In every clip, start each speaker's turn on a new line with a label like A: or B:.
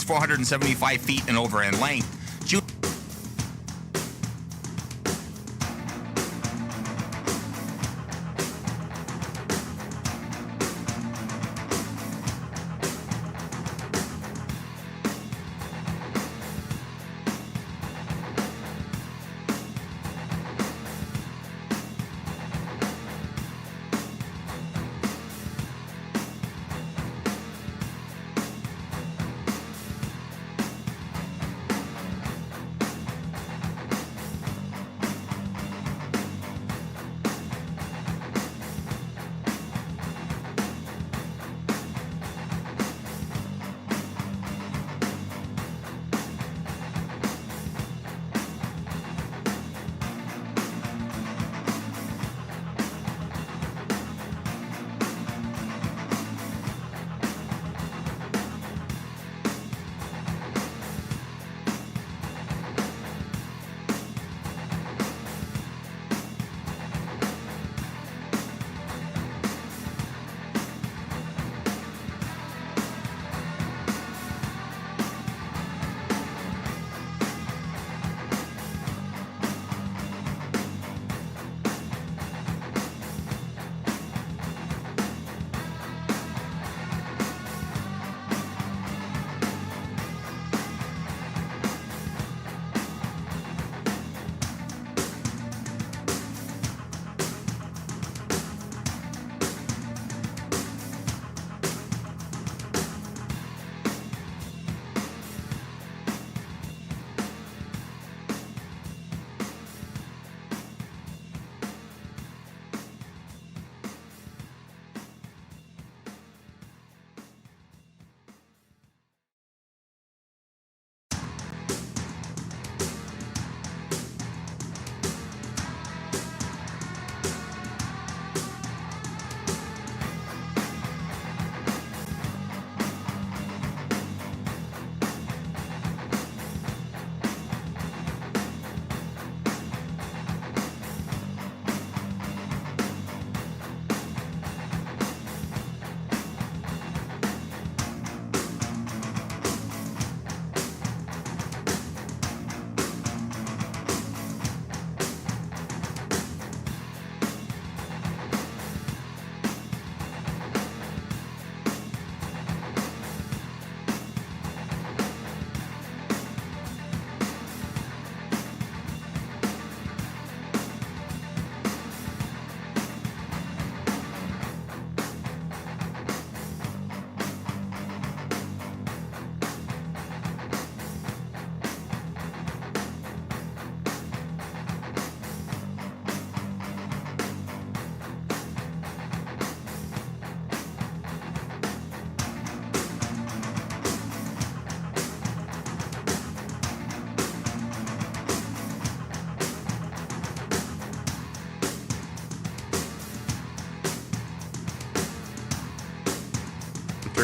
A: 475 feet and over in length.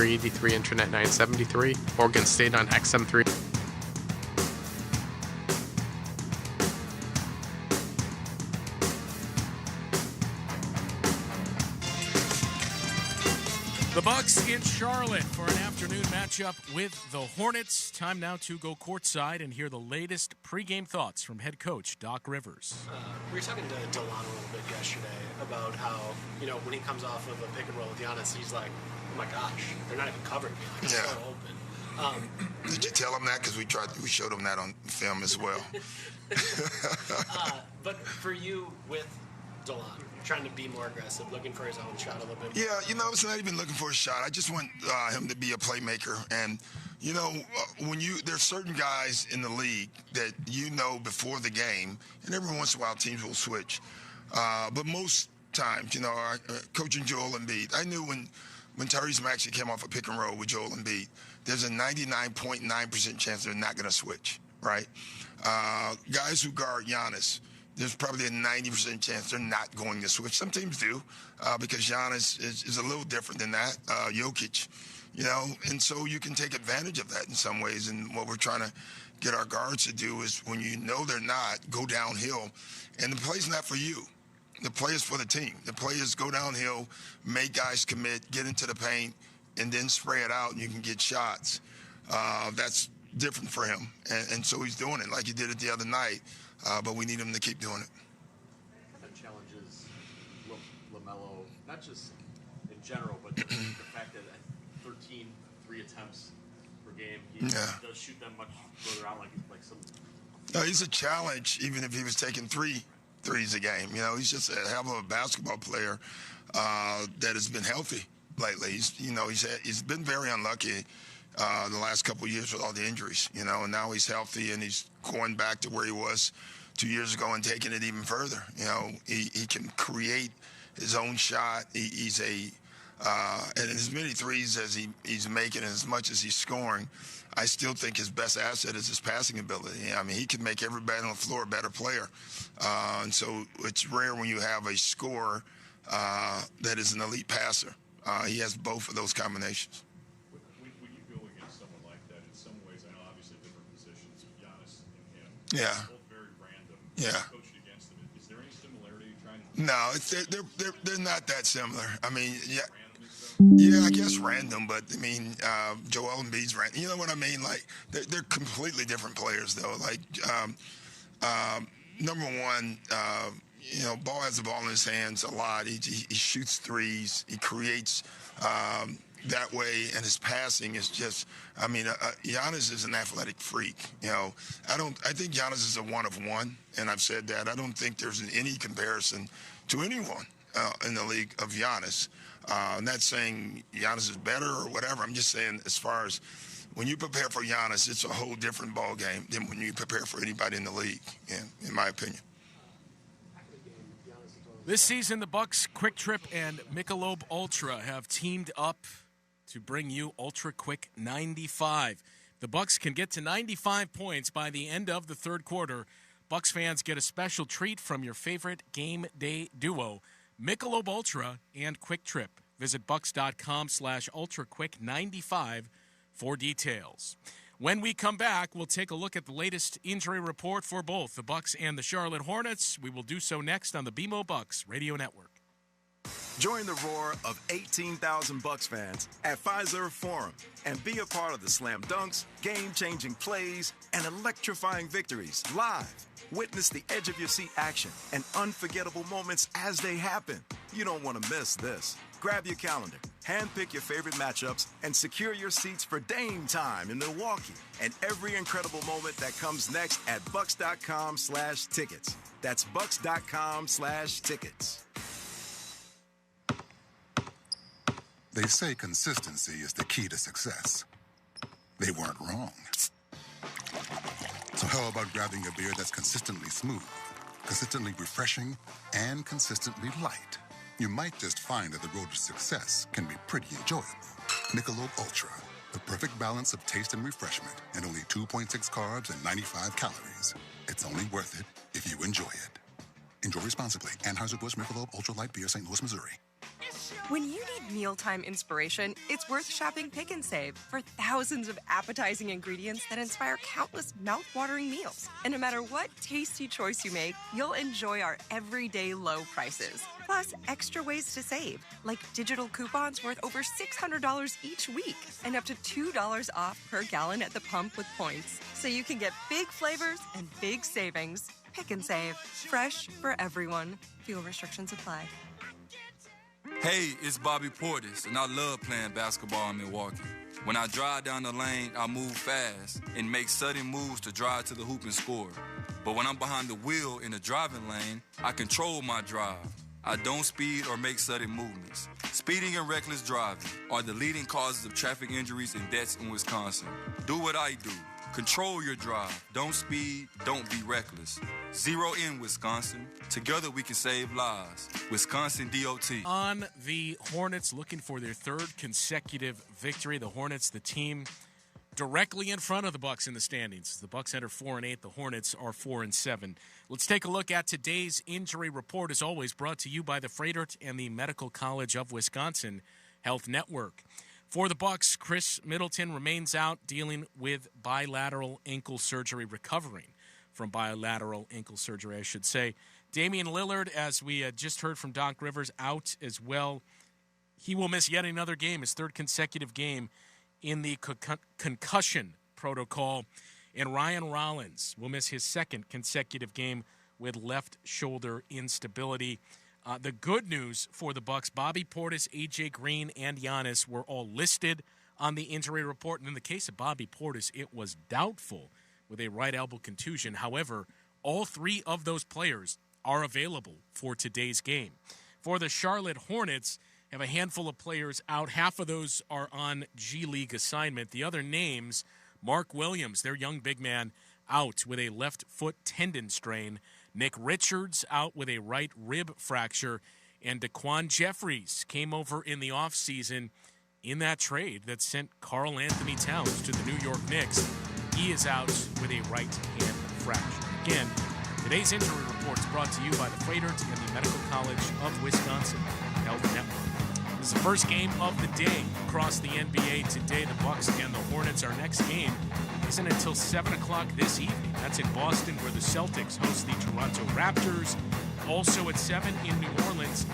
B: ED3 Internet 973, Oregon State on XM3.
C: The Bucks in Charlotte for an afternoon matchup with the Hornets. Time now to go courtside and hear the latest pregame thoughts from head coach Doc Rivers.
D: We were talking to Delon a little bit yesterday about how, when he comes off of a pick and roll with Giannis, he's like, oh my gosh, they're not even covering me. Like, it's so open.
E: Did you tell him that? Because we showed him that on film as well.
D: But for you with Delon, trying to be more aggressive, looking for his own shot a little bit more.
E: Yeah, it's not even looking for a shot. I just want him to be a playmaker. And, there's certain guys in the league that before the game, and every once in a while teams will switch. But most times, coaching Joel Embiid, I knew when Tyrese Maxey came off a pick and roll with Joel Embiid, there's a 99.9% chance they're not going to switch, right? Guys who guard Giannis, there's probably a 90% chance they're not going to switch. Some teams do, because Giannis is a little different than that. Jokic, and so you can take advantage of that in some ways. And what we're trying to get our guards to do is when they're not, go downhill. And the play's not for you. The play is for the team. The play is go downhill, make guys commit, get into the paint, and then spray it out, and you can get shots. that's different for him. And so he's doing it like he did it the other night, but we need him to keep doing it.
F: What kind of challenges LaMelo, not just in general, but the fact that at 13 3 attempts per game, he does shoot them much further out like some...
E: No, he's a challenge even if he was taking 3 threes a game. He's just a hell of a basketball player that has been healthy lately. He's been very unlucky the last couple of years with all the injuries, and now he's healthy and he's going back to where he was 2 years ago and taking it even further. He can create his own shot. He's and as many threes as he's making and as much as he's scoring, I still think his best asset is his passing ability. I mean, he can make everybody on the floor a better player. And so it's rare when you have a scorer that is an elite passer. He has both of those combinations.
G: When you go against someone like that, in some ways, I know obviously different positions, Giannis and him,
E: Yeah.
G: both very random.
E: Yeah.
G: Coached against them. Is there any similarity you're trying to...
E: No, they're not that similar. I mean, yeah, I guess random, but I mean, Joel Embiid's random. You know what I mean? Like, they're completely different players, though. Like, number one, Ball has the ball in his hands a lot. He shoots threes. He creates that way, and his passing is just. I mean, Giannis is an athletic freak. I think Giannis is a one of one, and I've said that. I don't think there's any comparison to anyone in the league of Giannis. I'm not saying Giannis is better or whatever. I'm just saying as far as when you prepare for Giannis, it's a whole different ball game than when you prepare for anybody in the league, in my opinion.
C: This season, the Bucks Quick Trip and Michelob Ultra have teamed up to bring you Ultra Quick 95. The Bucks can get to 95 points by the end of the third quarter. Bucks fans get a special treat from your favorite game day duo, Michelob Ultra and Quick Trip. Visit bucks.com/ultraquick95 for details. When we come back, we'll take a look at the latest injury report for both the Bucks and the Charlotte Hornets. We will do so next on the BMO Bucks Radio Network.
H: Join the roar of 18,000 Bucks fans at Fiserv Forum and be a part of the slam dunks, game-changing plays, and electrifying victories live. Witness the edge-of-your-seat action and unforgettable moments as they happen. You don't want to miss this. Grab your calendar, handpick your favorite matchups, and secure your seats for Dame time in Milwaukee and every incredible moment that comes next at bucks.com/tickets. That's bucks.com/tickets.
I: They say consistency is the key to success. They weren't wrong. So how about grabbing a beer that's consistently smooth, consistently refreshing, and consistently light? You might just find that the road to success can be pretty enjoyable. Michelob Ultra, the perfect balance of taste and refreshment, and only 2.6 carbs and 95 calories. It's only worth it if you enjoy it. Enjoy responsibly. Anheuser-Busch Michelob Ultra Light Beer, St. Louis, Missouri.
J: When you need mealtime inspiration, it's worth shopping Pick and Save for thousands of appetizing ingredients that inspire countless mouth-watering meals. And no matter what tasty choice you make, you'll enjoy our everyday low prices. Plus, extra ways to save, like digital coupons worth over $600 each week and up to $2 off per gallon at the pump with points. So you can get big flavors and big savings. Pick and Save. Fresh for everyone. Fuel restrictions apply.
K: Hey, it's Bobby Portis, and I love playing basketball in Milwaukee. When I drive down the lane, I move fast and make sudden moves to drive to the hoop and score. But when I'm behind the wheel in the driving lane, I control my drive. I don't speed or make sudden movements. Speeding and reckless driving are the leading causes of traffic injuries and deaths in Wisconsin. Do what I do. Control your drive. Don't speed. Don't be reckless. Zero in Wisconsin. Together we can save lives. Wisconsin DOT.
C: On the Hornets, looking for their third consecutive victory. The Hornets, the team directly in front of the Bucks in the standings. The Bucks enter 4-8. The Hornets are 4-7. Let's take a look at today's injury report, as always, brought to you by the Freighter and the Medical College of Wisconsin Health Network. For the Bucks, Chris Middleton remains out dealing with bilateral ankle surgery, recovering from bilateral ankle surgery, I should say. Damian Lillard, as we just heard from Doc Rivers, out as well. He will miss yet another game, his third consecutive game in the concussion protocol. And Ryan Rollins will miss his second consecutive game with left shoulder instability. The good news for the Bucks, Bobby Portis, A.J. Green, and Giannis were all listed on the injury report. And in the case of Bobby Portis, it was doubtful with a right elbow contusion. However, all three of those players are available for today's game. For the Charlotte Hornets, have a handful of players out. Half of those are on G League assignment. The other names, Mark Williams, their young big man, out with a left foot tendon strain. Nick Richards out with a right rib fracture. And Daquan Jeffries came over in the offseason in that trade that sent Karl Anthony Towns to the New York Knicks. He is out with a right hand fracture. Again, today's injury report is brought to you by the Freighters and the Medical College of Wisconsin Health Network. This is the first game of the day across the NBA today. The Bucks and the Hornets. Our next game isn't until 7 o'clock this evening. That's in Boston, where the Celtics host the Toronto Raptors. Also at 7 in New Orleans.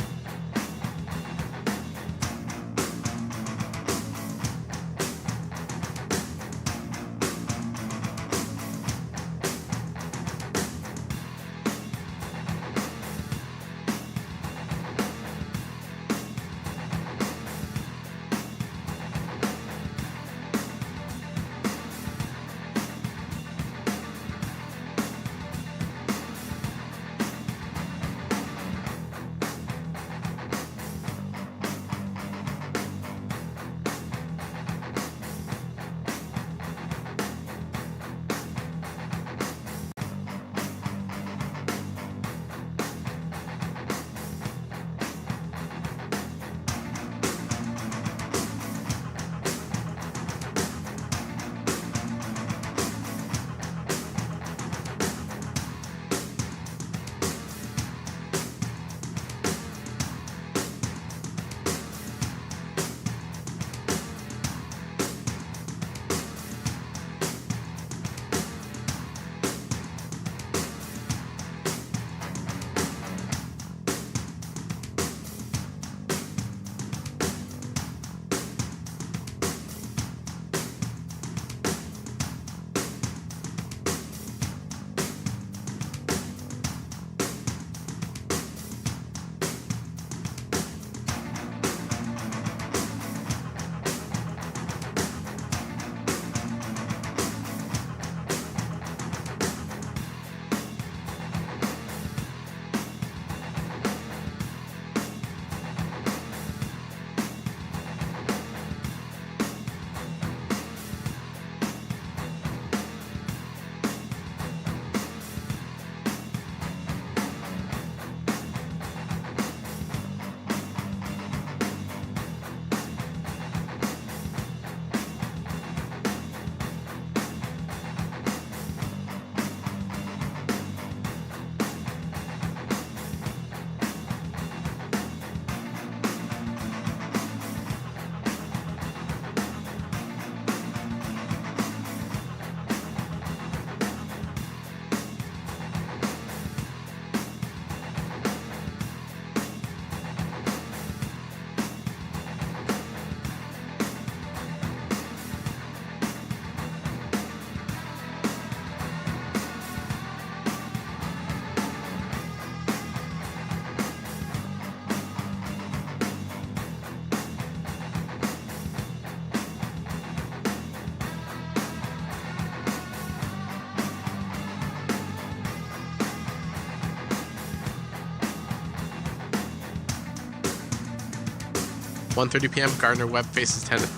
B: One 1:30 p.m. Gardner Webb faces tennis.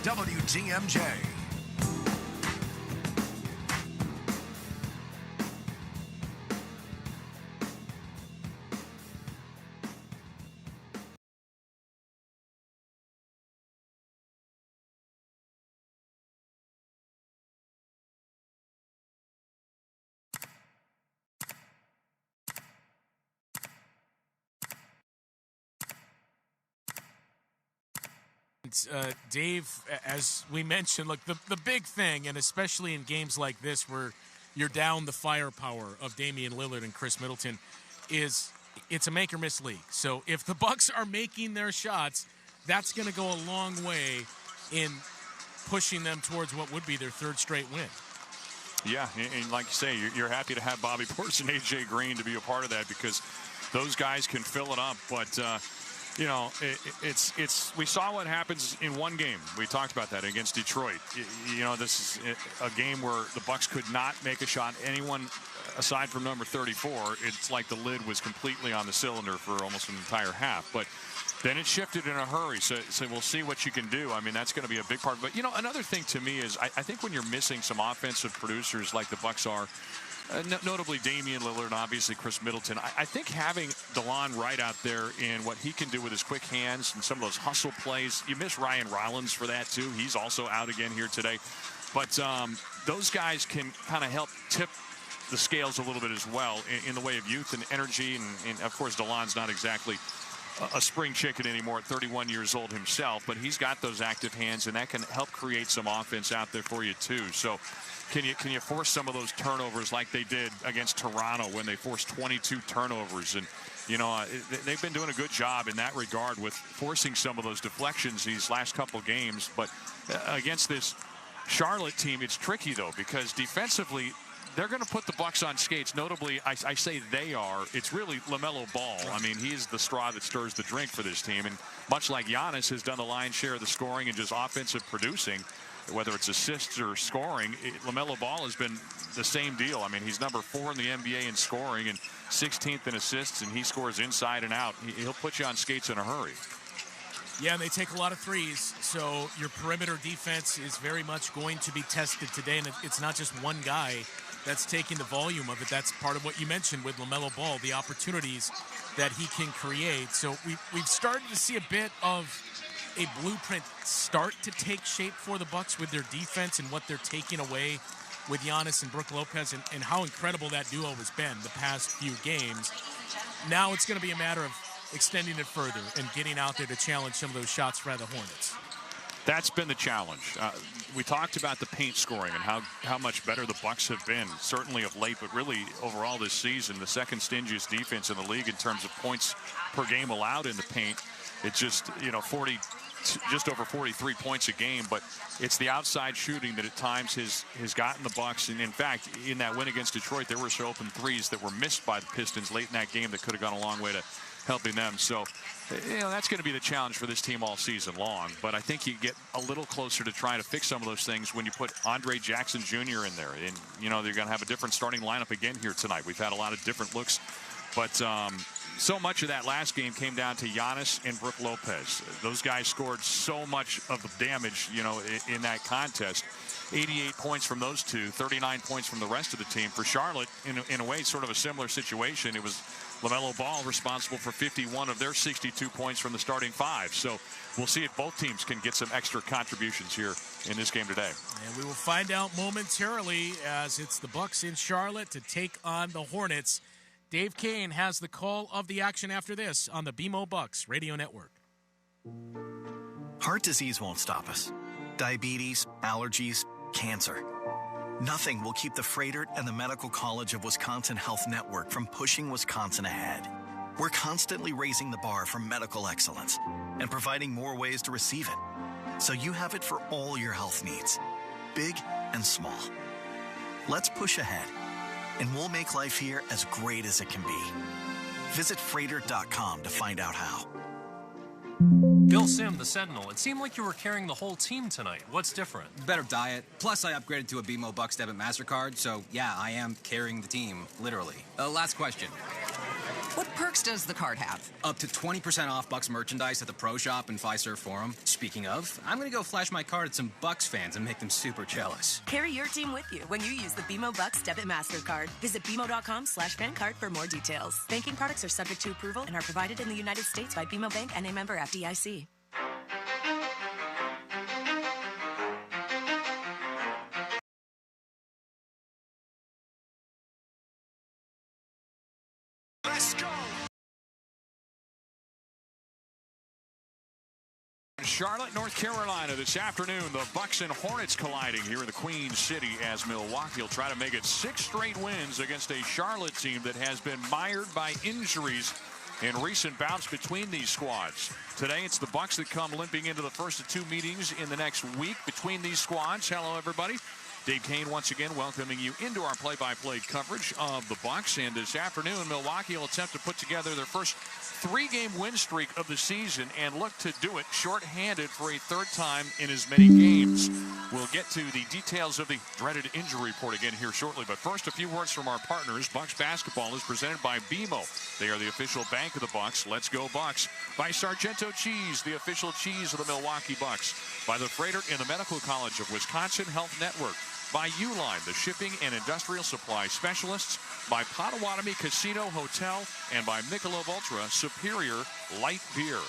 L: WTMJ.
C: Dave, as we mentioned, look, the big thing, and especially in games like this where you're down the firepower of Damian Lillard and Chris Middleton, is it's a make or miss league. So if the Bucks are making their shots, that's going to go a long way in pushing them towards what would be their third straight win.
M: Yeah, and like you say, you're happy to have Bobby Portis and A.J. Green to be a part of that because those guys can fill it up. But, you know, it's we saw what happens in one game. We talked about that against Detroit. You know, this is a game where the Bucks could not make a shot. Anyone aside from number 34, it's like the lid was completely on the cylinder for almost an entire half. But then it shifted in a hurry, so we'll see what you can do. I mean, that's going to be a big part. But, you know, another thing to me is I think when you're missing some offensive producers like the Bucks are, notably Damian Lillard and obviously Chris Middleton, I think having DeLon Wright out there in what he can do with his quick hands and some of those hustle plays, you miss Ryan Rollins for that too. He's also out again here today. But those guys can kind of help tip the scales a little bit as well in the way of youth and energy. And of course, DeLon's not exactly a spring chicken anymore at 31 years old himself, but he's got those active hands, and that can help create some offense out there for you too. So can you force some of those turnovers like they did against Toronto when they forced 22 turnovers? And you know, they've been doing a good job in that regard with forcing some of those deflections these last couple games. But against this Charlotte team, it's tricky though, because defensively they're going to put the Bucks on skates. Notably, I say they are. It's really LaMelo Ball. I mean, he's the straw that stirs the drink for this team. And much like Giannis has done the lion's share of the scoring and just offensive producing, whether it's assists or scoring, LaMelo Ball has been the same deal. I mean, he's number 4 in the NBA in scoring and 16th in assists, and he scores inside and out. He'll put you on skates in a hurry.
C: Yeah, and they take a lot of threes, so your perimeter defense is very much going to be tested today, and it's not just one guy that's taking the volume of it. That's part of what you mentioned with LaMelo Ball, the opportunities that he can create. So we've started to see a bit of a blueprint start to take shape for the Bucks with their defense and what they're taking away with Giannis and Brook Lopez, and how incredible that duo has been the past few games. Now it's going to be a matter of extending it further and getting out there to challenge some of those shots for the Hornets.
M: That's been the challenge. We talked about the paint scoring and how much better the Bucks have been, certainly of late, but really overall this season, the second stingiest defense in the league in terms of points per game allowed in the paint. It's just, you know, just over 43 points a game, but it's the outside shooting that at times has gotten the Bucks. And in fact, in that win against Detroit, there were some open threes that were missed by the Pistons late in that game that could have gone a long way to helping them. So, you know, that's going to be the challenge for this team all season long. But I think you get a little closer to trying to fix some of those things when you put Andre Jackson Jr. in there. And, you know, they're going to have a different starting lineup again here tonight. We've had a lot of different looks. But so much of that last game came down to Giannis and Brook Lopez. Those guys scored so much of the damage, you know, in that contest. 88 points from those two, 39 points from the rest of the team. For Charlotte, in a way, sort of a similar situation. It was LaMelo Ball responsible for 51 of their 62 points from the starting 5. So we'll see if both teams can get some extra contributions here in this game today.
C: And we will find out momentarily as it's the Bucks in Charlotte to take on the Hornets. Dave Kane has the call of the action after this on the BMO Bucks Radio Network.
N: Heart disease won't stop us. Diabetes, allergies, cancer. Nothing will keep the Freighter and the Medical College of Wisconsin Health Network from pushing Wisconsin ahead. We're constantly raising the bar for medical excellence and providing more ways to receive it, so you have it for all your health needs, big and small. Let's push ahead, and we'll make life here as great as it can be. Visit Freighter.com to find out how.
O: Bill Sim, the Sentinel. It seemed like you were carrying the whole team tonight. What's different?
P: Better diet. Plus, I upgraded to a BMO Bucks debit MasterCard, so yeah, I am carrying the team, literally. Last question.
Q: What perks does the card have?
P: Up to 20% off Bucks merchandise at the Pro Shop and Fiserv Forum. Speaking of, I'm going to go flash my card at some Bucks fans and make them super jealous.
R: Carry your team with you when you use the BMO Bucks debit MasterCard. Visit BMO.com/fancard for more details. Banking products are subject to approval and are provided in the United States by BMO Bank and a member FDIC.
M: Charlotte, North Carolina this afternoon. The Bucks and Hornets colliding here in the Queen City as Milwaukee will try to make it 6 straight wins against a Charlotte team that has been mired by injuries in recent bouts between these squads. Today, it's the Bucks that come limping into the first of 2 meetings in the next week between these squads. Hello, everybody. Dave Kane once again welcoming you into our play-by-play coverage of the Bucks. And this afternoon, Milwaukee will attempt to put together their first 3-game win streak of the season and look to do it shorthanded for a 3rd time in as many games. We'll get to the details of the dreaded injury report again here shortly. But first, a few words from our partners. Bucks basketball is presented by BMO. They are the official bank of the Bucks. Let's go Bucks. By Sargento Cheese, the official cheese of the Milwaukee Bucks. By the Freighter and the Medical College of Wisconsin Health Network. By Uline, the shipping and industrial supply specialists. By Potawatomi Casino Hotel. And by Michelob Ultra Superior Light Beer.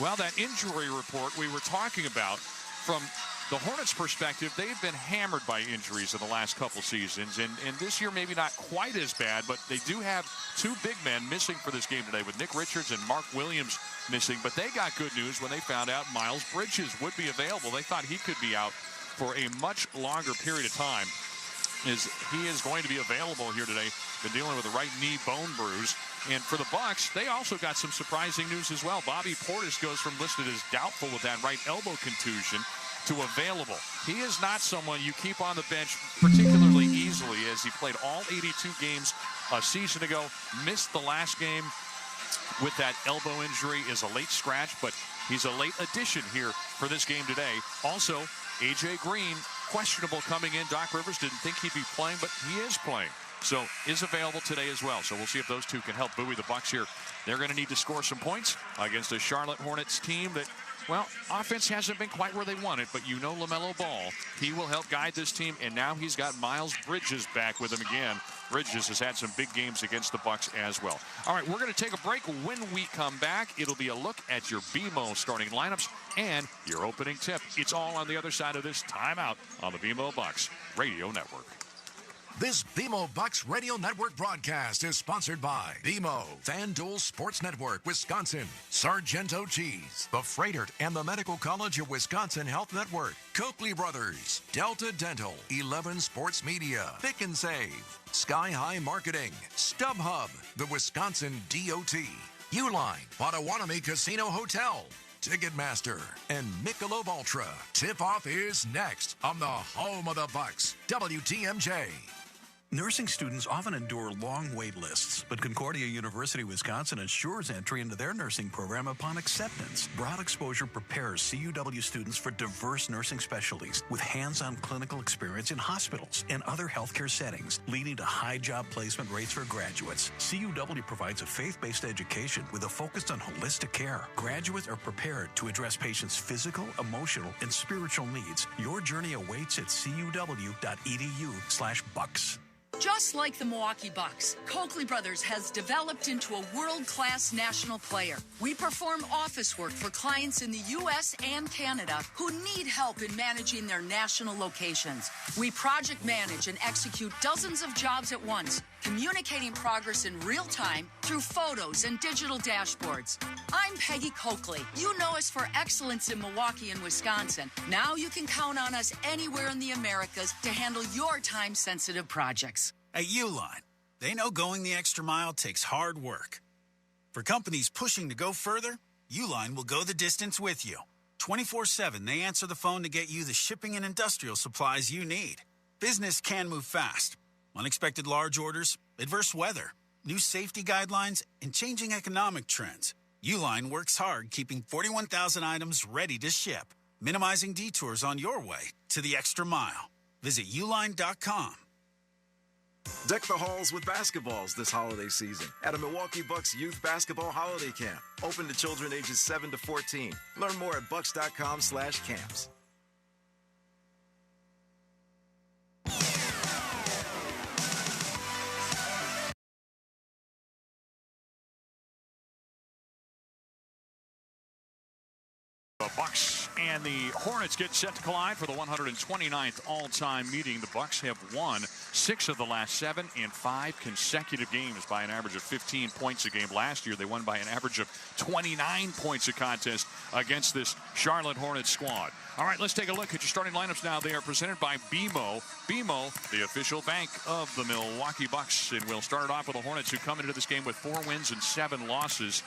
M: Well, that injury report we were talking about, from the Hornets' perspective, they've been hammered by injuries in the last couple seasons. And this year, maybe not quite as bad, but they do have 2 big men missing for this game today, with Nick Richards and Mark Williams missing. But they got good news when they found out Miles Bridges would be available. They thought he could be out for a much longer period of time. He is going to be available here today. Been dealing with a right knee bone bruise. And for the Bucks, they also got some surprising news as well. Bobby Portis goes from listed as doubtful with that right elbow contusion to available. He is not someone you keep on the bench particularly easily, as he played all 82 games a season ago. Missed the last game with that elbow injury, is a late scratch, but he's a late addition here for this game today. Also, A.J. Green, questionable coming in. Doc Rivers didn't think he'd be playing, but he is playing. So is available today as well. So we'll see if those two can help buoy the Bucks here. They're going to need to score some points against a Charlotte Hornets team that, well, offense hasn't been quite where they want it, but you know LaMelo Ball. He will help guide this team, and now he's got Miles Bridges back with him again. Bridges has had some big games against the Bucks as well. All right, we're going to take a break. When we come back, it'll be a look at your BMO starting lineups and your opening tip. It's all on the other side of this timeout on the BMO Bucks Radio Network.
L: This BMO Bucks Radio Network broadcast is sponsored by BMO, FanDuel Sports Network, Wisconsin, Sargento Cheese, the Freighter and the Medical College of Wisconsin Health Network, Coakley Brothers, Delta Dental, 11 Sports Media, Pick and Save, Sky High Marketing, StubHub, the Wisconsin DOT, Uline, Potawatomi Casino Hotel, Ticketmaster, and Michelob Ultra. Tip-off is next on the home of the Bucks, WTMJ.
S: Nursing students often endure long wait lists, but Concordia University, Wisconsin ensures entry into their nursing program upon acceptance. Broad exposure prepares CUW students for diverse nursing specialties with hands-on clinical experience in hospitals and other healthcare settings, leading to high job placement rates for graduates. CUW provides a faith-based education with a focus on holistic care. Graduates are prepared to address patients' physical, emotional, and spiritual needs. Your journey awaits at cuw.edu/Bucks.
T: Just like the Milwaukee Bucks, Coakley Brothers has developed into a world-class national player. We perform office work for clients in the U.S. and Canada who need help in managing their national locations. We project manage and execute dozens of jobs at once, communicating progress in real time through photos and digital dashboards. I'm Peggy Coakley. You know us for excellence in Milwaukee and Wisconsin. Now you can count on us anywhere in the Americas to handle your time-sensitive projects.
U: At Uline, they know going the extra mile takes hard work. For companies pushing to go further, Uline will go the distance with you. 24/7, they answer the phone to get you the shipping and industrial supplies you need. Business can move fast. Unexpected large orders, adverse weather, new safety guidelines, and changing economic trends. Uline works hard keeping 41,000 items ready to ship, minimizing detours on your way to the extra mile. Visit uline.com.
H: Deck the halls with basketballs this holiday season at a Milwaukee Bucks Youth Basketball Holiday Camp. Open to children ages 7 to 14. Learn more at bucks.com/camps.
M: The Bucks and the Hornets get set to collide for the 129th all-time meeting. The Bucks have won 6 of the last 7 in 5 consecutive games by an average of 15 points a game. Last year, they won by an average of 29 points a contest against this Charlotte Hornets squad. All right, let's take a look at your starting lineups now. They are presented by BMO. BMO, the official bank of the Milwaukee Bucks. And we'll start it off with the Hornets, who come into this game with 4 wins and 7 losses.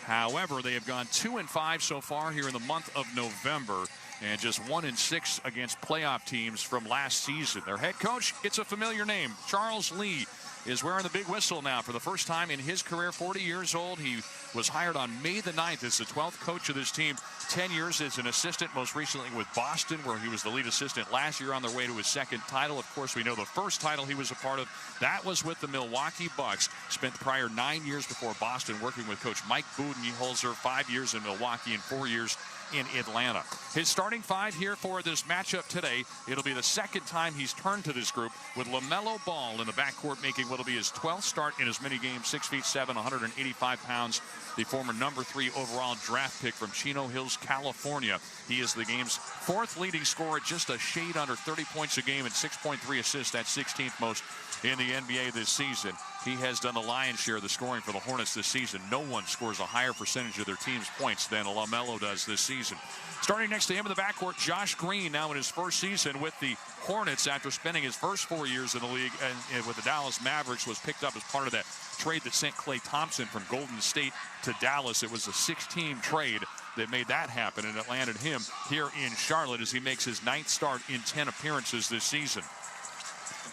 M: However, they have gone 2-5 so far here in the month of November, and just 1-6 against playoff teams from last season. Their head coach, it's a familiar name. Charles Lee is wearing the big whistle now for the first time in his career. 40 years old. He was hired on May the 9th as the 12th coach of this team. 10 years as an assistant, most recently with Boston, where he was the lead assistant last year on their way to his second title. Of course, we know the first title he was a part of, that was with the Milwaukee Bucks. Spent the prior 9 years before Boston working with Coach Mike Budenholzer, 5 years in Milwaukee and 4 years in Atlanta. His starting 5 here for this matchup today. It'll be the second time he's turned to this group, with LaMelo Ball in the backcourt making what'll be his 12th start in as many games. 6'7", 185 pounds. The former number 3 overall draft pick from Chino Hills, California. He is the game's 4th leading scorer, just a shade under 30 points a game and 6.3 assists. That's 16th most in the NBA this season. He has done the lion's share of the scoring for the Hornets this season. No one scores a higher percentage of their team's points than LaMelo does this season. Starting next to him in the backcourt, Josh Green, now in his first season with the Hornets after spending his first 4 years in the league and with the Dallas Mavericks, was picked up as part of that trade that sent Klay Thompson from Golden State to Dallas. It was a 6-team trade that made that happen, and it landed him here in Charlotte as he makes his 9th start in 10 appearances this season.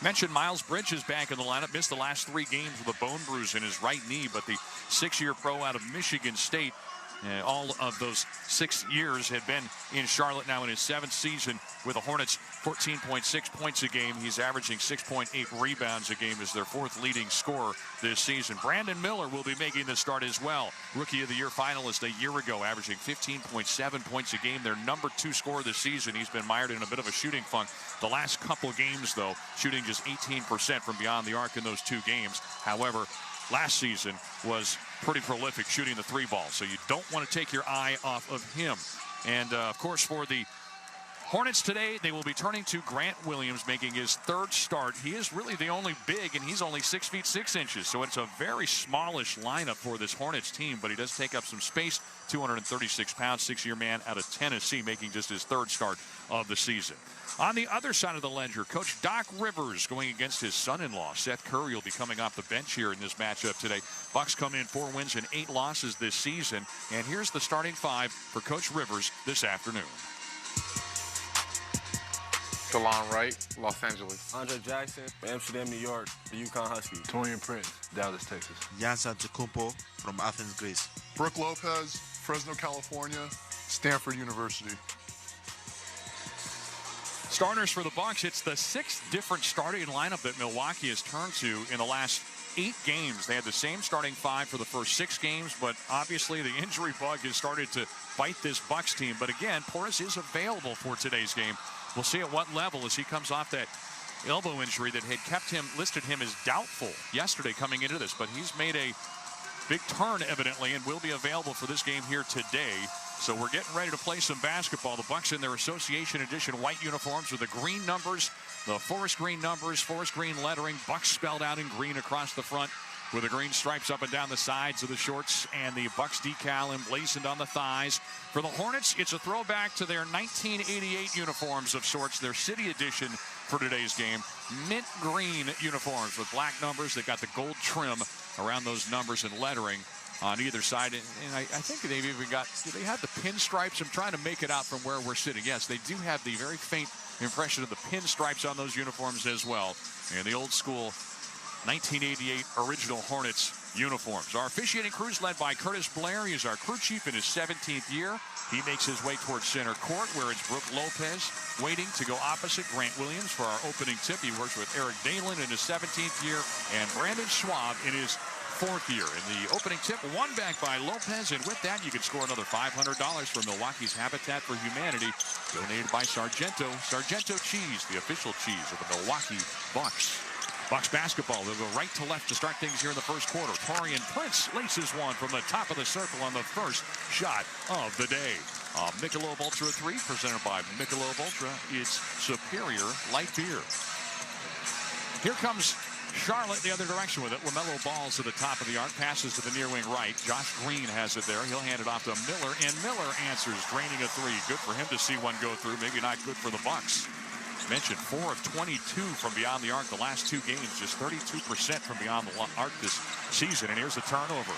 M: Mentioned Miles Bridges back in the lineup. Missed the last 3 games with a bone bruise in his right knee, but the 6-year pro out of Michigan State, all of those 6 years had been in Charlotte. Now in his 7th season with the Hornets, 14.6 points a game. He's averaging 6.8 rebounds a game as their 4th leading scorer this season. Brandon Miller will be making the start as well. Rookie of the Year finalist a year ago, averaging 15.7 points a game. Their number 2 scorer this season. He's been mired in a bit of a shooting funk the last couple games, though, shooting just 18% from beyond the arc in those 2 games. However, last season was pretty prolific shooting the 3-ball, so you don't want to take your eye off of him. And, of course, for the Hornets today, they will be turning to Grant Williams, making his 3rd start. He is really the only big, and he's only 6 feet 6 inches, so it's a very smallish lineup for this Hornets team, but he does take up some space. 236 pounds, 6-year man out of Tennessee, making just his 3rd start of the season. On the other side of the ledger, Coach Doc Rivers going against his son-in-law. Seth Curry will be coming off the bench here in this matchup today. Bucks come in 4 wins and 8 losses this season. And here's the starting 5 for Coach Rivers this afternoon.
B: DeLon Wright, Los Angeles.
A: Andre Jackson, Amsterdam, New York. The UConn Huskies.
V: Torian Prince,
A: Dallas, Texas.
V: Giannis Antetokounmpo from Athens, Greece.
W: Brooke Lopez, Fresno, California. Stanford University.
M: Starters for the Bucks. It's the 6th different starting lineup that Milwaukee has turned to in the last 8 games. They had the same starting 5 for the first 6 games, but obviously the injury bug has started to bite this Bucks team. But again, Portis is available for today's game. We'll see at what level as he comes off that elbow injury that had kept him, listed him as doubtful yesterday coming into this. But he's made a big turn, evidently, and will be available for this game here today. So we're getting ready to play some basketball. The Bucks in their Association Edition white uniforms with the green numbers, the forest green numbers, forest green lettering, Bucks spelled out in green across the front with the green stripes up and down the sides of the shorts, and the Bucks decal emblazoned on the thighs. For the Hornets, it's a throwback to their 1988 uniforms of sorts, their city edition for today's game. Mint green uniforms with black numbers. They got the gold trim around those numbers and lettering on either side. And I think they've even got, do they have the pinstripes? I'm trying to make it out from where we're sitting. Yes, they do have the very faint impression of the pinstripes on those uniforms as well. And the old school 1988 original Hornets uniforms. Our officiating crew is led by Curtis Blair. He is our crew chief in his 17th year. He makes his way towards center court, where it's Brooke Lopez waiting to go opposite Grant Williams for our opening tip. He works with Eric Dalen in his 17th year and Brandon Schwab in his 4th year. In the opening tip, one back by Lopez, and with that, you can score another $500 for Milwaukee's Habitat for Humanity, donated by Sargento. Sargento cheese, the official cheese of the Milwaukee Bucks. Bucks basketball. They'll go right to left to start things here in the first quarter. Taurean Prince laces one from the top of the circle on the first shot of the day. Michelob Ultra 3, presented by Michelob Ultra. It's superior light beer. Here comes Charlotte the other direction with it. LaMelo balls to the top of the arc, passes to the near wing right. Josh Green has it there. He'll hand it off to Miller, and Miller answers, draining a three. Good for him to see one go through. Maybe not good for the Bucks. Mentioned 4 of 22 from beyond the arc the last 2 games, just 32% from beyond the arc this season. And here's the turnover.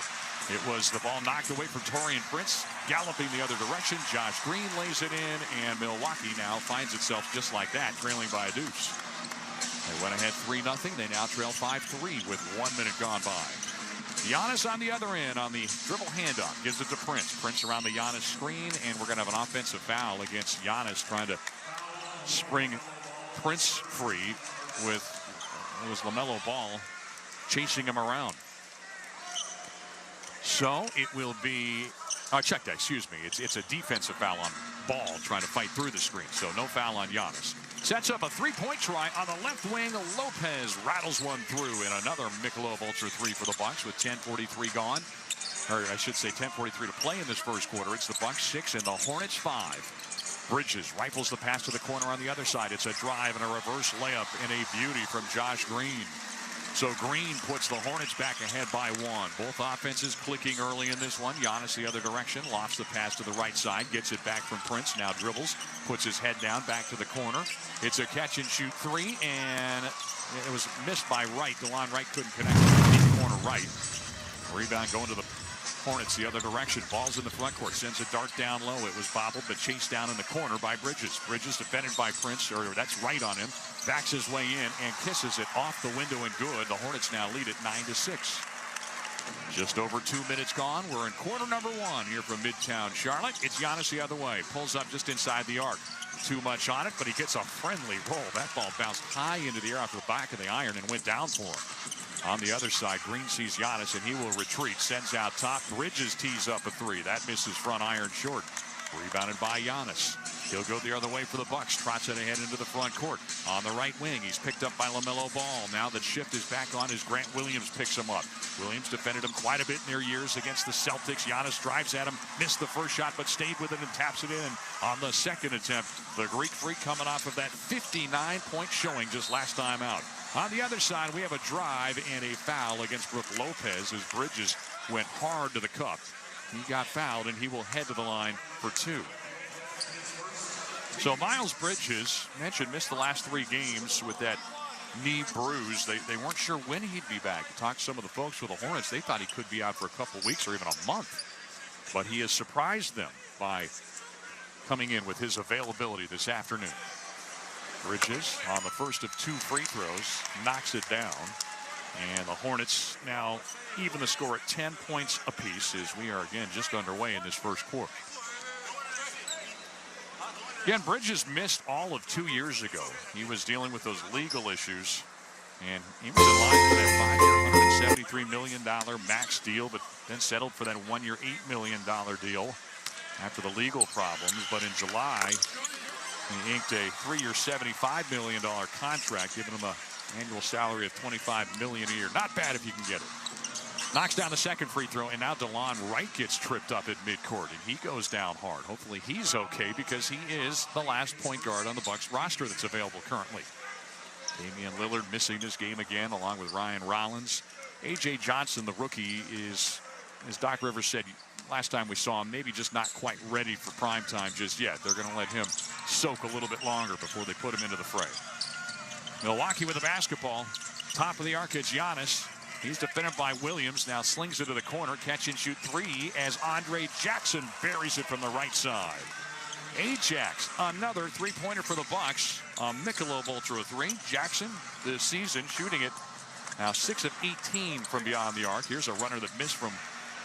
M: It was the ball knocked away from Taurean Prince, galloping the other direction. Josh Green lays it in, and Milwaukee now finds itself just like that, trailing by a deuce. They went ahead 3-0. They now trail 5-3 with 1 minute gone by. Giannis on the other end on the dribble handoff. Gives it to Prince. Prince around the Giannis screen, and we're going to have an offensive foul against Giannis trying to spring Prince free with, it was LaMelo Ball chasing him around. So it will be, check that, excuse me. It's a defensive foul on Ball trying to fight through the screen. So no foul on Giannis. Sets up a three-point try on the left wing. Lopez rattles one through, and another Michelob Ultra 3 for the Bucks with 10:43 gone. Or I should say 10:43 to play in this first quarter. It's the Bucks 6 and the Hornets 5. Bridges rifles the pass to the corner on the other side. It's a drive and a reverse layup and a beauty from Josh Green. So Green puts the Hornets back ahead by 1. Both offenses clicking early in this one. Giannis the other direction, lofts the pass to the right side, gets it back from Prince, now dribbles, puts his head down, back to the corner. It's a catch-and-shoot 3, and it was missed by Wright. DeLon Wright couldn't connect in the corner right. Rebound going to the Hornets the other direction. Ball's in the front court. Sends a dart down low. It was bobbled, but chased down in the corner by Bridges. Bridges defended by Prince, or that's right on him. Backs his way in and kisses it off the window and good. The Hornets now lead it 9-6. Just over 2 minutes gone. We're in quarter number 1 here from Midtown Charlotte. It's Giannis the other way. Pulls up just inside the arc. Too much on it, but he gets a friendly roll. That ball bounced high into the air off the back of the iron and went down for him. On the other side, Green sees Giannis, and he will retreat. Sends out top. Bridges tees up a 3. That misses front iron short. Rebounded by Giannis. He'll go the other way for the Bucks. Trots it ahead into the front court. On the right wing, he's picked up by LaMelo Ball. Now the shift is back on as Grant Williams picks him up. Williams defended him quite a bit in their years against the Celtics. Giannis drives at him, missed the first shot, but stayed with it and taps it in on the second attempt. The Greek Freak coming off of that 59-point showing just last time out. On the other side, we have a drive and a foul against Brook Lopez as Bridges went hard to the cup. He got fouled, and he will head to the line for 2. So Miles Bridges, mentioned, missed the last 3 games with that knee bruise. They weren't sure when he'd be back. Talked to some of the folks with the Hornets. They thought he could be out for a couple weeks or even a month. But he has surprised them by coming in with his availability this afternoon. Bridges on the first of 2 free throws, knocks it down. And the Hornets now even the score at 10 points apiece as we are again just underway in this first quarter. Again, Bridges missed all of 2 years ago. He was dealing with those legal issues, and he was in line for that 5-year, $173 million max deal, but then settled for that 1-year, $8 million deal after the legal problems. But in July, he inked a 3-year, $75 million contract, giving him an annual salary of $25 million a year. Not bad if you can get it. Knocks down the second free throw, and now DeLon Wright gets tripped up at midcourt, and he goes down hard. Hopefully he's okay because he is the last point guard on the Bucks roster that's available currently. Damian Lillard missing this game again, along with Ryan Rollins. A.J. Johnson, the rookie, is, as Doc Rivers said last time we saw him, maybe just not quite ready for prime time just yet. They're going to let him soak a little bit longer before they put him into the fray. Milwaukee with the basketball. Top of the arc, it's Giannis. He's defended by Williams. Now slings it to the corner. Catch and shoot 3 as Andre Jackson buries it from the right side. Ajax, another three-pointer for the Bucks. Michelob Ultra 3. Jackson this season shooting it now 6 of 18 from beyond the arc. Here's a runner that missed from,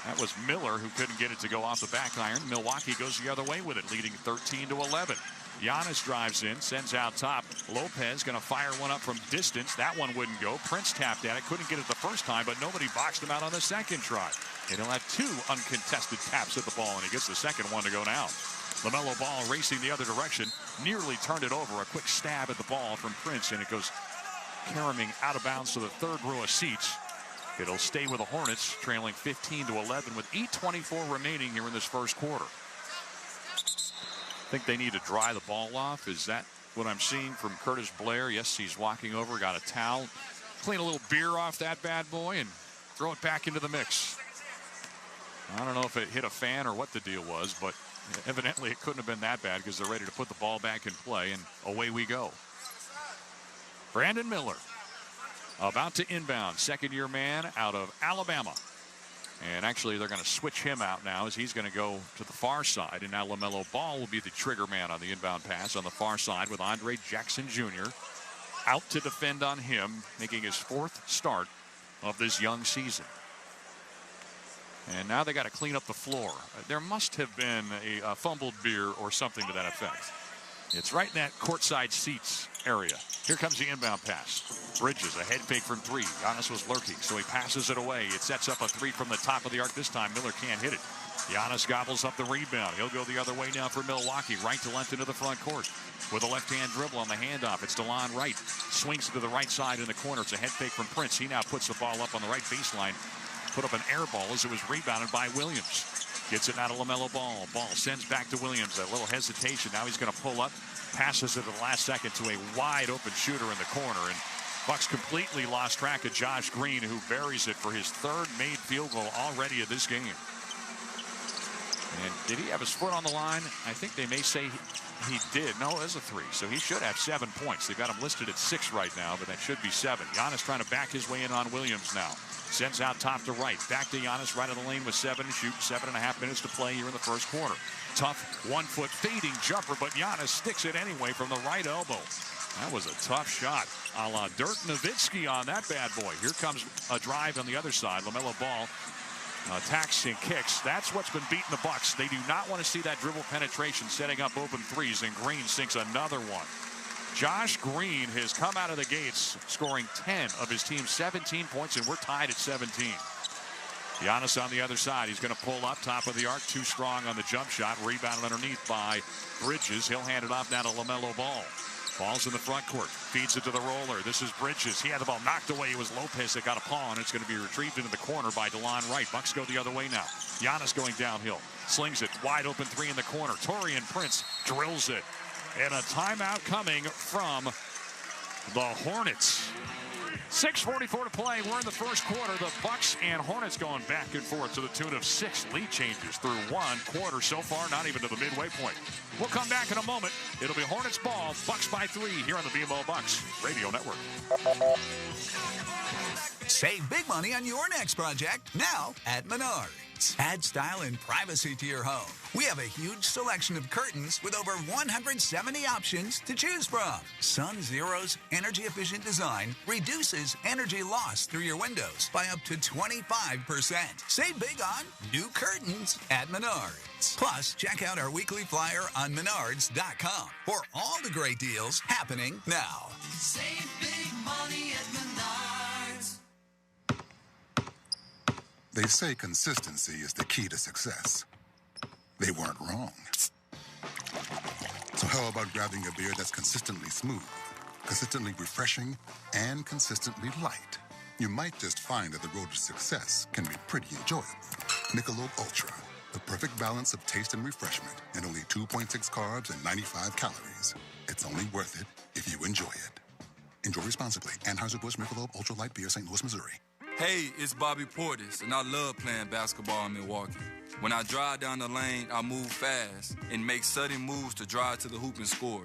M: that was Miller, who couldn't get it to go off the back iron. Milwaukee goes the other way with it, leading 13-11. Giannis drives in, sends out top. Lopez going to fire one up from distance. That one wouldn't go. Prince tapped at it. Couldn't get it the first time, but nobody boxed him out on the second try. And he'll have 2 uncontested taps at the ball, and he gets the second one to go down. LaMelo Ball racing the other direction. Nearly turned it over. A quick stab at the ball from Prince, and it goes caroming out of bounds to the third row of seats. It'll stay with the Hornets, trailing 15-11 with 8:24 remaining here in this first quarter. I think they need to dry the ball off. Is that what I'm seeing from Curtis Blair? Yes, he's walking over, got a towel. Clean a little beer off that bad boy and throw it back into the mix. I don't know if it hit a fan or what the deal was, but evidently it couldn't have been that bad because they're ready to put the ball back in play, and away we go. Brandon Miller about to inbound, second-year man out of Alabama. And actually, they're going to switch him out now as he's going to go to the far side. And now LaMelo Ball will be the trigger man on the inbound pass on the far side with Andre Jackson Jr. out to defend on him, making his fourth start of this young season. And now they got to clean up the floor. There must have been a fumbled beer or something to that effect. It's right in that courtside seats area. Here comes the inbound pass. Bridges, a head fake from three. Giannis was lurking, so he passes it away. It sets up a three from the top of the arc. This time, Miller can't hit it. Giannis gobbles up the rebound. He'll go the other way now for Milwaukee. Right to left into the front court. With a left-hand dribble on the handoff. It's DeLon Wright. Swings to the right side in the corner. It's a head fake from Prince. He now puts the ball up on the right baseline. Put up an air ball as it was rebounded by Williams. Gets it now to LaMelo Ball. Ball sends back to Williams. A little hesitation. Now he's going to pull up. Passes it at the last second to a wide open shooter in the corner. And Bucks completely lost track of Josh Green, who buries it for his third made field goal already of this game. And did he have his foot on the line? I think they may say he did. No, it was a three. So he should have 7 points. They've got him listed at 6 right now, but that should be 7. Giannis trying to back his way in on Williams now. Sends out top to right. Back to Giannis right of the lane with 7 to shoot. 7.5 minutes to play here in the first quarter. Tough 1 foot fading jumper, but Giannis sticks it anyway from the right elbow. That was a tough shot. A la Dirk Nowitzki on that bad boy. Here comes a drive on the other side. LaMelo Ball attacks and kicks. That's what's been beating the Bucks. They do not want to see that dribble penetration setting up open threes, and Green sinks another one. Josh Green has come out of the gates scoring 10 of his team's 17 points, and we're tied at 17. Giannis on the other side. He's going to pull up top of the arc. Too strong on the jump shot. Rebounded underneath by Bridges. He'll hand it off now to LaMelo Ball. Ball's in the front court. Feeds it to the roller. This is Bridges. He had the ball knocked away. It was Lopez that got a paw, and it's going to be retrieved into the corner by DeLon Wright. Bucks go the other way now. Giannis going downhill. Slings it. Wide open three in the corner. Taurean Prince drills it. And a timeout coming from the Hornets. 6:44 to play. We're in the first quarter. The Bucks and Hornets going back and forth to the tune of 6 lead changes through 1 quarter so far, not even to the midway point. We'll come back in a moment. It'll be Hornets ball, Bucks by 3 here on the BMO Bucks Radio Network.
D: Save big money on your next project now at Menards. Add style and privacy to your home. We have a huge selection of curtains with over 170 options to choose from. Sun Zero's energy-efficient design reduces energy loss through your windows by up to 25%. Save big on new curtains at Menards. Plus, check out our weekly flyer on Menards.com for all the great deals happening now.
F: Save big money at Menards.
I: They say consistency is the key to success. They weren't wrong. So how about grabbing a beer that's consistently smooth, consistently refreshing, and consistently light? You might just find that the road to success can be pretty enjoyable. Michelob Ultra, the perfect balance of taste and refreshment, and only 2.6 carbs and 95 calories. It's only worth it if you enjoy it. Enjoy responsibly. Anheuser-Busch Michelob Ultra Light Beer, St. Louis, Missouri.
K: Hey, it's Bobby Portis, and I love playing basketball in Milwaukee. When I drive down the lane, I move fast and make sudden moves to drive to the hoop and score.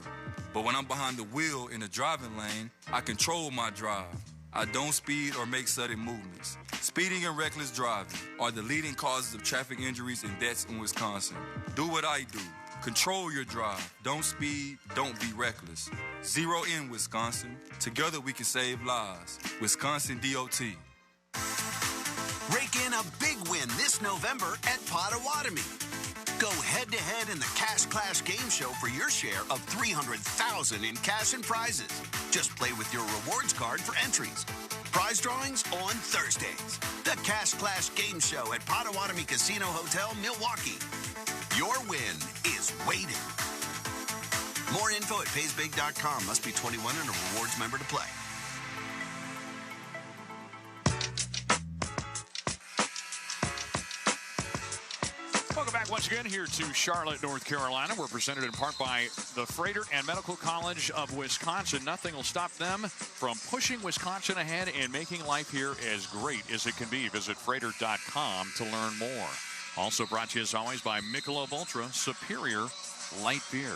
K: But when I'm behind the wheel in the driving lane, I control my drive. I don't speed or make sudden movements. Speeding and reckless driving are the leading causes of traffic injuries and deaths in Wisconsin. Do what I do. Control your drive. Don't speed. Don't be reckless. Zero in Wisconsin. Together we can save lives. Wisconsin DOT.
G: Rake in a big win this November at Potawatomi. Go head-to-head in the Cash Clash game show for your share of $300,000 in cash and prizes. Just play with your rewards card for entries. Prize drawings on Thursdays. The Cash Clash game show at Potawatomi Casino Hotel, Milwaukee. Your win is waiting. More info at paysbig.com. Must be 21 and a rewards member to play.
M: back once again here to Charlotte, North Carolina. We're presented in part by the Freighter and Medical College of Wisconsin. Nothing will stop them from pushing Wisconsin ahead and making life here as great as it can be. Visit Freighter.com to learn more. Also brought to you as always by Michelob Ultra, superior light beer.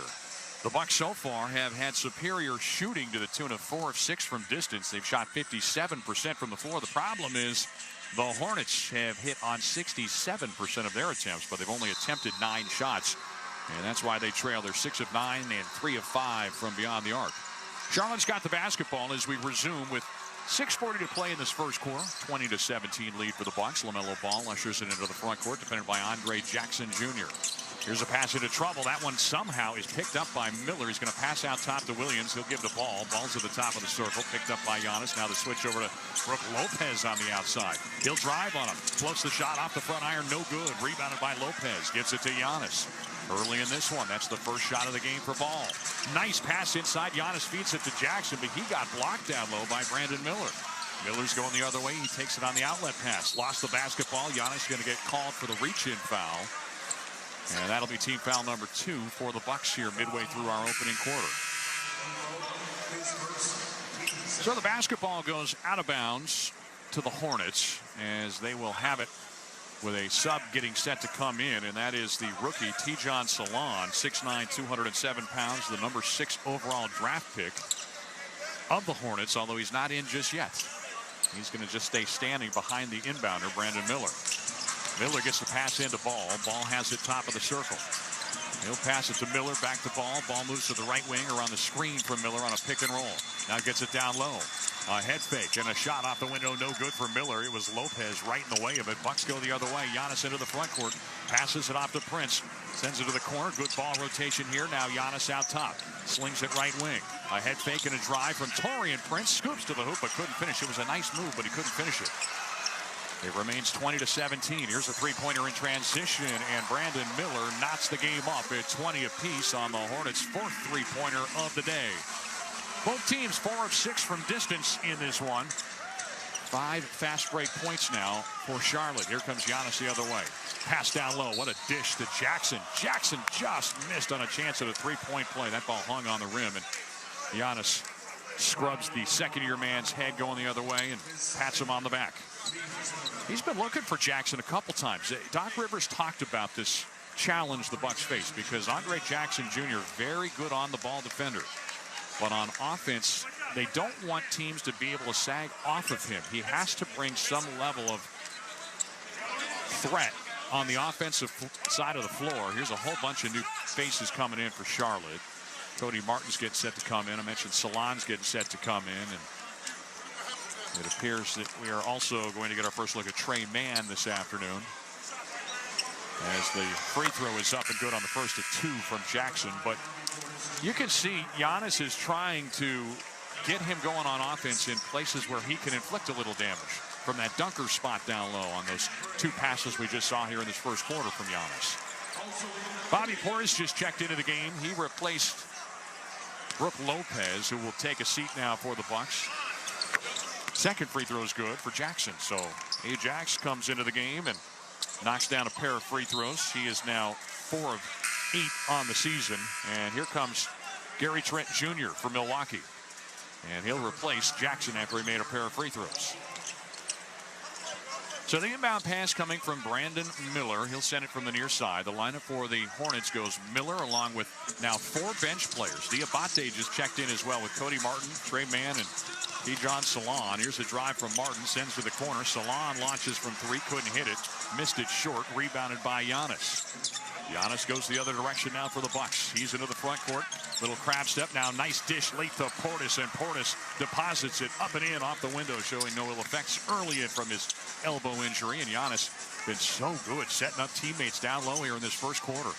M: The Bucks so far have had superior shooting to the tune of 4 of 6 from distance. They've shot 57% from the floor. The problem is the Hornets have hit on 67% of their attempts, but they've only attempted 9 shots. And that's why they trail. They're 6 of 9 and 3 of 5 from beyond the arc. Charlotte's got the basketball as we resume with 6:40 to play in this first quarter. 20-17 lead for the Bucks. LaMelo Ball ushers it into the front court, defended by Andre Jackson Jr. Here's a pass into trouble. That one somehow is picked up by Miller. He's going to pass out top to Williams. He'll give the ball. Ball's at the top of the circle. Picked up by Giannis. Now the switch over to Brook Lopez on the outside. He'll drive on him. Floats the shot off the front iron. No good. Rebounded by Lopez. Gives it to Giannis. Early in this one, that's the first shot of the game for Ball. Nice pass inside. Giannis feeds it to Jackson, but he got blocked down low by Brandon Miller. Miller's going the other way. He takes it on the outlet pass. Lost the basketball. Giannis going to get called for the reach-in foul. And that'll be team foul number 2 for the Bucks here midway through our opening quarter. So the basketball goes out of bounds to the Hornets as they will have it with a sub getting set to come in, and that is the rookie Tijon Salon, 6'9", 207 pounds, the number 6 overall draft pick of the Hornets, although he's not in just yet. He's going to just stay standing behind the inbounder, Brandon Miller. Miller gets the pass into Ball. Ball has it top of the circle. He'll pass it to Miller, back to Ball. Ball moves to the right wing or on the screen from Miller on a pick and roll. Now gets it down low. A head fake and a shot off the window, no good for Miller. It was Lopez right in the way of it. Bucks go the other way. Giannis into the front court. Passes it off to Prince. Sends it to the corner. Good ball rotation here. Now Giannis out top. Slings it right wing. A head fake and a drive from Taurean Prince. Scoops to the hoop but couldn't finish. It was a nice move, but he couldn't finish it. It remains 20-17. Here's a three-pointer in transition, and Brandon Miller knocks the game up at 20 apiece on the Hornets' 4th three-pointer of the day. Both teams 4 of 6 from distance in this one. 5 fast break points now for Charlotte. Here comes Giannis the other way. Pass down low. What a dish to Jackson. Jackson just missed on a chance at a three-point play. That ball hung on the rim, and Giannis scrubs the second-year man's head going the other way and pats him on the back. He's been looking for Jackson a couple times. Doc Rivers talked about this challenge the Bucks face because Andre Jackson Jr. very good on the ball defender. But on offense, they don't want teams to be able to sag off of him. He has to bring some level of threat on the offensive side of the floor. Here's a whole bunch of new faces coming in for Charlotte. Cody Martin's getting set to come in. I mentioned Salon's getting set to come in. And it appears that we are also going to get our first look at Trey Mann this afternoon, as the free throw is up and good on the first of 2 from Jackson. But you can see Giannis is trying to get him going on offense in places where he can inflict a little damage, from that dunker spot down low on those 2 passes we just saw here in this first quarter from Giannis. Bobby Portis just checked into the game. He replaced Brook Lopez, who will take a seat now for the Bucks. Second free throw is good for Jackson. So Ajax comes into the game and knocks down a pair of free throws. He is now 4 of 8 on the season. And here comes Gary Trent Jr. for Milwaukee. And he'll replace Jackson after he made a pair of free throws. So the inbound pass coming from Brandon Miller. He'll send it from the near side. The lineup for the Hornets goes Miller along with now 4 bench players. Diabate just checked in as well with Cody Martin, Trey Mann, and Tijon Salon. Here's a drive from Martin. Sends to the corner. Salon launches from 3. Couldn't hit it. Missed it short. Rebounded by Giannis. Giannis goes the other direction now for the Bucks. He's into the front court. Little crab step now. Nice dish late to Portis, and Portis deposits it up and in off the window, showing no ill effects early in from his elbow injury. And Giannis been so good setting up teammates down low here in this first quarter.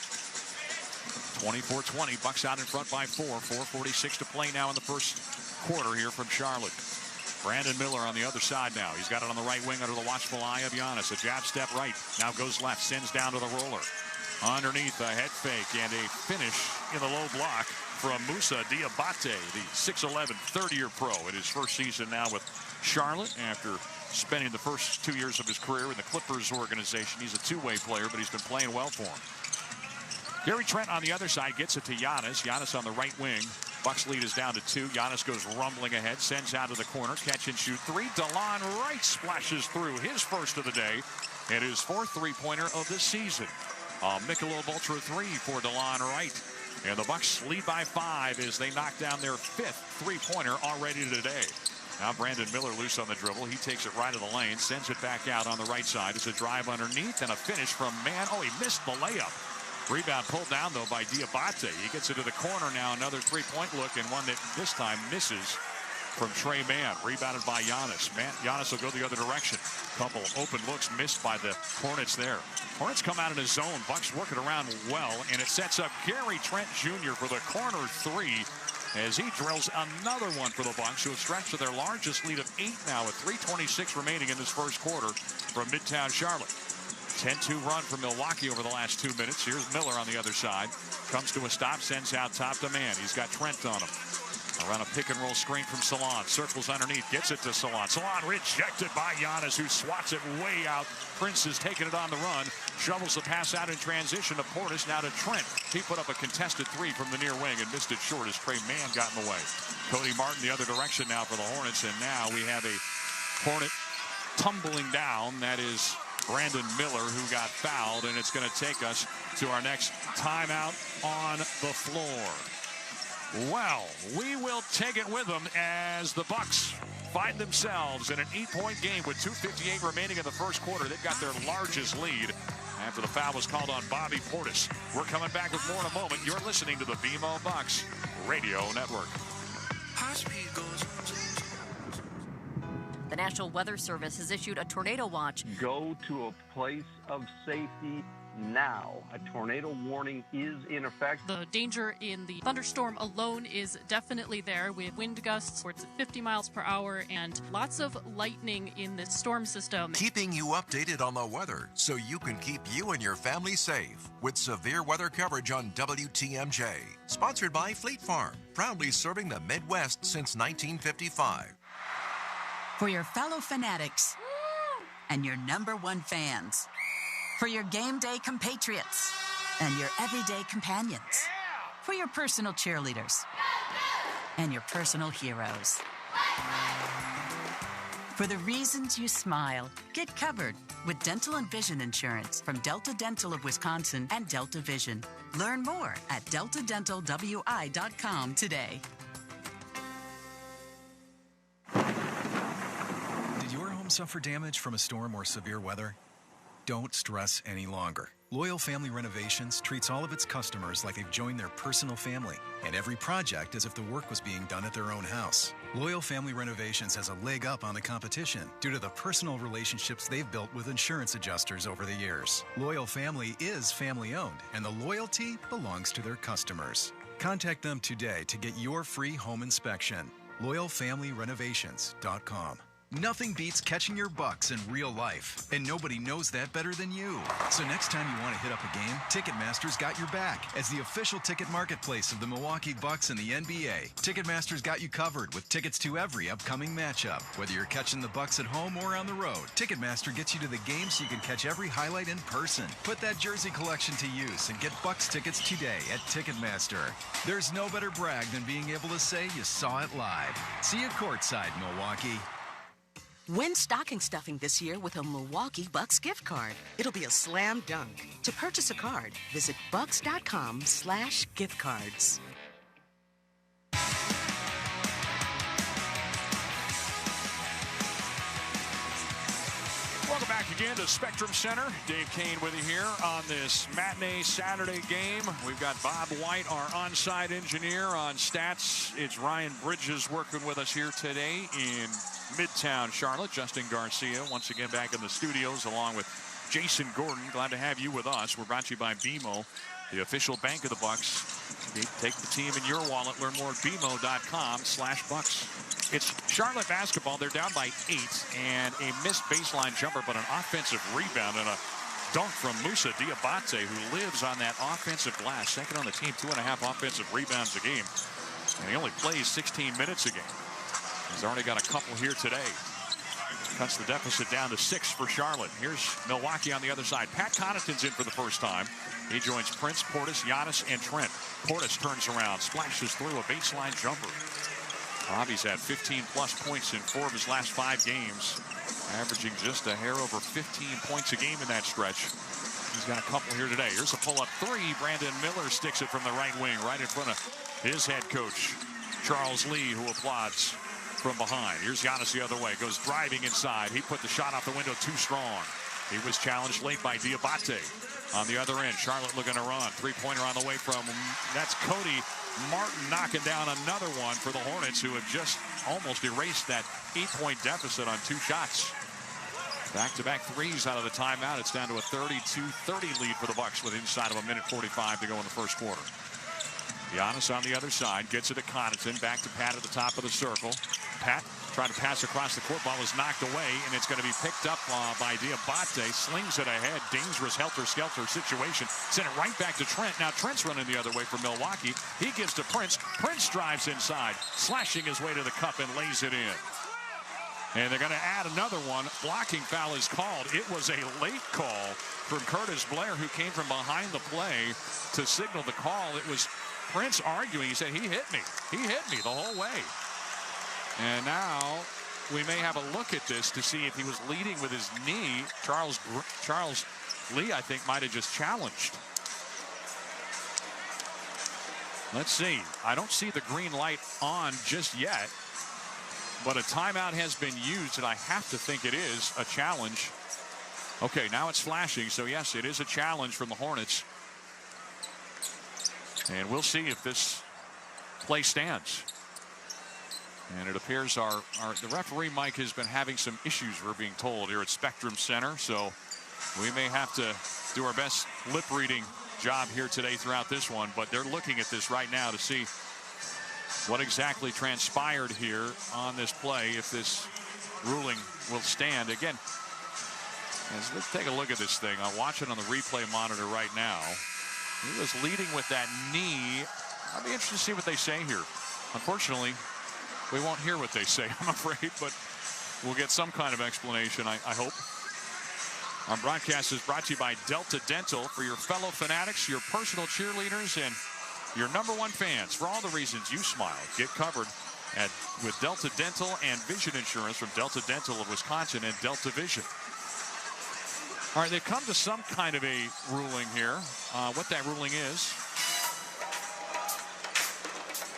M: 24-20. Bucks out in front by 4. 4:46 to play now in the first quarter here from Charlotte. Brandon Miller on the other side now. He's got it on the right wing under the watchful eye of Giannis. A jab step right. Now goes left. Sends down to the roller. Underneath, a head fake and a finish in the low block from Moussa Diabate, the 6'11", 30-year pro in his first season now with Charlotte after spending the first 2 years of his career in the Clippers organization. He's a two-way player, but he's been playing well for him. Gary Trent on the other side gets it to Giannis. Giannis on the right wing. Bucks lead is down to 2. Giannis goes rumbling ahead, sends out to the corner, catch and shoot 3. DeLon Wright splashes through his first of the day and his 4th three-pointer of the season. Michelob Ultra 3 for DeLon Wright. And the Bucks lead by 5 as they knock down their 5th three-pointer already today. Now Brandon Miller loose on the dribble. He takes it right of the lane, sends it back out on the right side. It's a drive underneath and a finish from Mann. Oh, he missed the layup. Rebound pulled down, though, by Diabate. He gets it to the corner now. Another three-point look, and one that this time misses from Trey Mann. Rebounded by Giannis. Giannis will go the other direction. Couple open looks missed by the Hornets there. Hornets come out in a zone. Bucks work it around well, and it sets up Gary Trent Jr. for the corner 3 as he drills another one for the Bucks, who have stretched to their largest lead of 8 now with 3:26 remaining in this first quarter from Midtown Charlotte. 10-2 run for Milwaukee over the last 2 minutes. Here's Miller on the other side. Comes to a stop, sends out top to Mann. He's got Trent on him. Around a pick-and-roll screen from Salon. Circles underneath, gets it to Salon. Salon rejected by Giannis, who swats it way out. Prince has taken it on the run. Shovels the pass out in transition to Portis. Now to Trent. He put up a contested 3 from the near wing and missed it short as Trey Mann got in the way. Cody Martin the other direction now for the Hornets. And now we have a Hornet tumbling down. That is Brandon Miller, who got fouled, and it's going to take us to our next timeout on the floor. Well, we will take it with them as the Bucks find themselves in an 8-point game with 2:58 remaining in the first quarter. They've got their largest lead after the foul was called on Bobby Portis. We're coming back with more in a moment. You're listening to the BMO Bucks Radio Network.
C: The National Weather Service has issued a tornado watch.
E: Go to a place of safety now. A tornado warning is in effect.
J: The danger in the thunderstorm alone is definitely there. We have wind gusts where it's at 50 miles per hour and lots of lightning in this storm system.
L: Keeping you updated on the weather so you can keep you and your family safe with severe weather coverage on WTMJ. Sponsored by Fleet Farm, proudly serving the Midwest since 1955.
X: For your fellow fanatics and your #1 fans. For your game day compatriots and your everyday companions. For your personal cheerleaders and your personal heroes. For the reasons you smile, get covered with dental and vision insurance from Delta Dental of Wisconsin and Delta Vision. Learn more at deltadentalwi.com today.
Y: Did your home suffer damage from a storm or severe weather? Don't stress any longer. Loyal Family Renovations treats all of its customers like they've joined their personal family, and every project as if the work was being done at their own house. Loyal Family Renovations has a leg up on the competition due to the personal relationships they've built with insurance adjusters over the years. Loyal Family is family-owned, and the loyalty belongs to their customers. Contact them today to get your free home inspection. LoyalFamilyRenovations.com. Nothing beats catching your Bucks in real life, and nobody knows that better than you. So next time you want to hit up a game, Ticketmaster's got your back as the official ticket marketplace of the Milwaukee Bucks and the NBA. Ticketmaster's got you covered with tickets to every upcoming matchup. Whether you're catching the Bucks at home or on the road, Ticketmaster gets you to the game so you can catch every highlight in person. Put that jersey collection to use and get Bucks tickets today at Ticketmaster. There's no better brag than being able to say you saw it live. See you courtside, Milwaukee.
R: Win stocking stuffing this year with a Milwaukee Bucks gift card. It'll be a slam dunk. To purchase a card, visit bucks.com/giftcards.
M: Welcome back again to Spectrum Center. Dave Kane with you here on this matinee Saturday game. We've got Bob White, our on-site engineer. On stats, it's Ryan Bridges working with us here today in Midtown Charlotte. Justin Garcia once again back in the studios along with Jason Gordon. Glad to have you with us. We're brought to you by BMO, the official bank of the Bucks. Take the team in your wallet. Learn more at BMO.com/Bucks. It's Charlotte basketball. They're down by 8 and a missed baseline jumper, but an offensive rebound and a dunk from Moussa Diabate, who lives on that offensive glass. Second on the team, 2.5 offensive rebounds a game. And he only plays 16 minutes a game. He's already got a couple here today. Cuts the deficit down to 6 for Charlotte. Here's Milwaukee on the other side. Pat Connaughton's in for the first time. He joins Prince, Portis, Giannis, and Trent. Portis turns around, splashes through a baseline jumper. Bobby's had 15-plus points in 4 of his last 5 games, averaging just a hair over 15 points a game in that stretch. He's got a couple here today. Here's a pull-up 3. Brandon Miller sticks it from the right wing, right in front of his head coach, Charles Lee, who applauds from behind. Here's Giannis the other way. Goes driving inside. He put the shot off the window too strong. He was challenged late by Diabate. On the other end, Charlotte looking to run. 3-pointer on the way from him. That's Cody Martin knocking down another one for the Hornets, who have just almost erased that 8-point deficit on 2 shots. Back-to-back threes out of the timeout. It's down to a 32-30 lead for the Bucks with inside of a minute 45 to go in the first quarter. Giannis on the other side gets it to Connaughton. Back to Pat at the top of the circle. Pat trying to pass across the court. Ball is knocked away, and it's going to be picked up by Diabate. Slings it ahead. Dangerous helter-skelter situation. Send it right back to Trent. Now Trent's running the other way for Milwaukee. He gives to Prince. Prince drives inside, slashing his way to the cup and lays it in. And they're going to add another one. Blocking foul is called. It was a late call from Curtis Blair, who came from behind the play to signal the call. It was Prince arguing. He said, he hit me. He hit me the whole way. And now we may have a look at this to see if he was leading with his knee. Charles Lee, I think, might have just challenged. Let's see. I don't see the green light on just yet, but a timeout has been used, and I have to think it is a challenge. Okay, now it's flashing, so yes, it is a challenge from the Hornets. And we'll see if this play stands. And it appears the referee, Mike, has been having some issues, we're being told, here at Spectrum Center. So we may have to do our best lip reading job here today throughout this one. But they're looking at this right now to see what exactly transpired here on this play, if this ruling will stand. Again, let's take a look at this thing. I'll watch it on the replay monitor right now. He was leading with that knee. I'll be interested to see what they say here. Unfortunately, we won't hear what they say, I'm afraid, but we'll get some kind of explanation, I hope. Our broadcast is brought to you by Delta Dental, for your fellow fanatics, your personal cheerleaders, and your #1 fans. For all the reasons you smile, get covered with Delta Dental and Vision Insurance from Delta Dental of Wisconsin and Delta Vision. All right, they've come to some kind of a ruling here. What that ruling is,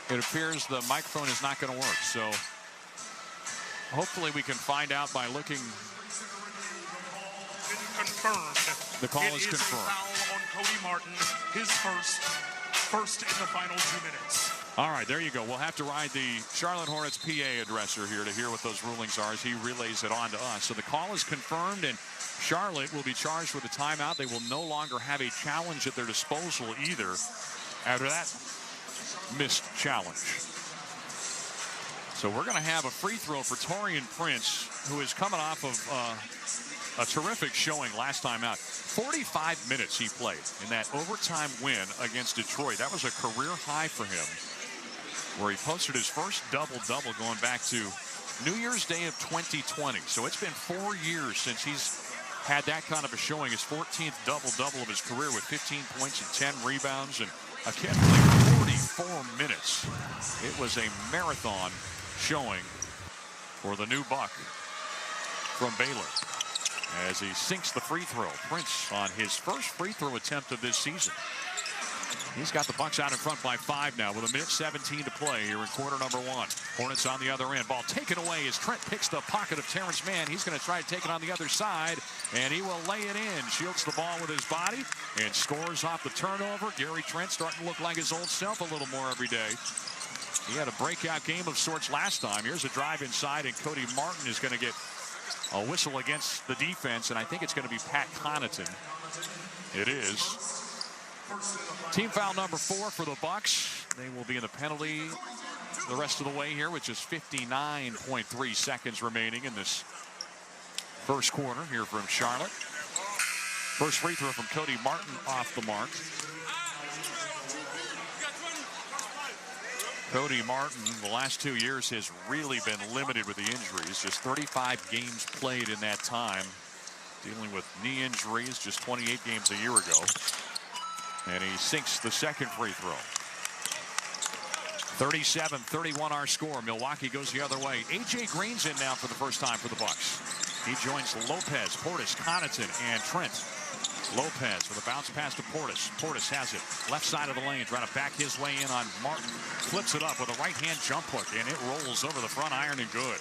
M: it appears the microphone is not going to work. So hopefully we can find out by looking.
N: Confirmed.
M: The call is confirmed.
N: A foul on Cody Martin, his first in the final 2 minutes.
M: All right, there you go. We'll have to ride the Charlotte Hornets PA addresser here to hear what those rulings are as he relays it on to us. So the call is confirmed, and Charlotte will be charged with a timeout. They will no longer have a challenge at their disposal either after that missed challenge. So we're going to have a free throw for Taurean Prince, who is coming off of a terrific showing last time out. 45 minutes he played in that overtime win against Detroit. That was a career high for him, where he posted his first double-double going back to New Year's Day of 2020. So it's been 4 years since he's had that kind of a showing. His 14th double-double of his career with 15 points and 10 rebounds. And a kid played 44 minutes. It was a marathon showing for the new Buck from Baylor as he sinks the free throw. Prince on his first free throw attempt of this season. He's got the Bucks out in front by 5 now with a minute 17 to play here in quarter number 1. Hornets on the other end. Ball taken away as Trent picks the pocket of Terrence Mann. He's going to try to take it on the other side, and he will lay it in. Shields the ball with his body and scores off the turnover. Gary Trent starting to look like his old self a little more every day. He had a breakout game of sorts last time. Here's a drive inside, and Cody Martin is going to get a whistle against the defense, and I think it's going to be Pat Connaughton. It is. Team foul number 4 for the Bucks. They will be in the penalty the rest of the way here, which is 59.3 seconds remaining in this first quarter here from Charlotte. First free throw from Cody Martin off the mark. Cody Martin, the last 2 years, has really been limited with the injuries. Just 35 games played in that time. Dealing with knee injuries just 28 games a year ago. And he sinks the second free throw. 37-31 our score. Milwaukee goes the other way. A.J. Green's in now for the first time for the Bucks. He joins Lopez, Portis, Connaughton, and Trent. Lopez with a bounce pass to Portis. Portis has it. Left side of the lane, trying to back his way in on Martin. Flips it up with a right-hand jump hook, and it rolls over the front iron and good.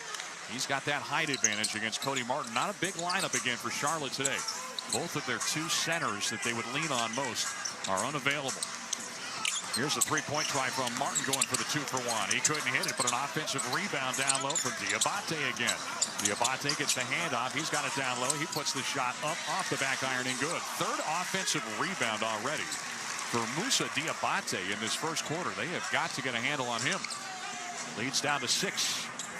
M: He's got that height advantage against Cody Martin. Not a big lineup again for Charlotte today. Both of their two centers that they would lean on most are unavailable. Here's a three-point try from Martin going for the 2-for-1. He couldn't hit it, but an offensive rebound down low from Diabate again. Diabate gets the handoff. He's got it down low. He puts the shot up off the back iron and good. Third offensive rebound already for Moussa Diabate in this first quarter. They have got to get a handle on him. Leads down to 6.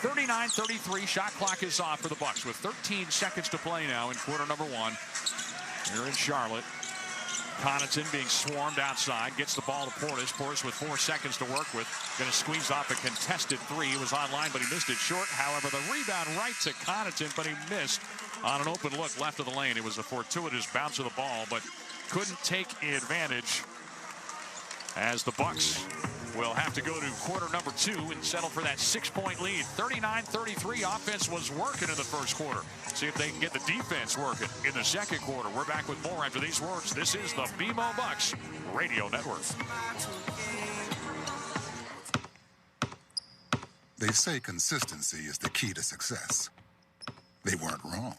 M: 39-33. Shot clock is off for the Bucks with 13 seconds to play now in quarter number 1. Here in Charlotte. Connaughton being swarmed outside, gets the ball to Portis. Portis with 4 seconds to work with. Going to squeeze off a contested three. He was online, but he missed it short. However, the rebound right to Connaughton, but he missed on an open look left of the lane. It was a fortuitous bounce of the ball, but couldn't take advantage as the Bucks will have to go to quarter number 2 and settle for that 6-point lead. 39-33. Offense was working in the first quarter. See if they can get the defense working in the second quarter. We're back with more after these words. This is the BMO Bucks Radio Network.
I: They say consistency is the key to success. They weren't wrong.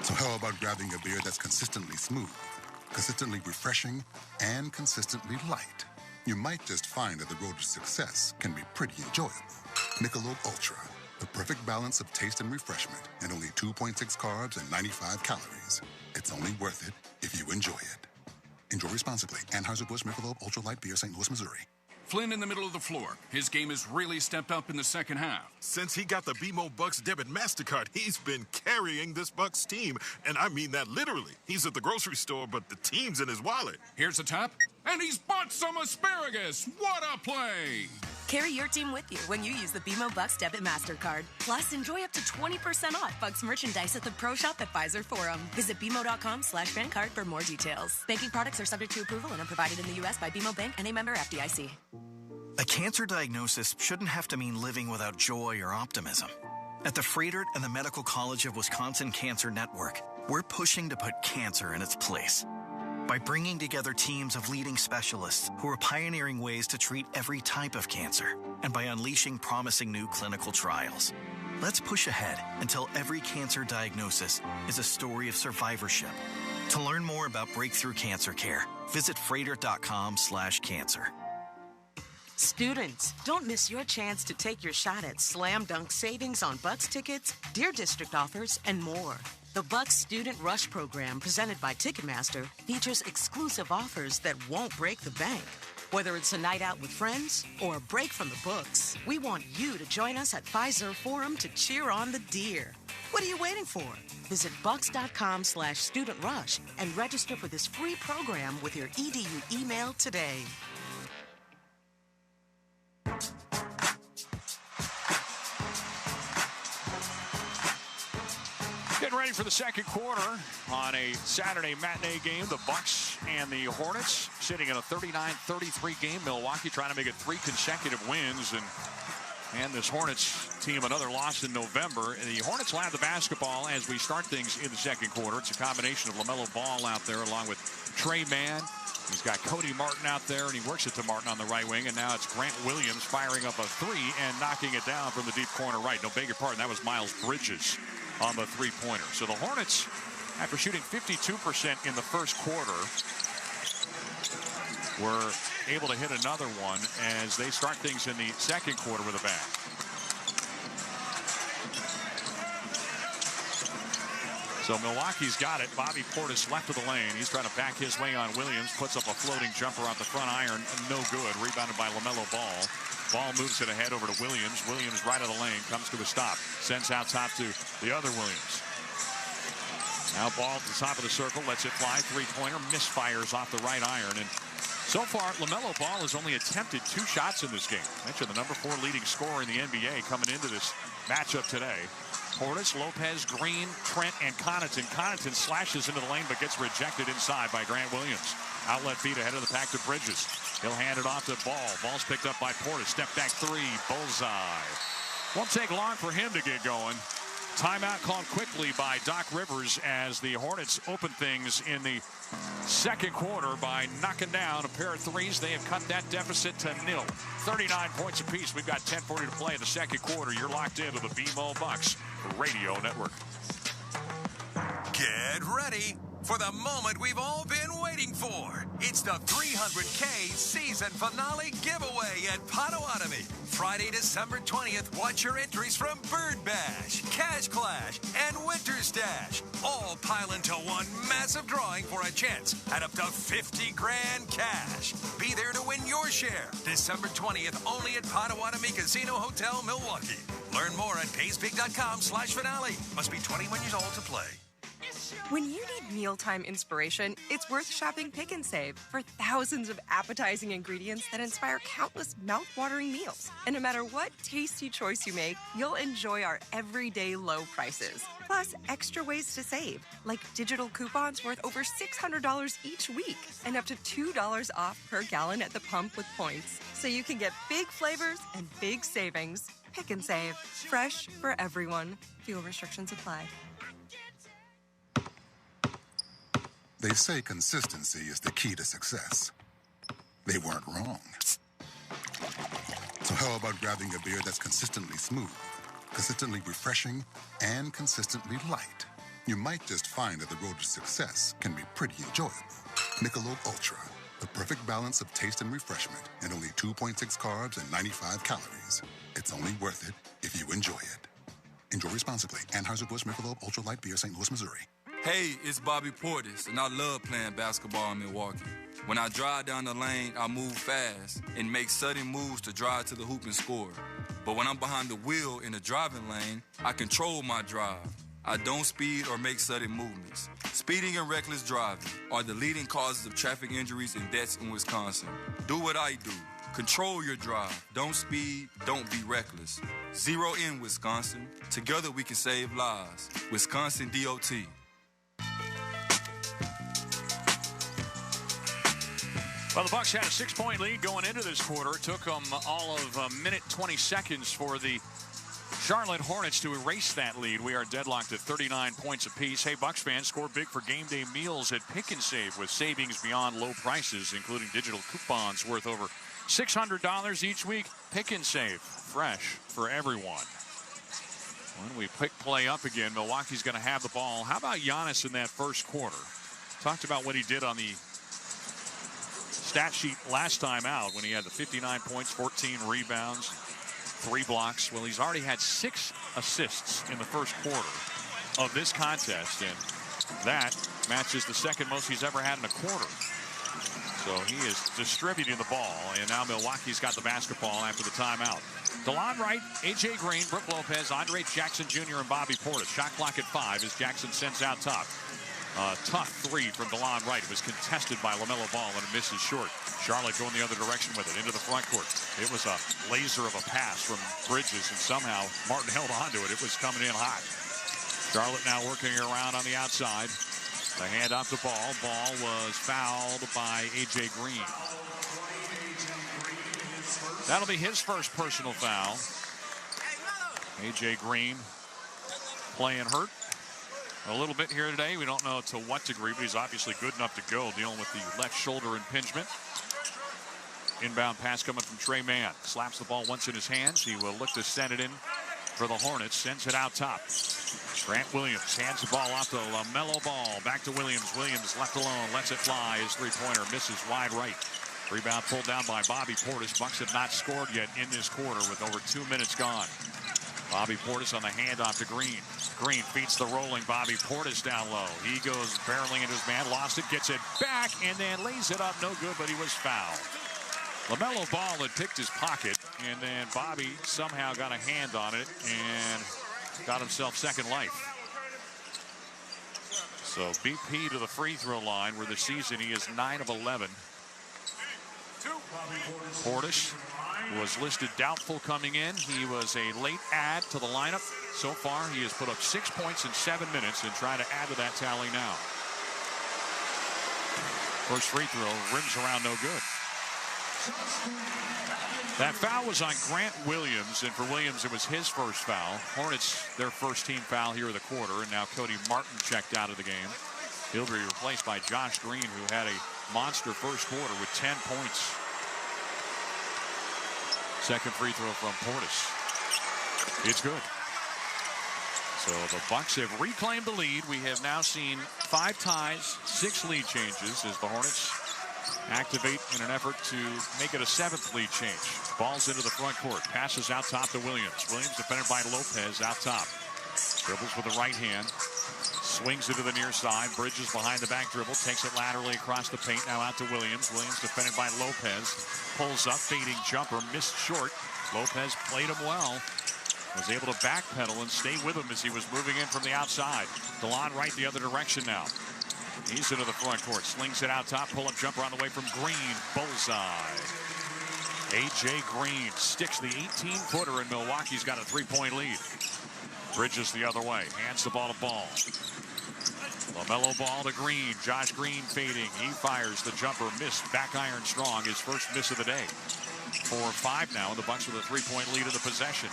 I: So how about grabbing a beer that's consistently smooth, consistently refreshing, and consistently light? You might just find that the road to success can be pretty enjoyable. Michelob Ultra, the perfect balance of taste and refreshment, and only 2.6 carbs and 95 calories. It's only worth it if you enjoy it. Enjoy responsibly. Anheuser-Busch Michelob Ultra Light Beer, St. Louis, Missouri.
O: Flynn in the middle of the floor. His game has really stepped up in the second half.
P: Since he got the BMO Bucks debit MasterCard, he's been carrying this Bucks team. And I mean that literally. He's at the grocery store, but the team's in his wallet.
O: Here's a tap, and he's bought some asparagus. What a play!
R: Carry your team with you when you use the BMO Bucks debit MasterCard. Plus, enjoy up to 20% off Bucks merchandise at the Pro Shop at Pfizer Forum. Visit BMO.com/bankcard for more details. Banking products are subject to approval and are provided in the U.S. by BMO Bank and a member FDIC.
Q: A cancer diagnosis shouldn't have to mean living without joy or optimism. At the Freighter and the Medical College of Wisconsin Cancer Network, we're pushing to put cancer in its place. By bringing together teams of leading specialists who are pioneering ways to treat every type of cancer, and by unleashing promising new clinical trials. Let's push ahead until every cancer diagnosis is a story of survivorship. To learn more about breakthrough cancer care, visit freighter.com/cancer.
S: Students, don't miss your chance to take your shot at slam dunk savings on Bucks tickets, Deer District offers, and more. The Bucks Student Rush program, presented by Ticketmaster, features exclusive offers that won't break the bank. Whether it's a night out with friends or a break from the books, we want you to join us at Pfizer Forum to cheer on the Deer. What are you waiting for? Visit bucks.com/student rush and register for this free program with your EDU email today.
M: Getting ready for the second quarter on a Saturday matinee game. The Bucks and the Hornets sitting in a 39-33 game. Milwaukee trying to make it 3 consecutive wins. And this Hornets team, another loss in November. And the Hornets will have the basketball as we start things in the second quarter. It's a combination of LaMelo Ball out there along with Trey Mann. He's got Cody Martin out there, and he works it to Martin on the right wing. And now it's Grant Williams firing up a three and knocking it down from the deep corner right. No, beg your pardon, that was Miles Bridges on the three-pointer. So the Hornets, after shooting 52% in the first quarter, were able to hit another one as they start things in the second quarter with a bang. So Milwaukee's got it. Bobby Portis left of the lane. He's trying to back his way on Williams. Puts up a floating jumper off the front iron. No good. Rebounded by LaMelo Ball. Ball moves it ahead over to Williams. Williams right of the lane. Comes to a stop. Sends out top to the other Williams. Now Ball at the top of the circle. Lets it fly. Three-pointer. Misfires off the right iron. And So far, LaMelo Ball has only attempted 2 shots in this game. Mentioned the number 4 leading scorer in the NBA coming into this matchup today. Portis, Lopez, Green, Trent, and Connaughton. Connaughton slashes into the lane but gets rejected inside by Grant Williams. Outlet feed ahead of the pack to Bridges. He'll hand it off to Ball. Ball's picked up by Portis. Step back 3. Bullseye. Won't take long for him to get going. Timeout called quickly by Doc Rivers as the Hornets open things in the second quarter by knocking down a pair of threes. They have cut that deficit to 0. 39 points apiece. We've got 10:40 to play in the second quarter. You're locked into the BMO Bucks Radio Network.
A: Get ready for the moment we've all been waiting for. It's the 300K season finale giveaway at Potawatomi. Friday, December 20th, watch your entries from Bird Bash, Cash Clash, and Winter Stash. All pile into one massive drawing for a chance at up to 50 grand cash. Be there to win your share. December 20th, only at Potawatomi Casino Hotel, Milwaukee. Learn more at paysbig.com/finale. Must be 21 years old to play.
B: When you need mealtime inspiration, it's worth shopping Pick and Save for thousands of appetizing ingredients that inspire countless mouth-watering meals. And no matter what tasty choice you make, you'll enjoy our everyday low prices. Plus, extra ways to save, like digital coupons worth over $600 each week and up to $2 off per gallon at the pump with points. So you can get big flavors and big savings. Pick and Save. Fresh for everyone. Fuel restrictions apply.
I: They say consistency is the key to success. They weren't wrong. So how about grabbing a beer that's consistently smooth, consistently refreshing, and consistently light? You might just find that the road to success can be pretty enjoyable. Michelob Ultra, the perfect balance of taste and refreshment, and only 2.6 carbs and 95 calories. It's only worth it if you enjoy it. Enjoy responsibly. Anheuser-Busch Michelob Ultra Light Beer, St. Louis, Missouri.
K: Hey, it's Bobby Portis, and I love playing basketball in Milwaukee. When I drive down the lane, I move fast and make sudden moves to drive to the hoop and score. But when I'm behind the wheel in the driving lane, I control my drive. I don't speed or make sudden movements. Speeding and reckless driving are the leading causes of traffic injuries and deaths in Wisconsin. Do what I do. Control your drive. Don't speed. Don't be reckless. Zero in Wisconsin. Together we can save lives. Wisconsin DOT.
M: Well, the Bucks had a 6-point lead going into this quarter. It took them all of a minute 20 seconds for the Charlotte Hornets to erase that lead. We are deadlocked at 39 points apiece. Hey, Bucks fans, score big for game day meals at Pick and Save with savings beyond low prices, including digital coupons worth over $600 each week. Pick and Save, fresh for everyone. When we pick play up again, Milwaukee's going to have the ball. How about Giannis in that first quarter? Talked about what he did on the stat sheet last time out when he had the 59 points, 14 rebounds, 3 blocks. Well, he's already had 6 assists in the first quarter of this contest, and that matches the second most he's ever had in a quarter. So he is distributing the ball, and now Milwaukee's got the basketball after the timeout. DeLon Wright, A.J. Green, Brook Lopez, Andre Jackson Jr., and Bobby Portis. Shot clock at 5 as Jackson sends out top. Tough 3 from DeLon Wright. It was contested by LaMelo Ball, and it misses short. Charlotte going the other direction with it into the front court. It was a laser of a pass from Bridges, and somehow Martin held onto it. It was coming in hot. Charlotte now working around on the outside. The handoff to Ball. Ball was fouled by A.J. Green. That'll be his first personal foul. A.J. Green playing hurt a little bit here today. We don't know to what degree, but he's obviously good enough to go, dealing with the left shoulder impingement. Inbound pass coming from Trey Mann. Slaps the ball once in his hands. He will look to send it in for the Hornets. Sends it out top. Grant Williams hands the ball off to LaMelo Ball. Back to Williams. Williams left alone. Lets it fly. His three-pointer misses wide right. Rebound pulled down by Bobby Portis. Bucks have not scored yet in this quarter with over 2 minutes gone. Bobby Portis on the handoff to Green. Green feeds the rolling Bobby Portis down low. He goes barreling into his man, lost it, gets it back, and then lays it up. No good, but he was fouled. LaMelo Ball had picked his pocket, and then Bobby somehow got a hand on it and got himself second life. So BP to the free throw line, where this season he is 9 of 11 Portis was listed doubtful coming in. He was a late add to the lineup. So far, he has put up 6 points in 7 minutes and trying to add to that tally now. First free throw, rims around, no good. That foul was on Grant Williams, and for Williams, it was his first foul. Hornets, their first team foul here of the quarter, and now Cody Martin checked out of the game. He'll be replaced by Josh Green, who had a monster first quarter with 10 points. Second free throw from Portis. It's good. So the Bucks have reclaimed the lead. We have now seen 5 ties, 6 lead changes as the Hornets activate in an effort to make it a 7th lead change. Ball's into the front court. Passes out top to Williams. Williams defended by Lopez out top. Dribbles with the right hand. Swings it to the near side. Bridges behind the back dribble. Takes it laterally across the paint. Now out to Williams. Williams defended by Lopez. Pulls up. Fading jumper. Missed short. Lopez played him well. Was able to backpedal and stay with him as he was moving in from the outside. DeLon Wright the other direction now. He's into the front court. Slings it out top. Pull-up jumper on the way from Green. Bullseye. A.J. Green sticks the 18-footer, and Milwaukee's got a 3-point lead. Bridges the other way. Hands the ball to Ball. LaMelo Ball to Green. Josh Green fading. He fires the jumper. Missed. Back iron strong. His first miss of the day. 4-5 now. The Bucks with a 3-point lead in the possession.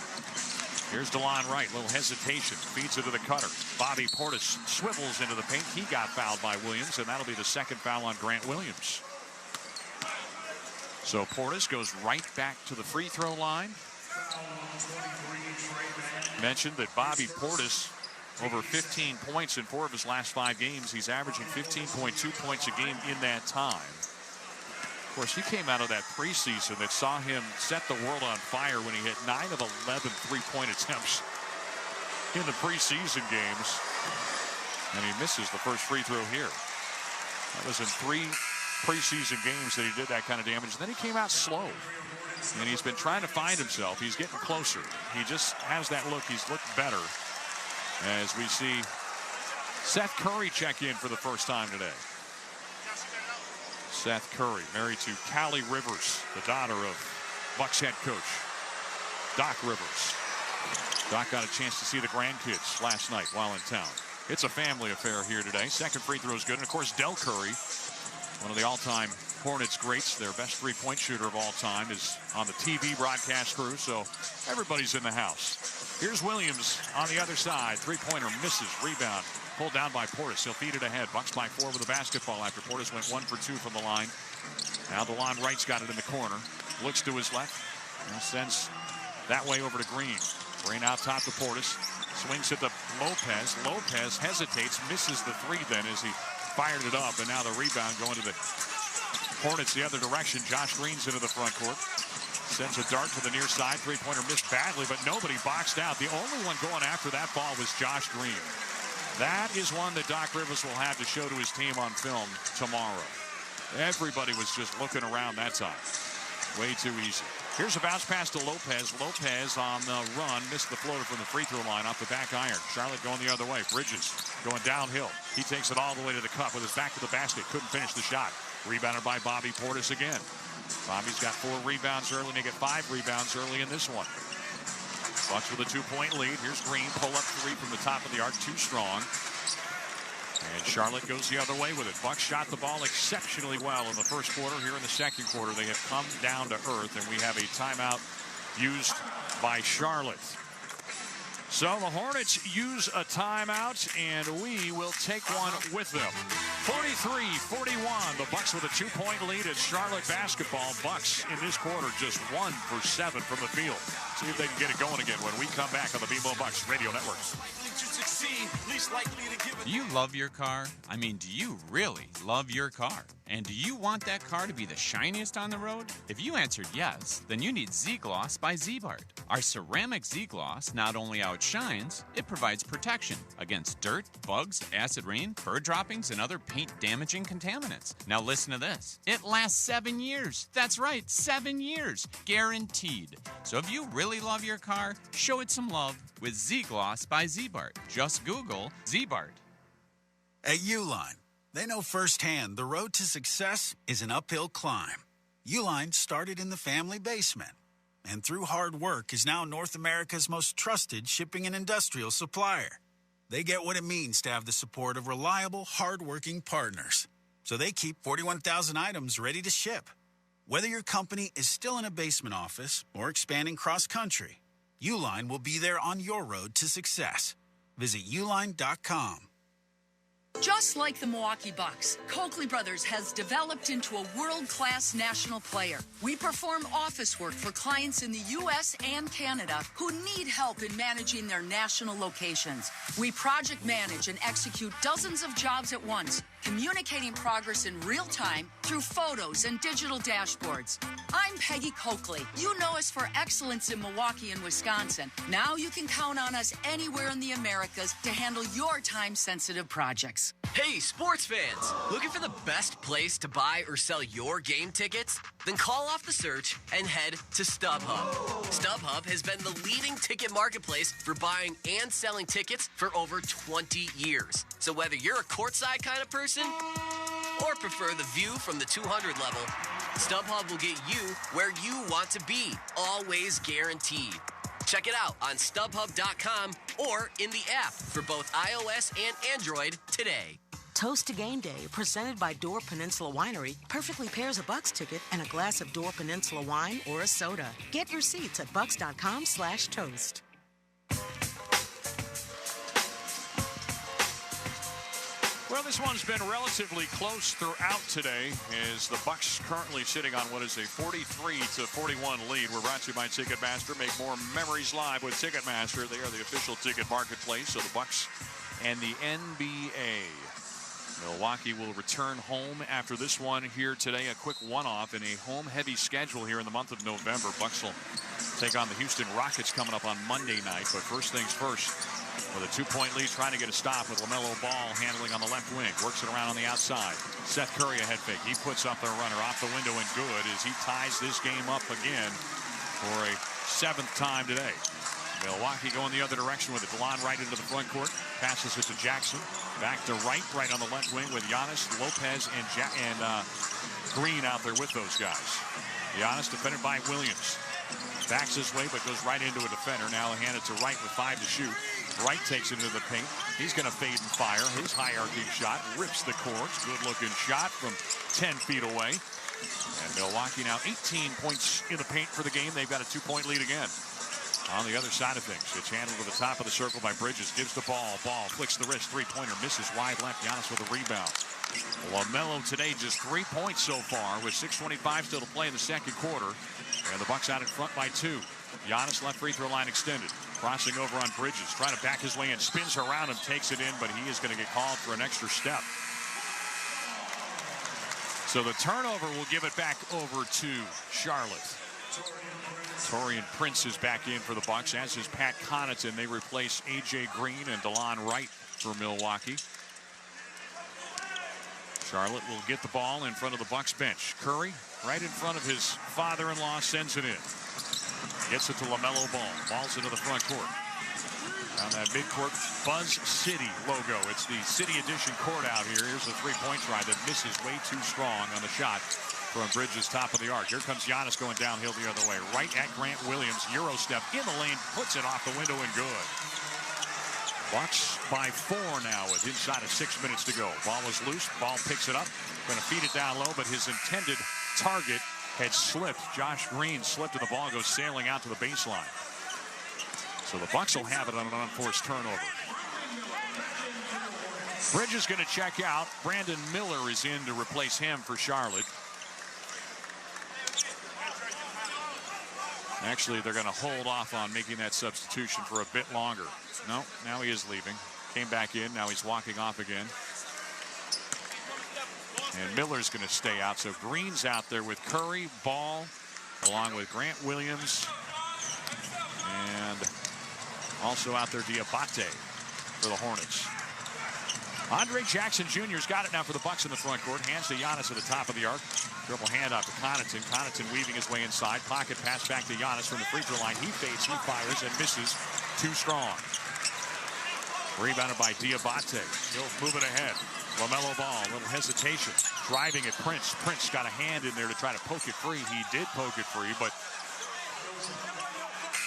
M: Here's DeLon Wright. Little hesitation. Feeds it to the cutter. Bobby Portis swivels into the paint. He got fouled by Williams, and that'll be the second foul on Grant Williams. So Portis goes right back to the free throw line. Mentioned that Bobby Portis over 15 points in 4 of his last 5 games. He's averaging 15.2 points a game in that time. Of course, he came out of that preseason that saw him set the world on fire when he hit 9 of 11 3-point attempts in the preseason games. And he misses the first free throw here. That was in 3 preseason games that he did that kind of damage. And then he came out slow. And he's been trying to find himself. He's getting closer. He just has that look. He's looked better. As we see Seth Curry check in for the first time today. Seth Curry, married to Callie Rivers, the daughter of Bucks head coach Doc Rivers. Doc got a chance to see the grandkids last night while in town. It's a family affair here today. Second free throw is good. And, of course, Del Curry, one of the all-time Hornets greats, their best 3-point shooter of all time, is on the TV broadcast crew, so everybody's in the house. Here's Williams on the other side. 3-pointer misses. Rebound. Pulled down by Portis. He'll feed it ahead. Bucks by 4 with the basketball after Portis went 1 for 2 from the line. Now DeLon Wright's got it in the corner. Looks to his left. And sends that way over to Green. Green out top to Portis. Swings it to Lopez. Lopez hesitates. Misses the 3 then as he fired it up. And now the rebound going to the Hornets the other direction. Josh Green's into the front court. Sends a dart to the near side. 3-pointer missed badly, but nobody boxed out. The only one going after that ball was Josh Green. That is one that Doc Rivers will have to show to his team on film tomorrow. Everybody was just looking around that time. Way too easy. Here's a bounce pass to Lopez. Lopez on the run. Missed the floater from the free throw line off the back iron. Charlotte going the other way. Bridges going downhill. He takes it all the way to the cup with his back to the basket. Couldn't finish the shot. Rebounded by Bobby Portis again. Bobby's got 4 rebounds early, and he got 5 rebounds early in this one. Bucks with a 2-point lead. Here's Green. Pull up 3 from the top of the arc. Too strong. And Charlotte goes the other way with it. Bucks shot the ball exceptionally well in the first quarter. Here in the second quarter, they have come down to earth, and we have a timeout used by Charlotte. So the Hornets use a timeout, and we will take one with them. 43-41. The Bucks with a 2-point lead at Charlotte basketball. Bucks in this quarter just 1 for 7 from the field. See if they can get it going again when we come back on the BMO Bucks Radio Network.
H: Do you love your car? I mean, do you really love your car? And do you want that car to be the shiniest on the road? If you answered yes, then you need Z-Gloss by Z-Bart. Our ceramic Z-Gloss not only outshines, it provides protection against dirt, bugs, acid rain, bird droppings, and other paint-damaging contaminants. Now listen to this. It lasts 7 years. That's right, 7 years. Guaranteed. So if you really love your car, show it some love with Z-Gloss by Z-Bart. Just Google Z-Bart.
T: At Uline, they know firsthand the road to success is an uphill climb.
D: Uline started in the family basement, and through hard work is now North America's most trusted shipping and industrial supplier. They get what it means to have the support of reliable, hard-working partners. So they keep 41,000 items ready to ship. Whether your company is still in a basement office or expanding cross-country, Uline will be there on your road to success. Visit uline.com.
T: Just like the Milwaukee Bucks, Coakley Brothers has developed into a world-class national player. We perform office work for clients in the U.S. and Canada who need help in managing their national locations. We project manage and execute dozens of jobs at once, communicating progress in real time through photos and digital dashboards. I'm Peggy Coakley. You know us for excellence in Milwaukee and Wisconsin. Now you can count on us anywhere in the Americas to handle your time-sensitive projects.
U: Hey, sports fans! Looking for the best place to buy or sell your game tickets? Then call off the search and head to StubHub. StubHub has been the leading ticket marketplace for buying and selling tickets for over 20 years. So whether you're a courtside kind of person or prefer the view from the 200 level, StubHub will get you where you want to be, always guaranteed. Check it out on StubHub.com or in the app for both iOS and Android today.
S: Toast to Game Day, presented by Door Peninsula Winery, perfectly pairs a Bucks ticket and a glass of Door Peninsula wine or a soda. Get your seats at bucks.com/toast.
M: Well, this one's been relatively close throughout today, as the Bucks currently sitting on what is a 43-41 lead. We're brought to you by Ticketmaster. Make more memories live with Ticketmaster. They are the official ticket marketplace of the Bucks and the NBA. Milwaukee will return home after this one here today. A quick one-off in a home-heavy schedule here in the month of November. Bucks will take on the Houston Rockets coming up on Monday night. But first things first, with a 2-point lead, trying to get a stop with LaMelo Ball handling on the left wing. Works it around on the outside. Seth Curry a head fake. He puts up the runner off the window and good as he ties this game up again for a 7th time today. Milwaukee going the other direction with it. DeLon right into the front court. Passes it to Jackson. Back to right on the left wing with Giannis, Lopez, and Green out there with those guys. Giannis defended by Williams. Backs his way but goes right into a defender. Now he'll hand it to Wright with 5 to shoot. Wright takes it into the paint. He's going to fade and fire. His high-arcing shot rips the courts. Good-looking shot from 10 feet away. And Milwaukee now 18 points in the paint for the game. They've got a 2-point lead again. On the other side of things, it's handled to the top of the circle by Bridges. Gives the ball. Ball flicks the wrist. Three-pointer misses wide left. Giannis with a rebound. LaMelo today just 3 points so far with 6:25 still to play in the second quarter. And the Bucks out in front by 2. Giannis left free throw line extended. Crossing over on Bridges. Trying to back his way in. Spins around him. Takes it in. But he is going to get called for an extra step. So the turnover will give it back over to Charlotte. Taurean Prince is back in for the Bucks, as is Pat Connaughton. They replace A.J. Green and DeLon Wright for Milwaukee. Charlotte will get the ball in front of the Bucks bench. Curry right in front of his father-in-law, sends it in. Gets it to LaMelo Ball. Ball's into the front court. On that midcourt Buzz City logo. It's the City Edition court out here. Here's the three-point try that misses way too strong on the shot from Bridges, top of the arc. Here comes Giannis going downhill the other way. Right at Grant Williams. Euro step in the lane. Puts it off the window and good. Bucks by 4 now with inside of 6 minutes to go. Ball was loose. Ball picks it up. Going to feed it down low, but his intended target had slipped. Josh Green slipped and the ball goes sailing out to the baseline. So the Bucks will have it on an unforced turnover. Bridges going to check out. Brandon Miller is in to replace him for Charlotte. Actually, they're going to hold off on making that substitution for a bit longer. No, now he is leaving. Came back in. Now he's walking off again. And Miller's going to stay out. So Green's out there with Curry, Ball, along with Grant Williams. And also out there Diabate for the Hornets. Andre Jackson Jr.'s got it now for the Bucks in the front court. Hands to Giannis at the top of the arc. Dribble handoff to Connaughton. Connaughton weaving his way inside. Pocket pass back to Giannis from the free throw line. He fades, he fires, and misses too strong. Rebounded by Diabate. Still moving ahead. LaMelo Ball, a little hesitation. Driving at Prince. Prince got a hand in there to try to poke it free. He did poke it free, but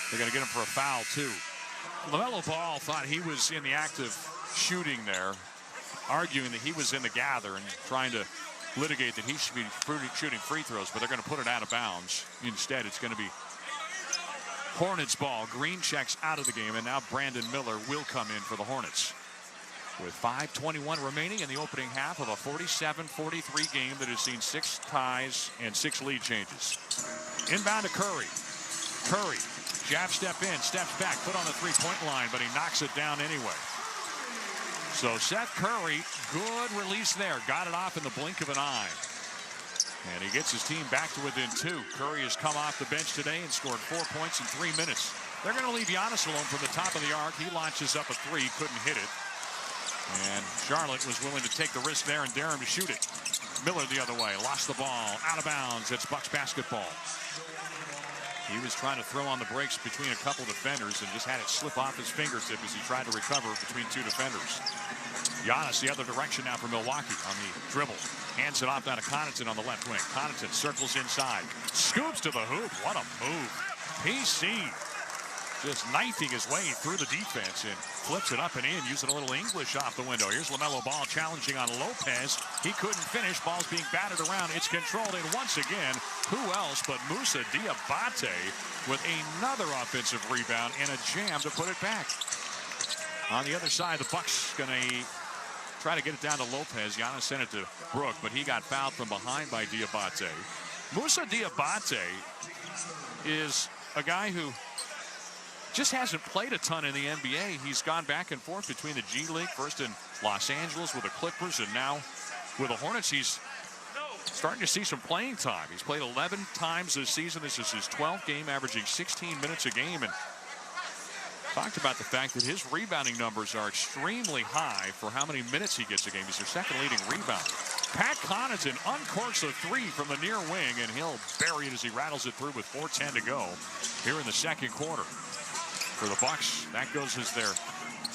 M: they're going to get him for a foul, too. LaMelo Ball thought he was in the act of shooting there, arguing that he was in the gather and trying to litigate that he should be shooting free throws, but they're going to put it out of bounds. Instead, it's going to be Hornets ball. Green checks out of the game, and now Brandon Miller will come in for the Hornets. With 5:21 remaining in the opening half of a 47-43 game that has seen 6 ties and 6 lead changes. Inbound to Curry. Curry, jab step in, steps back, put on the three-point line, but he knocks it down anyway. So Seth Curry, good release there. Got it off in the blink of an eye. And he gets his team back to within 2. Curry has come off the bench today and scored 4 points in 3 minutes. They're going to leave Giannis alone from the top of the arc. He launches up a 3, couldn't hit it. And Charlotte was willing to take the risk there and dare him to shoot it. Miller the other way, lost the ball, out of bounds. It's Bucks basketball. He was trying to throw on the brakes between a couple defenders and just had it slip off his fingertip as he tried to recover between 2 defenders. Giannis the other direction now for Milwaukee on the dribble. Hands it off down to Connaughton on the left wing. Connaughton circles inside. Scoops to the hoop. What a move. PC just knifing his way through the defense and flips it up and in, using a little English off the window. Here's LaMelo Ball challenging on Lopez. He couldn't finish. Ball's being batted around. It's controlled, and once again, who else but Moussa Diabate with another offensive rebound and a jam to put it back. On the other side, the Bucks going to try to get it down to Lopez. Giannis sent it to Brook, but he got fouled from behind by Diabate. Moussa Diabate is a guy who just hasn't played a ton in the NBA. He's gone back and forth between the G League, first in Los Angeles with the Clippers, and now with the Hornets. He's starting to see some playing time. He's played 11 times this season. This is his 12th game, averaging 16 minutes a game, and talked about the fact that his rebounding numbers are extremely high for how many minutes he gets a game. He's their second leading rebounder. Pat Connaughton uncorks a 3 from the near wing, and he'll bury it as he rattles it through with 4:10 to go here in the second quarter. For the Bucks, that goes as their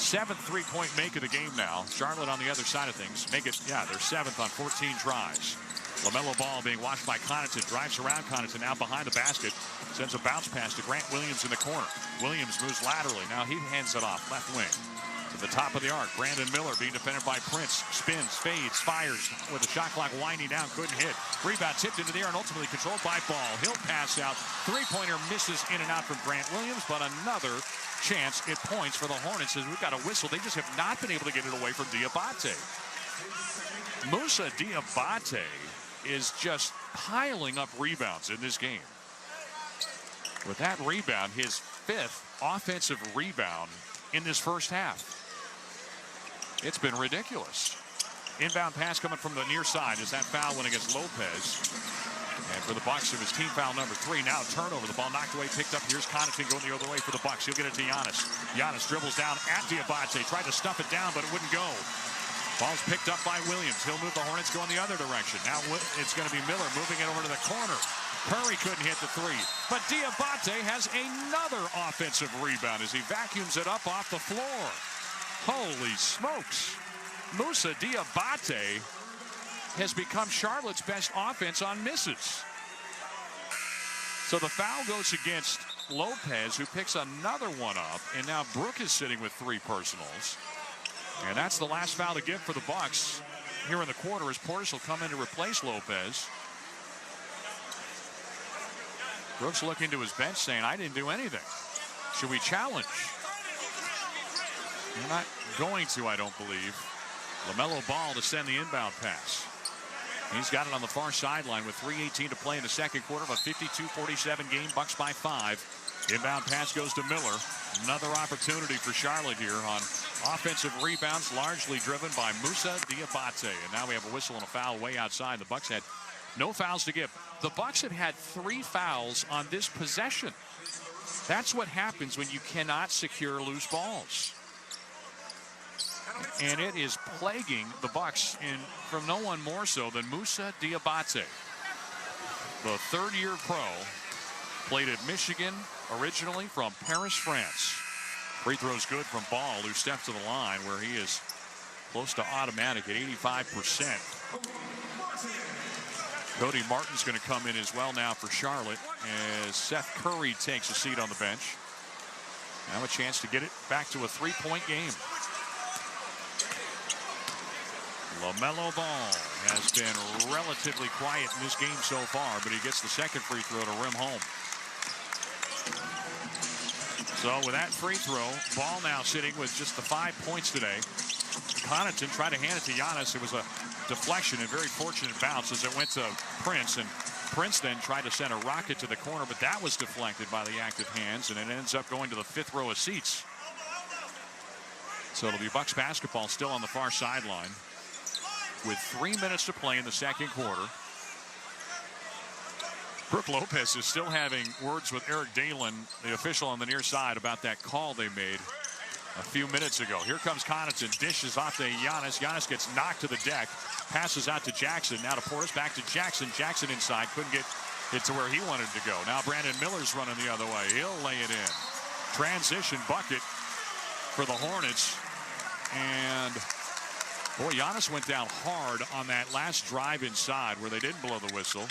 M: 7th three-point make of the game now. Charlotte on the other side of things make it, they're 7th on 14 tries. LaMelo Ball being watched by Connaughton, drives around Connaughton now behind the basket, sends a bounce pass to Grant Williams in the corner. Williams moves laterally. Now he hands it off left wing to the top of the arc. Brandon Miller being defended by Prince, spins, fades, fires with the shot clock winding down, couldn't hit. Rebound tipped into the air and ultimately controlled by Ball. He'll pass out. Three-pointer misses in and out from Grant Williams, but another chance at points for the Hornets as we've got a whistle. They just have not been able to get it away from Diabate. Moussa Diabate is just piling up rebounds in this game. With that rebound, his 5th offensive rebound in this first half. It's been ridiculous. Inbound pass coming from the near side as that foul went against Lopez. And for the Bucks, it was team foul number 3. Now turnover. The ball knocked away, picked up. Here's Connaughton going the other way for the Bucks. He'll get it to Giannis. Giannis dribbles down at Diabate. Tried to stuff it down, but it wouldn't go. Ball's picked up by Williams. He'll move the Hornets going the other direction. Now it's going to be Miller moving it over to the corner. Curry couldn't hit the 3. But Diabate has another offensive rebound as he vacuums it up off the floor. Holy smokes. Moussa Diabate has become Charlotte's best offense on misses. So the foul goes against Lopez, who picks another one up. And now Brook is sitting with 3 personals. And that's the last foul to give for the Bucks here in the quarter as Portis will come in to replace Lopez. Brooks looking to his bench saying, I didn't do anything. Should we challenge? They're not going to, I don't believe. LaMelo Ball to send the inbound pass. He's got it on the far sideline with 3:18 to play in the second quarter of a 52-47 game. Bucks by 5. Inbound pass goes to Miller. Another opportunity for Charlotte here on offensive rebounds, largely driven by Moussa Diabate. And now we have a whistle and a foul way outside. The Bucks had no fouls to give. The Bucks have had 3 fouls on this possession. That's what happens when you cannot secure loose balls. And it is plaguing the Bucks from no one more so than Moussa Diabate. The third-year pro, played at Michigan originally from Paris, France. Free throw's good from Ball, who steps to the line where he is close to automatic at 85%. Cody Martin's going to come in as well now for Charlotte as Seth Curry takes a seat on the bench. Now a chance to get it back to a 3-point game. LaMelo Ball has been relatively quiet in this game so far, but he gets the second free throw to rim home. So with that free throw, Ball now sitting with just the 5 points today. Connaughton tried to hand it to Giannis. It was a deflection and very fortunate bounce as it went to Prince, and Prince then tried to send a rocket to the corner, but that was deflected by the active hands, and it ends up going to the 5th row of seats. So it'll be Bucks basketball still on the far sideline with 3 minutes to play in the second quarter. Brook Lopez is still having words with Eric Dalen, the official on the near side, about that call they made a few minutes ago. Here comes Connaughton, dishes off to Giannis. Giannis gets knocked to the deck, passes out to Jackson. Now to Portis, back to Jackson. Jackson inside, couldn't get it to where he wanted to go. Now Brandon Miller's running the other way. He'll lay it in. Transition bucket for the Hornets. And boy, Giannis went down hard on that last drive inside where they didn't blow the whistle.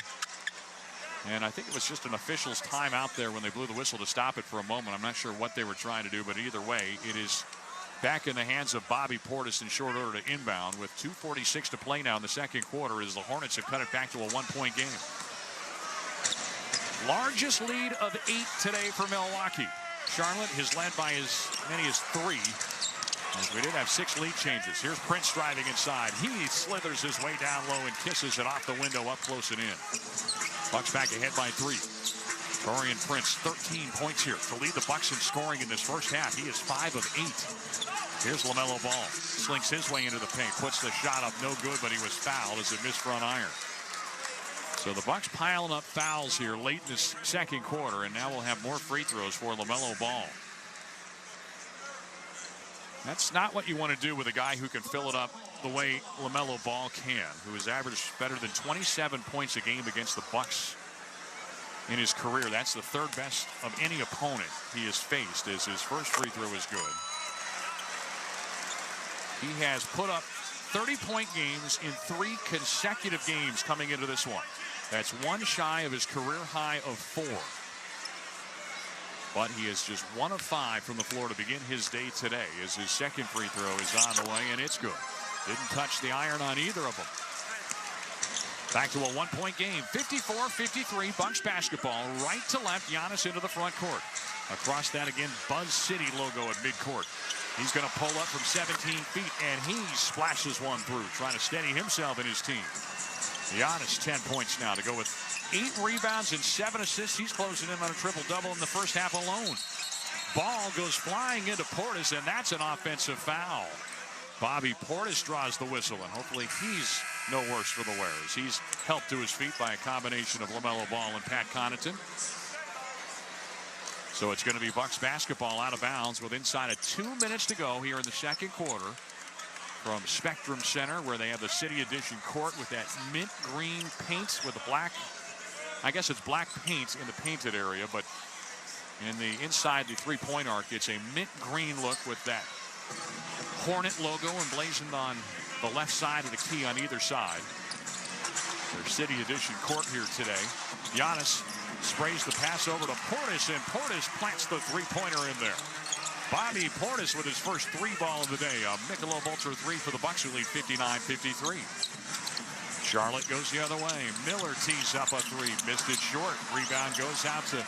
M: And I think it was just an official's timeout there when they blew the whistle to stop it for a moment. I'm not sure what they were trying to do, but either way, it is back in the hands of Bobby Portis in short order to inbound with 2:46 to play now in the second quarter as the Hornets have cut it back to a 1-point game. Largest lead of 8 today for Milwaukee. Charlotte has led by as many as 3. As we did have 6 lead changes. Here's Prince driving inside. He slithers his way down low and kisses it off the window up close and in. Bucks back ahead by 3. Taurean Prince, 13 points here to lead the Bucks in scoring in this first half. He is 5 of 8. Here's LaMelo Ball. Slinks his way into the paint. Puts the shot up no good, but he was fouled as it missed front iron. So the Bucks piling up fouls here late in this second quarter, and now we'll have more free throws for LaMelo Ball. That's not what you want to do with a guy who can fill it up the way LaMelo Ball can, who has averaged better than 27 points a game against the Bucks in his career. That's the 3rd best of any opponent he has faced, as his first free throw is good. He has put up 30-point games in 3 consecutive games coming into this one. That's 1 shy of his career high of 4. But he is just 1 of 5 from the floor to begin his day today as his second free throw is on the way, and it's good. Didn't touch the iron on either of them. Back to a 1-point game. 54-53 Bucks basketball. Right to left, Giannis into the front court. Across that again, Buzz City logo at midcourt. He's going to pull up from 17 feet, and he splashes one through, trying to steady himself and his team. Giannis 10 points now to go with 8 rebounds and 7 assists. He's closing in on a triple-double in the first half alone. Ball goes flying into Portis, and that's an offensive foul. Bobby Portis draws the whistle, and hopefully he's no worse for the wear as he's helped to his feet by a combination of LaMelo Ball and Pat Connaughton. So it's going to be Bucks basketball out of bounds with inside of 2 minutes to go here in the second quarter from Spectrum Center, where they have the City Edition court with that mint green paint with the black, I guess it's black paint in the painted area, but in the inside the three-point arc, it's a mint green look with that Hornet logo emblazoned on the left side of the key on either side. Their City Edition court here today. Giannis sprays the pass over to Portis, and Portis plants the three-pointer in there. Bobby Portis with his first 3-ball of the day. A Michelob Ultra 3 for the Bucks, who lead 59-53. Charlotte goes the other way. Miller tees up a 3. Missed it short. Rebound goes out to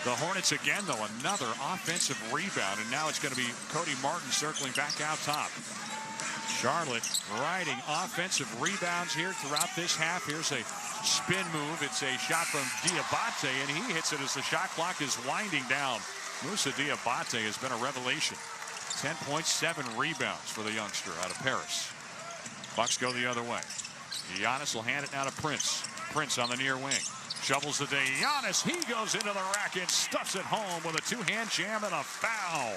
M: the Hornets again, though. Another offensive rebound, and now it's going to be Cody Martin circling back out top. Charlotte riding offensive rebounds here throughout this half. Here's a spin move. It's a shot from Diabate, and he hits it as the shot clock is winding down. Moussa Diabate has been a revelation. 10 points, 7 rebounds for the youngster out of Paris. Bucks go the other way. Giannis will hand it now to Prince. Prince on the near wing. Shovels the day. Giannis, he goes into the rack and stuffs it home with a 2-hand jam and a foul.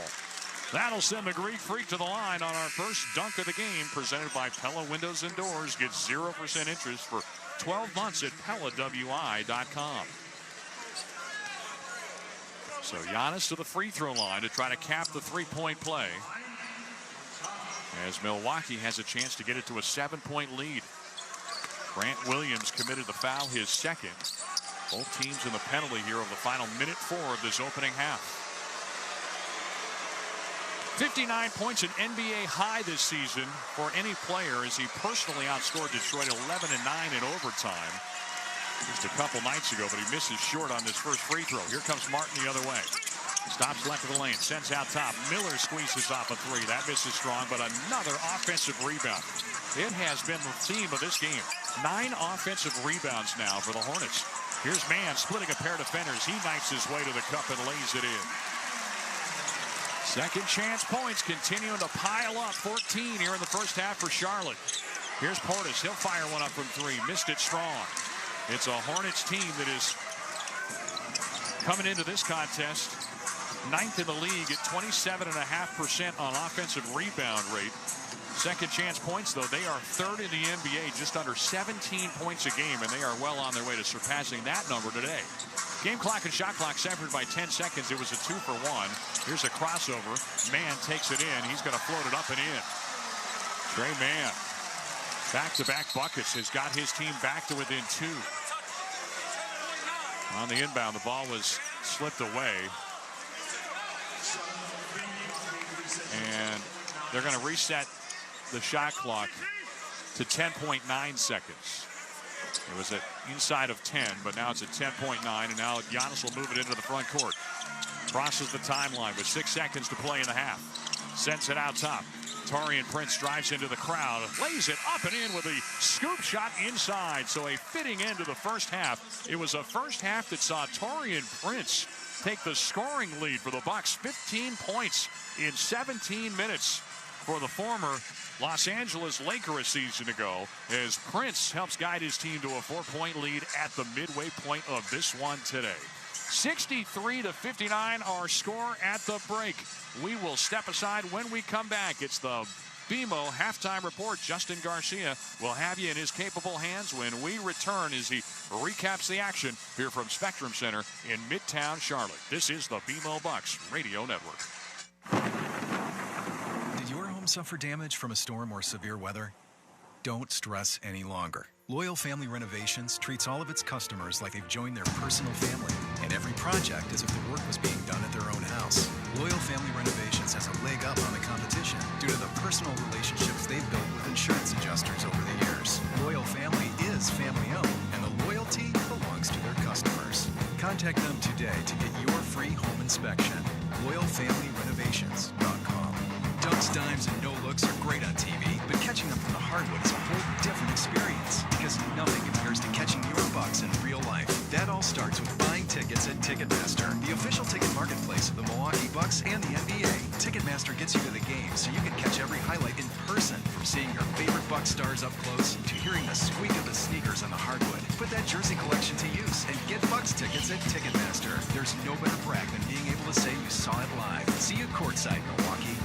M: That'll send the Greek Freak to the line on our first dunk of the game, presented by Pella Windows and Doors. Get 0% interest for 12 months at PellaWI.com. So Giannis to the free throw line to try to cap the three-point play, as Milwaukee has a chance to get it to a 7-point lead. Grant Williams committed the foul, his second. Both teams in the penalty here over the final minute 4 of this opening half. 59 points, an NBA high this season for any player, as he personally outscored Detroit 11-9 in overtime just a couple nights ago, but he misses short on this first free throw. Here comes Martin the other way. Stops left of the lane, sends out top. Miller squeezes off a three. That misses strong, but another offensive rebound. It has been the theme of this game. 9 offensive rebounds now for the Hornets. Here's Mann splitting a pair of defenders. He knifes his way to the cup and lays it in. Second chance points continuing to pile up. 14 here in the first half for Charlotte. Here's Portis. He'll fire one up from 3. Missed it strong. It's a Hornets team that is coming into this contest 9th in the league at 27.5% on offensive rebound rate. Second chance points, though, they are 3rd in the NBA, just under 17 points a game, and they are well on their way to surpassing that number today. Game clock and shot clock separated by 10 seconds. It was a 2-for-1. Here's a crossover. Mann takes it in. He's going to float it up and in. Trey Mann, back-to-back buckets, has got his team back to within 2. On the inbound, the ball was slipped away. And they're going to reset the shot clock to 10.9 seconds. It was at inside of 10, but now it's at 10.9, and now Giannis will move it into the front court. Crosses the timeline with 6 seconds to play in the half. Sends it out top. Taurean Prince drives into the crowd, lays it up and in with a scoop shot inside. So a fitting end to the first half. It was a first half that saw Taurean Prince take the scoring lead for the Bucks. 15 points in 17 minutes for the former Los Angeles Laker a season ago, as Prince helps guide his team to a 4-point lead at the midway point of this one today. 63-59 our score at the break. We will step aside when we come back. It's the BMO halftime report. Justin Garcia will have you in his capable hands when we return as he recaps the action here from Spectrum Center in Midtown Charlotte. This is the BMO Bucks Radio Network.
Y: Did your home suffer damage from a storm or severe weather? Don't stress any longer. Loyal Family Renovations treats all of its customers like they've joined their personal family, and every project as if the work was being done at their own house. Loyal Family Renovations has a leg up on the competition due to the personal relationships they've built with insurance adjusters over the years. Loyal Family is family-owned, and the loyalty belongs to their customers. Contact them today to get your free home inspection. LoyalFamilyRenovations.com. Dunks, dimes, and no-looks are great on TV, but catching them from the hardwood is a whole different experience, because nothing compares to catching your Bucks in real life. That all starts with buying tickets at Ticketmaster, the official ticket marketplace of the Milwaukee Bucks and the NBA. Ticketmaster gets you to the game so you can catch every highlight in person, from seeing your favorite Bucks stars up close to hearing the squeak of the sneakers on the hardwood. Put that jersey collection to use and get Bucks tickets at Ticketmaster. There's no better brag than being able to say you saw it live. See you courtside, Milwaukee.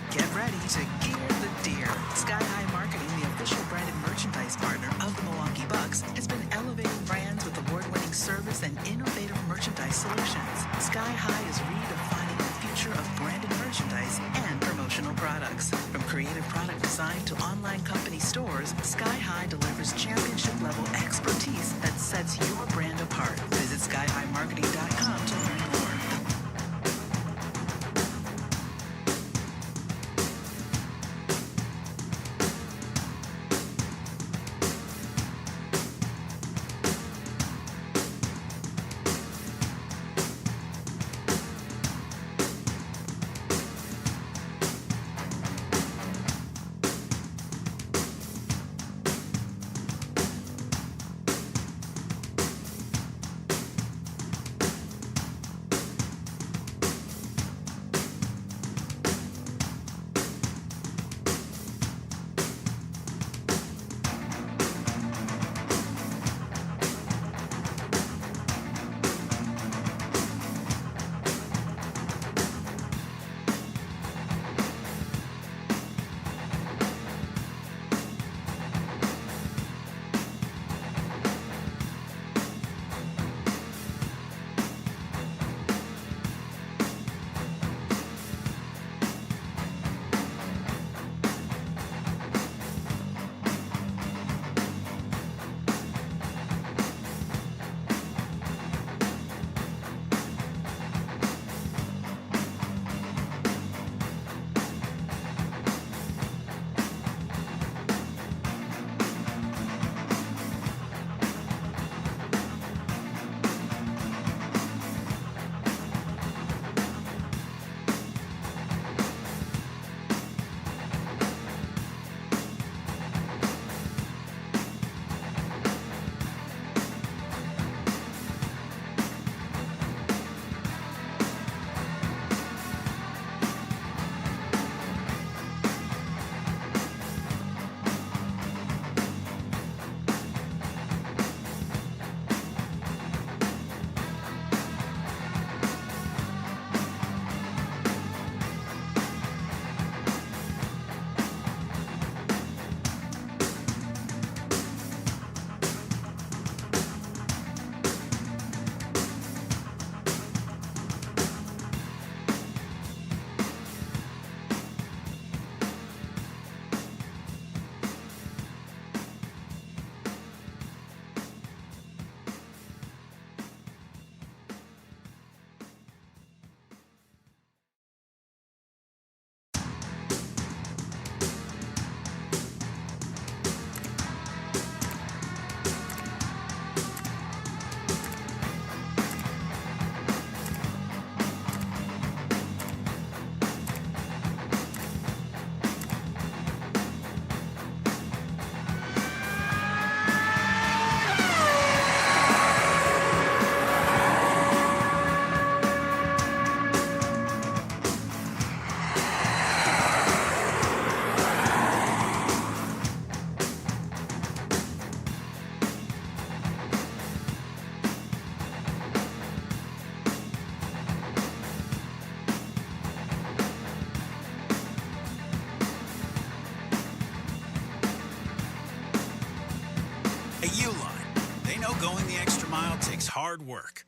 C: Get ready to gear the deer. Sky High Marketing, the official branded merchandise partner of the Milwaukee Bucks, has been elevating brands with award-winning service and innovative merchandise solutions. Sky High is redefining the future of branded merchandise and promotional products. From creative product design to online company stores, Sky High delivers championship-level expertise that sets your brand apart. Visit skyhighmarketing.com to learn more.
D: hard work.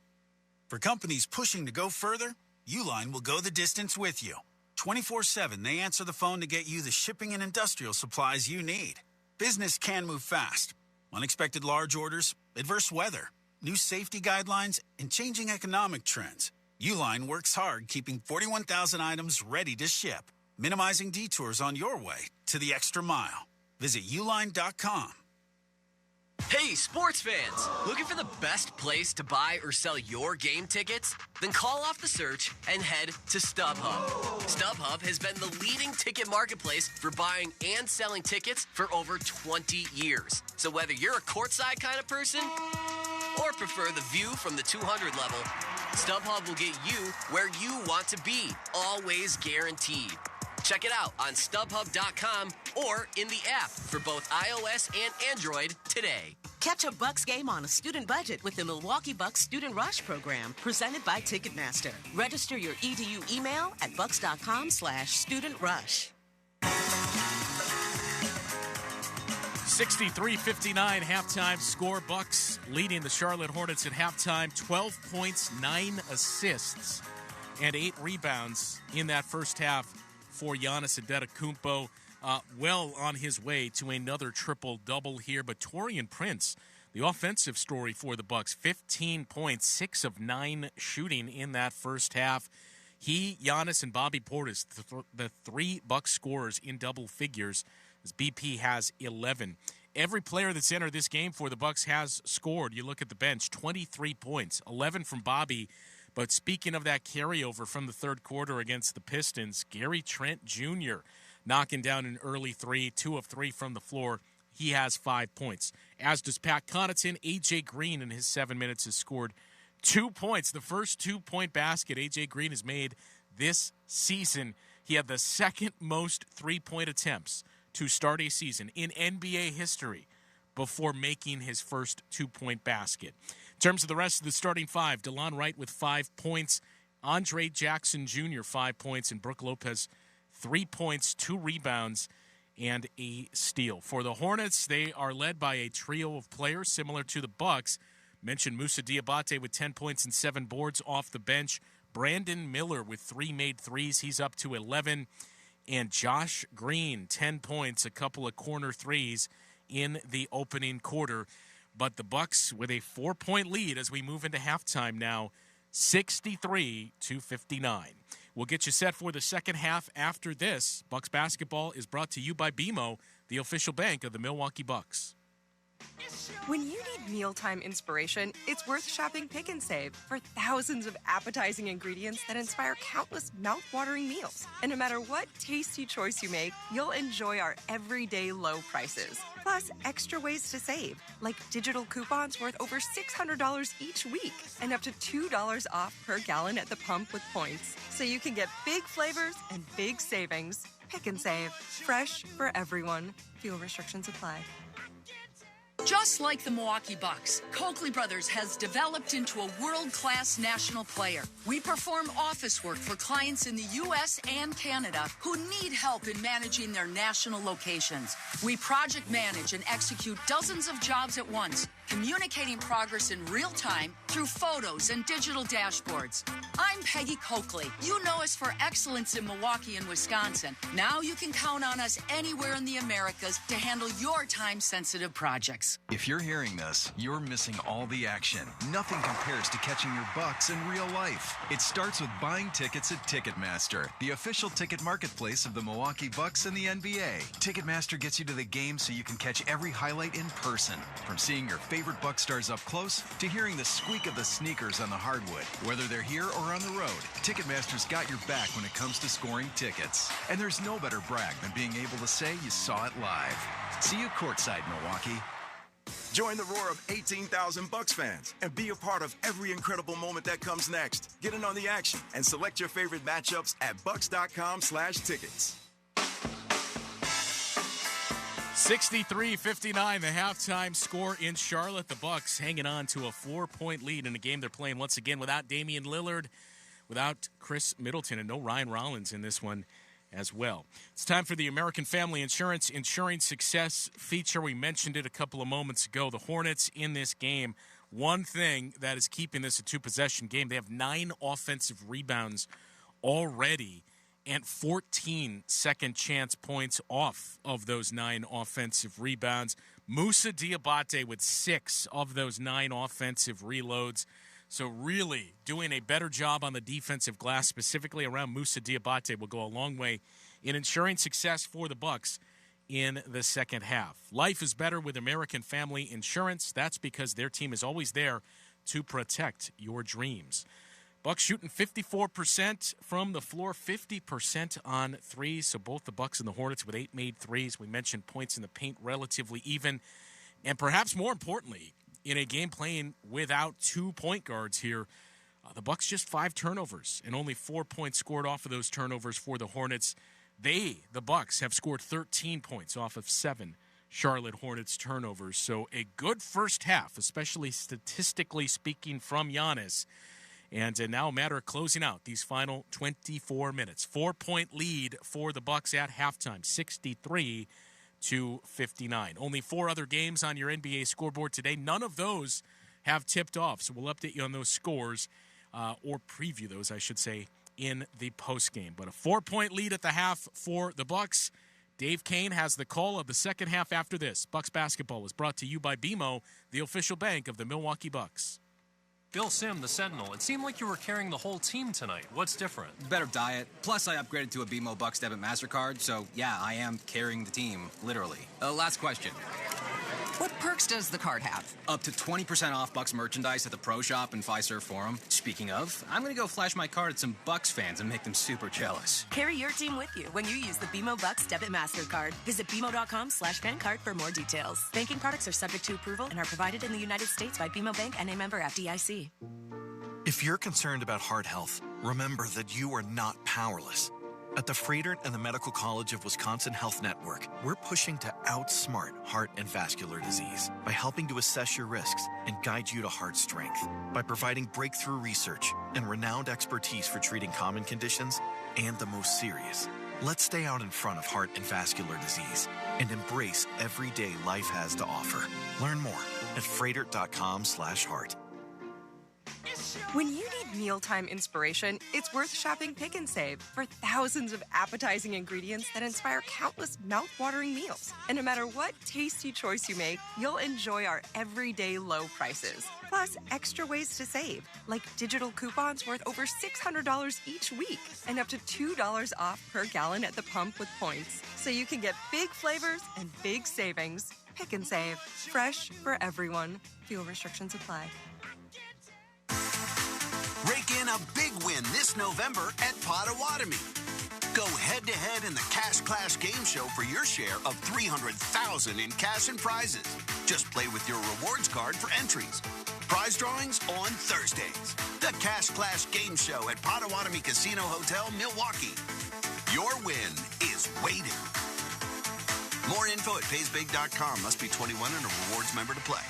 D: For companies pushing to go further, Uline will go the distance with you. 24/7, they answer the phone to get you the shipping and industrial supplies you need. Business can move fast. Unexpected large orders, adverse weather, new safety guidelines, and changing economic trends. Uline works hard keeping 41,000 items ready to ship, minimizing detours on your way to the extra mile. Visit uline.com.
U: Hey, sports fans! Looking for the best place to buy or sell your game tickets? Then call off the search and head to StubHub. StubHub has been the leading ticket marketplace for buying and selling tickets for over 20 years. So whether you're a courtside kind of person or prefer the view from the 200 level, StubHub will get you where you want to be, always guaranteed. Check it out on StubHub.com or in the app for both iOS and Android today.
S: Catch a Bucks game on a student budget with the Milwaukee Bucks Student Rush program presented by Ticketmaster. Register your EDU email at bucks.com/studentrush.
E: 63-59 halftime score. Bucks leading the Charlotte Hornets at halftime. 12 points, 9 assists, and 8 rebounds in that first half for Giannis Antetokounmpo. Well on his way to another triple-double here. But Taurean Prince, the offensive story for the Bucks, 15 points, 6 of 9 shooting in that first half. He, Giannis, and Bobby Portis, the 3 Bucks scorers in double figures, as BP has 11. Every player that's entered this game for the Bucks has scored. You look at the bench, 23 points, 11 from Bobby. But speaking of that carryover from the third quarter against the Pistons, Gary Trent Jr. knocking down an early 3, 2 of 3 from the floor. He has 5 points. As does Pat Connaughton. A.J. Green in his 7 minutes has scored 2 points. The first 2-point basket A.J. Green has made this season. He had the second most 3-point attempts to start a season in NBA history before making his first 2-point basket. In terms of the rest of the starting 5, DeLon Wright with 5 points, Andre Jackson Jr. 5 points, and Brook Lopez 3 points, 2 rebounds, and a steal. For the Hornets, they are led by a trio of players similar to the Bucks. Mentioned Moussa Diabate with 10 points and 7 boards off the bench. Brandon Miller with 3 made threes. He's up to 11. And Josh Green, 10 points, a couple of corner threes in the opening quarter. But the Bucks with a 4-point lead as we move into halftime now, 63-59. We'll get you set for the second half after this. Bucks basketball is brought to you by BMO, the official bank of the Milwaukee Bucks.
B: When you need mealtime inspiration, it's worth shopping Pick and Save for thousands of appetizing ingredients that inspire countless mouth-watering meals. And no matter what tasty choice you make, you'll enjoy our everyday low prices. Plus, extra ways to save, like digital coupons worth over $600 each week and up to $2 off per gallon at the pump with points. So you can get big flavors and big savings. Pick and Save. Fresh for everyone. Fuel restrictions apply.
T: Just like the Milwaukee Bucks, Coakley Brothers has developed into a world-class national player. We perform office work for clients in the U.S. and Canada who need help in managing their national locations. We project manage and execute dozens of jobs at once, communicating progress in real time through photos and digital dashboards. I'm Peggy Coakley. You know us for excellence in Milwaukee and Wisconsin. Now you can count on us anywhere in the Americas to handle your time-sensitive projects.
Y: If you're hearing this, you're missing all the action. Nothing compares to catching your Bucks in real life. It starts with buying tickets at Ticketmaster, the official ticket marketplace of the Milwaukee Bucks and the NBA. Ticketmaster gets you to the game so you can catch every highlight in person. From seeing your favorite Bucks stars up close to hearing the squeak of the sneakers on the hardwood. Whether they're here or on the road, Ticketmaster's got your back when it comes to scoring tickets. And there's no better brag than being able to say you saw it live. See you courtside, Milwaukee.
F: Join the roar of 18,000 Bucks fans and be a part of every incredible moment that comes next. Get in on the action and select your favorite matchups at bucks.com/tickets.
E: 63-59, the halftime score in Charlotte. The Bucks hanging on to a 4-point lead in a game they're playing once again without Damian Lillard, without Chris Middleton, and no Ryan Rollins in this one as well. It's time for the American Family Insurance Ensuring Success feature. We mentioned it a couple of moments ago. The Hornets in this game one thing that is keeping this a two-possession game. They have 9 offensive rebounds already and 14 second-chance points off of those 9 offensive rebounds. Moussa Diabate with 6 of those 9 offensive reloads. So really doing a better job on the defensive glass, specifically around Moussa Diabate, will go a long way in ensuring success for the Bucks in the second half. Life is better with American Family Insurance. That's because their team is always there to protect your dreams. Bucks shooting 54% from the floor, 50% on threes. So both the Bucks and the Hornets with 8 made threes. We mentioned points in the paint relatively even. And perhaps more importantly, in a game playing without 2 point guards here, the Bucks just 5 turnovers and only 4 points scored off of those turnovers for the Hornets. The Bucks, have scored 13 points off of 7 Charlotte Hornets turnovers. So a good first half, especially statistically speaking from Giannis. And now a matter of closing out these final 24 minutes. 4-point lead for the Bucks at halftime, 63-59. Only 4 other games on your NBA scoreboard today. None of those have tipped off. So we'll update you on those scores, or preview those, I should say, in the postgame. But a 4-point lead at the half for the Bucks. Dave Kane has the call of the second half after this. Bucks basketball is brought to you by BMO, the official bank of the Milwaukee Bucks.
G: Bill Sim, the Sentinel, it seemed like you were carrying the whole team tonight. What's different?
J: Better diet. Plus, I upgraded to a BMO Bucks debit MasterCard, so yeah, I am carrying the team, literally. Last question.
L: What perks does the card have?
J: Up to 20% off Bucks merchandise at the Pro Shop and Fiserv Forum. Speaking of, I'm going to go flash my card at some Bucks fans and make them super jealous.
R: Carry your team with you when you use the BMO Bucks Debit MasterCard. Visit BMO.com/fancard for more details. Banking products are subject to approval and are provided in the United States by BMO Bank and a member FDIC.
Q: If you're concerned about heart health, remember that you are not powerless. At the Fredert and the Medical College of Wisconsin Health Network, we're pushing to outsmart heart and vascular disease by helping to assess your risks and guide you to heart strength, by providing breakthrough research and renowned expertise for treating common conditions and the most serious. Let's stay out in front of heart and vascular disease and embrace every day life has to offer. Learn more at fredert.com/heart.
B: When you need mealtime inspiration, it's worth shopping Pick and Save for thousands of appetizing ingredients that inspire countless mouth-watering meals. And no matter what tasty choice you make, you'll enjoy our everyday low prices. Plus, extra ways to save, like digital coupons worth over $600 each week and up to $2 off per gallon at the pump with points. So you can get big flavors and big savings. Pick and Save. Fresh for everyone. Fuel restrictions apply.
V: Rake in a big win this November at Potawatomi. Go head-to-head in the Cash Clash game show for your share of $300,000 in cash and prizes. Just play with your rewards card for entries. Prize drawings on Thursdays. The Cash Clash game show at Potawatomi Casino Hotel, Milwaukee. Your win is waiting. More info at paysbig.com. Must be 21 and a rewards member to play.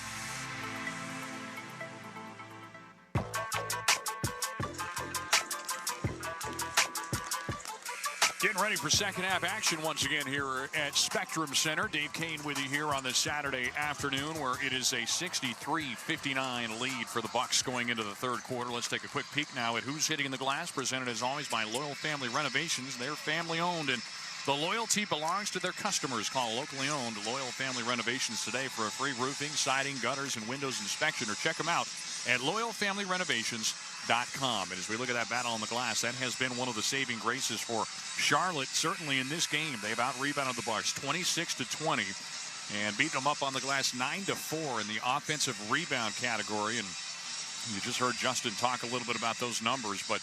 M: Getting ready for second half action once again here at Spectrum Center. Dave Kane with you here on this Saturday afternoon, where it is a 63-59 lead for the Bucks going into the third quarter. Let's take a quick peek now at who's hitting the glass, presented as always by Loyal Family Renovations. They're family owned, and the loyalty belongs to their customers. Call locally owned Loyal Family Renovations today for a free roofing, siding, gutters, and windows inspection, or check them out at loyalfamilyrenovations.com. And as we look at that battle on the glass, that has been one of the saving graces for Charlotte, certainly in this game. They've out-rebounded the Bucks 26-20 and beaten them up on the glass 9-4 in the offensive rebound category. And you just heard Justin talk a little bit about those numbers, but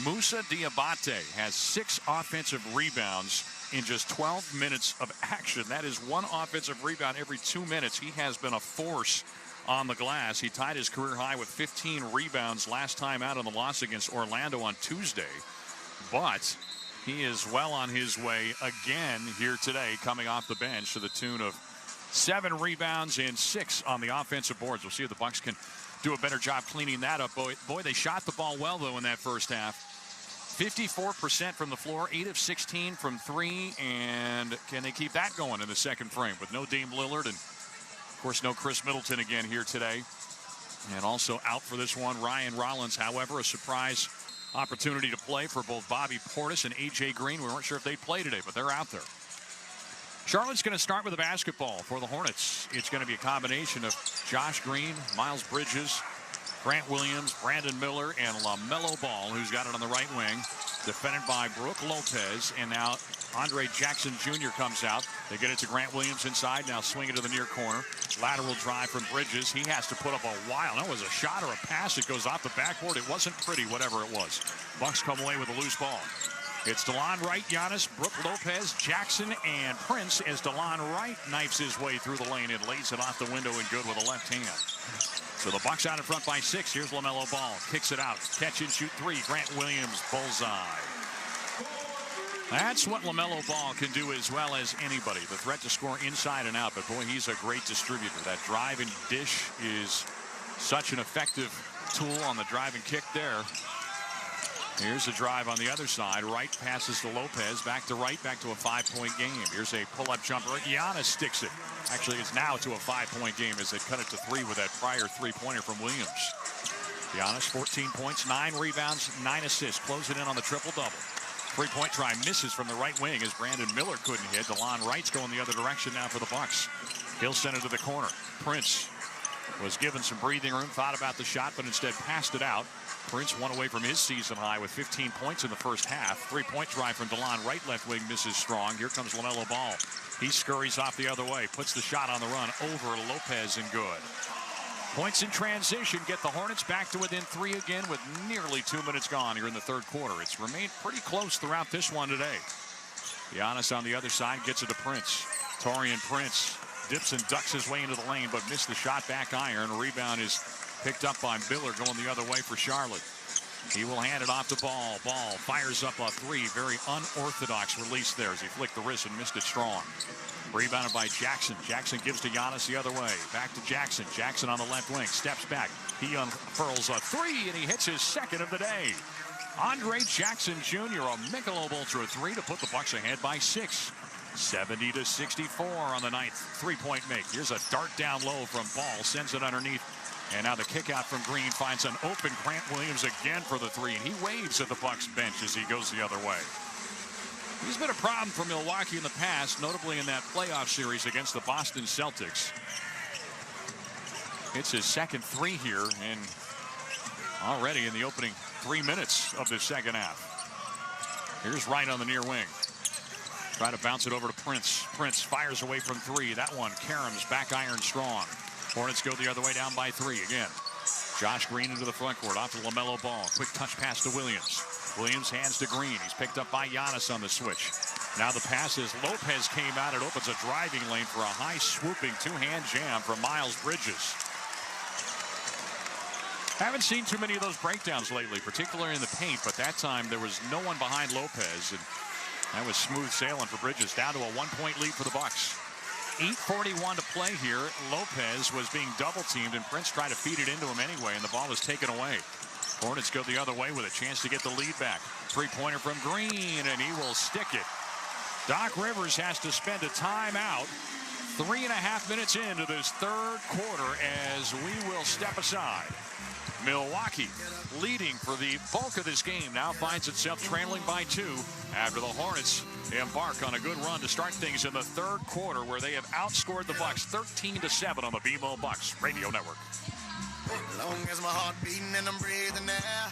M: Moussa Diabate has 6 offensive rebounds in just 12 minutes of action. That is 1 offensive rebound every 2 minutes. He has been a force on the glass. He tied his career high with 15 rebounds last time out in the loss against Orlando on Tuesday. But he is well on his way again here today, coming off the bench to the tune of 7 rebounds and 6 on the offensive boards. We'll see if the Bucks can do a better job cleaning that up. Boy, they shot the ball well, though, in that first half. 54% from the floor, 8 of 16 from 3, and can they keep that going in the second frame with no Dame Lillard and, of course, no Chris Middleton again here today. And also out for this one, Ryan Rollins. However, a surprise opportunity to play for both Bobby Portis and A.J. Green. We weren't sure if they'd play today, but they're out there. Charlotte's going to start with a basketball for the Hornets. It's going to be a combination of Josh Green, Miles Bridges, Grant Williams, Brandon Miller, and LaMelo Ball, who's got it on the right wing. Defended by Brook Lopez, and now Andre Jackson Jr. comes out. They get it to Grant Williams inside, now swing it to the near corner. Lateral drive from Bridges. He has to put up a while. That was a shot or a pass that goes off the backboard. It wasn't pretty, whatever it was. Bucks come away with a loose ball. It's DeLon Wright, Giannis, Brook Lopez, Jackson, and Prince as DeLon Wright knifes his way through the lane and lays it off the window and good with a left hand. So the Bucks out in front by 6. Here's LaMelo Ball. Kicks it out. Catch and shoot 3. Grant Williams, bullseye. That's what LaMelo Ball can do as well as anybody. The threat to score inside and out. But, boy, he's a great distributor. That drive and dish is such an effective tool on the drive and kick there. Here's the drive on the other side. Wright passes to Lopez. Back to Wright. Back to a 5-point game. Here's a pull-up jumper. Giannis sticks it. Actually, it's now to a 5-point game as they cut it to 3 with that prior three-pointer from Williams. Giannis, 14 points, 9 rebounds, 9 assists. Close it in on the triple-double. Three-point try misses from the right wing as Brandon Miller couldn't hit. DeLon Wright's going the other direction now for the Bucks. He'll send it to the corner. Prince was given some breathing room, thought about the shot, but instead passed it out. Prince one away from his season high with 15 points in the first half. Three-point try from DeLon Wright, left wing, misses strong. Here comes LaMelo Ball. He scurries off the other way, puts the shot on the run over Lopez and good. Points in transition get the Hornets back to within 3 again with nearly 2 minutes gone here in the third quarter. It's remained pretty close throughout this one today. Giannis on the other side gets it to Prince. Taurean Prince dips and ducks his way into the lane, but missed the shot back iron. Rebound is picked up by Miller going the other way for Charlotte. He will hand it off to Ball. Ball fires up a 3. Very unorthodox release there as he flicked the wrist and missed it strong. Rebounded by Jackson. Jackson gives to Giannis the other way. Back to Jackson. Jackson on the left wing. Steps back. He unfurls a 3, and he hits his second of the day. Andre Jackson Jr., a Michelob Ultra 3 to put the Bucks ahead by 6. 70-64 on the ninth. Three-point make. Here's a dart down low from Ball. Sends it underneath. And now the kick out from Green finds an open Grant Williams again for the 3. And he waves at the Bucks bench as he goes the other way. He's been a problem for Milwaukee in the past, notably in that playoff series against the Boston Celtics. It's his second 3 here, and already in the opening 3 minutes of the second half. Here's Wright on the near wing. Try to bounce it over to Prince. Prince fires away from 3. That one, Karam's back iron strong. Hornets go the other way down by 3 again. Josh Green into the front court, off to LaMelo Ball. Quick touch pass to Williams. Williams hands to Green. He's picked up by Giannis on the switch. Now the pass is Lopez came out. It opens a driving lane for a high swooping 2-hand jam from Miles Bridges. Haven't seen too many of those breakdowns lately, particularly in the paint, but that time there was no one behind Lopez, and that was smooth sailing for Bridges. Down to a 1-point lead for the Bucks. 8:41 to play here. Lopez was being double teamed, and Prince tried to feed it into him anyway, and the ball was taken away. Hornets go the other way with a chance to get the lead back. Three-pointer from Green, and he will stick it. Doc Rivers has to spend a timeout. 3.5 minutes into this third quarter as we will step aside. Milwaukee leading for the bulk of this game now finds itself trailing by 2 after the Hornets embark on a good run to start things in the third quarter where they have outscored the Bucks 13-7 on the BMO Bucks Radio Network.
N: As long as my heart beating and I'm breathing air.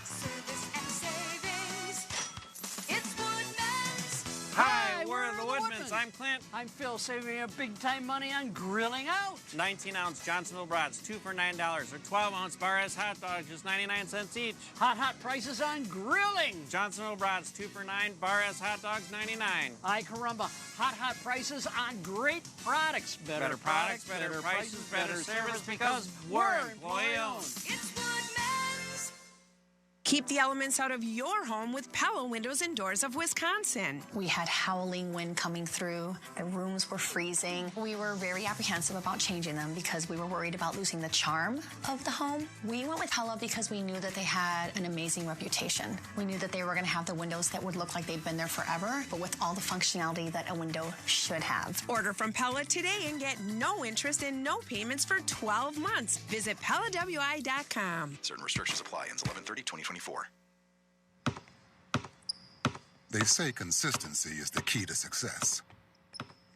O: Hi, we're the Woodmans. I'm Clint. I'm Phil, saving you big time money on grilling out. 19-ounce Johnsonville brats, 2 for $9. Or 12-ounce Bar-S hot dogs, just 99 cents each. Hot prices on grilling. Johnsonville brats, 2 for $9. Bar-S hot dogs, 99. Ay caramba, hot prices on great products. Better products, better prices, better service because we're employee owned.
N: It's Woodmans.
A: Keep the elements out of your home with Pella Windows and Doors of Wisconsin.
I: We had howling wind coming through. The rooms were freezing. We were very apprehensive about changing them because we were worried about losing the charm of the home. We went with Pella because we knew that they had an amazing reputation. We knew that they were going to have the windows that would look like they've been there forever, but with all the functionality that a window should have.
A: Order from Pella today and get no interest and no payments for 12 months. Visit PellaWI.com.
P: Certain restrictions apply. Ends 11/30/2024.
W: They say consistency is the key to success.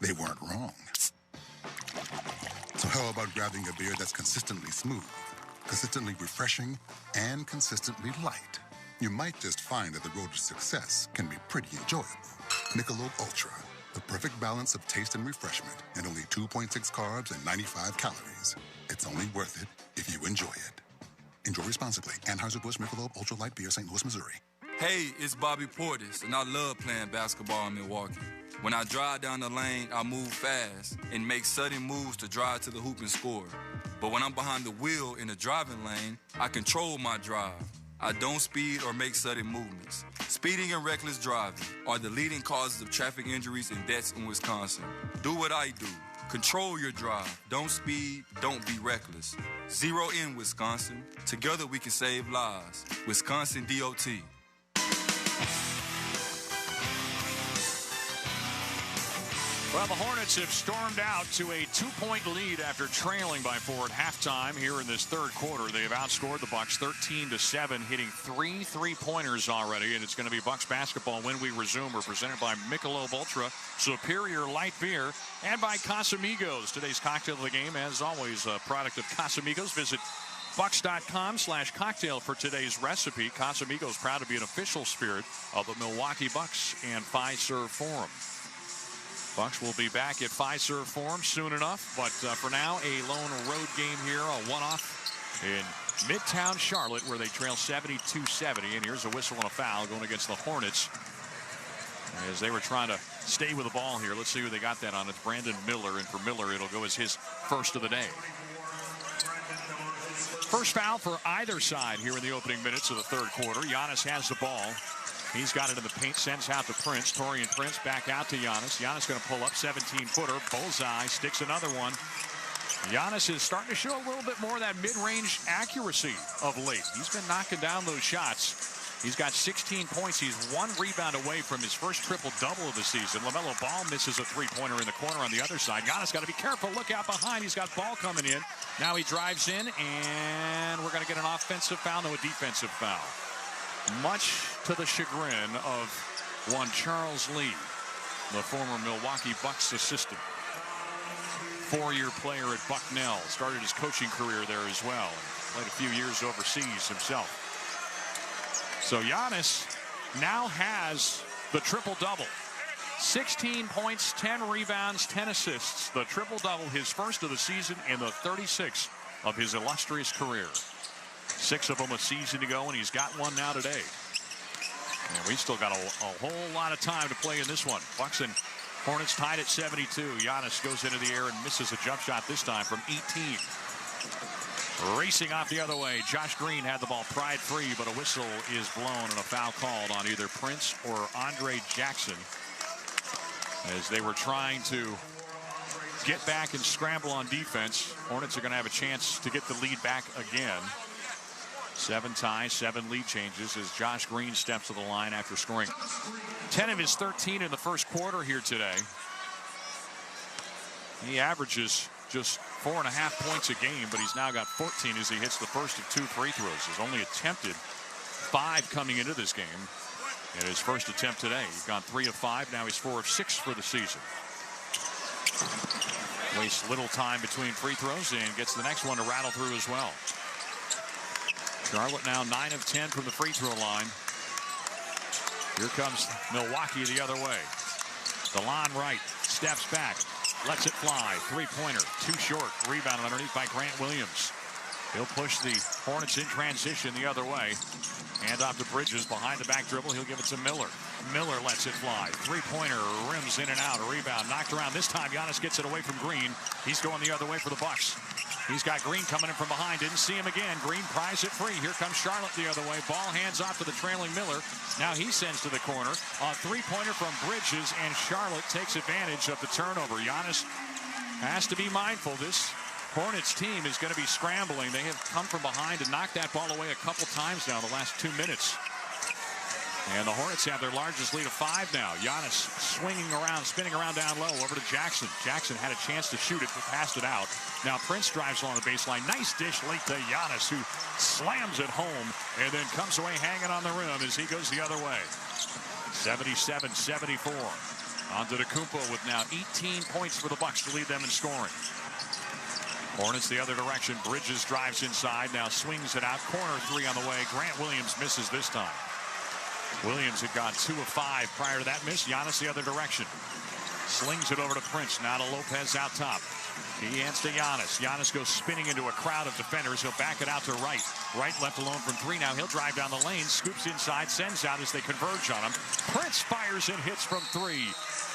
W: They weren't wrong. So how about grabbing a beer that's consistently smooth, consistently refreshing, and consistently light? You might just find that the road to success can be pretty enjoyable. Michelob Ultra, the perfect balance of taste and refreshment, and only 2.6 carbs and 95 calories. It's only worth it if you enjoy it. Enjoy responsibly. Anheuser-Busch Michelob Ultra Light Beer, St. Louis, Missouri.
K: Hey, it's Bobby Portis, and I love playing basketball in Milwaukee. When I drive down the lane, I move fast and make sudden moves to drive to the hoop and score. But when I'm behind the wheel in the driving lane, I control my drive. I don't speed or make sudden movements. Speeding and reckless driving are the leading causes of traffic injuries and deaths in Wisconsin. Do what I do. Control your drive. Don't speed. Don't be reckless. Zero in Wisconsin. Together we can save lives. Wisconsin DOT.
M: Well, the Hornets have stormed out to a 2-point lead after trailing by 4 at halftime. Here in this third quarter, they have outscored the Bucks 13-7, hitting 3 3-pointers already, and it's going to be Bucks basketball when we resume. We're presented by Michelob Ultra, Superior Light Beer, and by Casamigos. Today's cocktail of the game, as always, a product of Casamigos. Visit Bucks.com/cocktail for today's recipe. Casamigos proud to be an official spirit of the Milwaukee Bucks and Fiserv Forum. Bucks will be back at Fiserv Forum soon enough, but for now, a lone road game here, a one-off in Midtown Charlotte, where they trail 72-70. And here's a whistle and a foul going against the Hornets as they were trying to stay with the ball here. Let's see who they got that on. It's Brandon Miller, and for Miller, it'll go as his first of the day. First foul for either side here in the opening minutes of the third quarter. Giannis has the ball. He's got it in the paint, sends out to Prince. Torian Prince back out to Giannis. Giannis going to pull up, 17-footer, bullseye, sticks another one. Giannis is starting to show a little bit more of that mid-range accuracy of late. He's been knocking down those shots. He's got 16 points. He's 1 rebound away from his first triple-double of the season. LaMelo Ball misses a three-pointer in the corner on the other side. Giannis got to be careful. Look out behind. He's got ball coming in. Now he drives in, and we're going to get an offensive foul, no, a defensive foul. Much to the chagrin of one Charles Lee, the former Milwaukee Bucks assistant. 4-year player at Bucknell. Started his coaching career there as well. Played a few years overseas himself. So Giannis now has the triple-double. 16 points, 10 rebounds, 10 assists. The triple-double, his first of the season and the 36th of his illustrious career. 6 of them a season ago, and he's got one now today. And we still got a whole lot of time to play in this one. Bucks and Hornets tied at 72. Giannis goes into the air and misses a jump shot this time from 18. Racing off the other way. Josh Green had the ball pried free, but a whistle is blown and a foul called on either Prince or Andre Jackson as they were trying to get back and scramble on defense. Hornets are going to have a chance to get the lead back again. 7 ties, 7 lead changes as Josh Green steps to the line after scoring 10 of his 13 in the first quarter here today. He averages just 4.5 points a game, but he's now got 14 as he hits the first of 2 free throws. He's only attempted 5 coming into this game. And his first attempt today, he's gone 3 of 5. Now he's 4 of 6 for the season. Wastes little time between free throws and gets the next one to rattle through as well. Charlotte now 9 of 10 from the free throw line. Here comes Milwaukee the other way. DeLon Wright steps back, lets it fly. 3-pointer, too short. Rebound underneath by Grant Williams. He'll push the Hornets in transition the other way. Hand off to Bridges behind the back dribble. He'll give it to Miller. Miller lets it fly. 3-pointer, rims in and out. A rebound knocked around. This time Giannis gets it away from Green. He's going the other way for the Bucks. He's got Green coming in from behind. Didn't see him again. Green pries it free. Here comes Charlotte the other way. Ball hands off to the trailing Miller. Now he sends to the corner. A three-pointer from Bridges, and Charlotte takes advantage of the turnover. Giannis has to be mindful. This Hornets team is going to be scrambling. They have come from behind and knocked that ball away a couple times now in the last 2 minutes. And the Hornets have their largest lead of 5 now. Giannis swinging around, spinning around down low over to Jackson. Jackson had a chance to shoot it, but passed it out. Now Prince drives along the baseline. Nice dish late to Giannis, who slams it home and then comes away hanging on the rim as he goes the other way. 77-74. Antetokounmpo with now 18 points for the Bucks to lead them in scoring. Hornets the other direction. Bridges drives inside. Now swings it out. Corner three on the way. Grant Williams misses this time. Williams had gone 2 of 5 prior to that miss. Giannis the other direction. Slings it over to Prince. Now to Lopez out top. He hands to Giannis. Giannis goes spinning into a crowd of defenders. He'll back it out to Wright. Wright left alone from 3 now. He'll drive down the lane. Scoops inside. Sends out as they converge on him. Prince fires and hits from 3.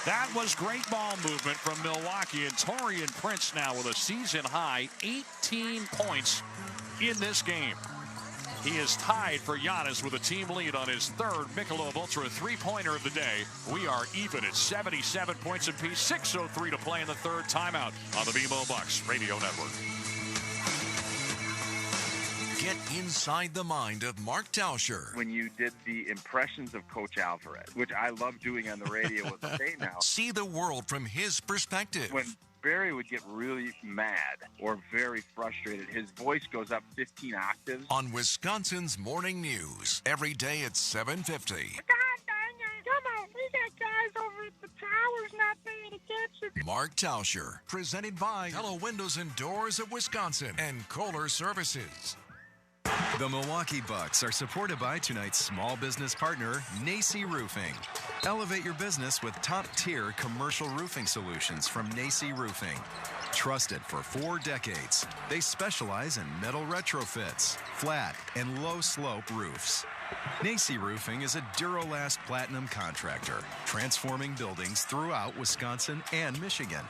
M: That was great ball movement from Milwaukee. And Taurean Prince now with a season high 18 points in this game. He is tied for Giannis with a team lead on his 3rd Michelob Ultra three-pointer of the day. We are even at 77 points apiece. 6:03 to play in the 3rd timeout on the BMO Bucks Radio Network.
C: Get inside the mind of Mark Tauscher.
D: When you did the impressions of Coach Alvarez, which I love doing on the radio with the state now.
C: See the world from his perspective.
D: When Barry would get really mad or very frustrated, his voice goes up 15 octaves.
C: On Wisconsin's Morning News, every day at 7:50.
H: God dang it. Come on, we got guys over at the towers not paying attention.
C: Mark Tauscher, presented by Hello Windows and Doors of Wisconsin and Kohler Services.
Y: The Milwaukee Bucks are supported by tonight's small business partner, Nacy Roofing. Elevate your business with top-tier commercial roofing solutions from Nacy Roofing. Trusted for 4 decades, they specialize in metal retrofits, flat and low-slope roofs. Nacy Roofing is a Duralast Platinum contractor, transforming buildings throughout Wisconsin and Michigan.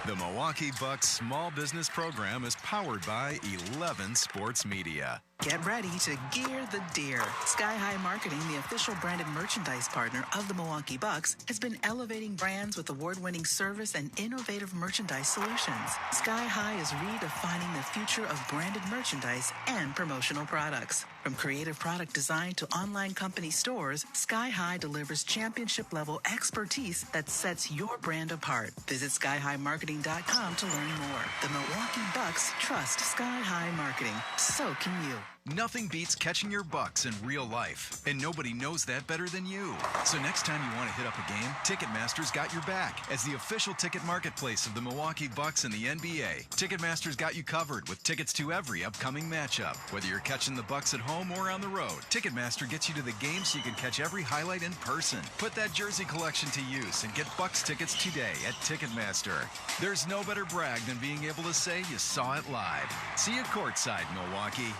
Y: The Milwaukee Bucks Small Business Program is powered by 11 Sports Media.
U: Get ready to gear the deer. Sky High Marketing, the official branded merchandise partner of the Milwaukee Bucks, has been elevating brands with award-winning service and innovative merchandise solutions. Sky High is redefining the future of branded merchandise and promotional products. From creative product design to online company stores, Sky High delivers championship-level expertise that sets your brand apart. Visit skyhighmarketing.com to learn more. The Milwaukee Bucks trust Sky High Marketing. So can you.
Y: Nothing beats catching your Bucks in real life, and nobody knows that better than you. So next time you want to hit up a game, Ticketmaster's got your back. As the official ticket marketplace of the Milwaukee Bucks and the NBA, Ticketmaster's got you covered with tickets to every upcoming matchup. Whether you're catching the Bucks at home or on the road, Ticketmaster gets you to the game so you can catch every highlight in person. Put that jersey collection to use and get Bucks tickets today at Ticketmaster. There's no better brag than being able to say you saw it live. See you courtside, Milwaukee.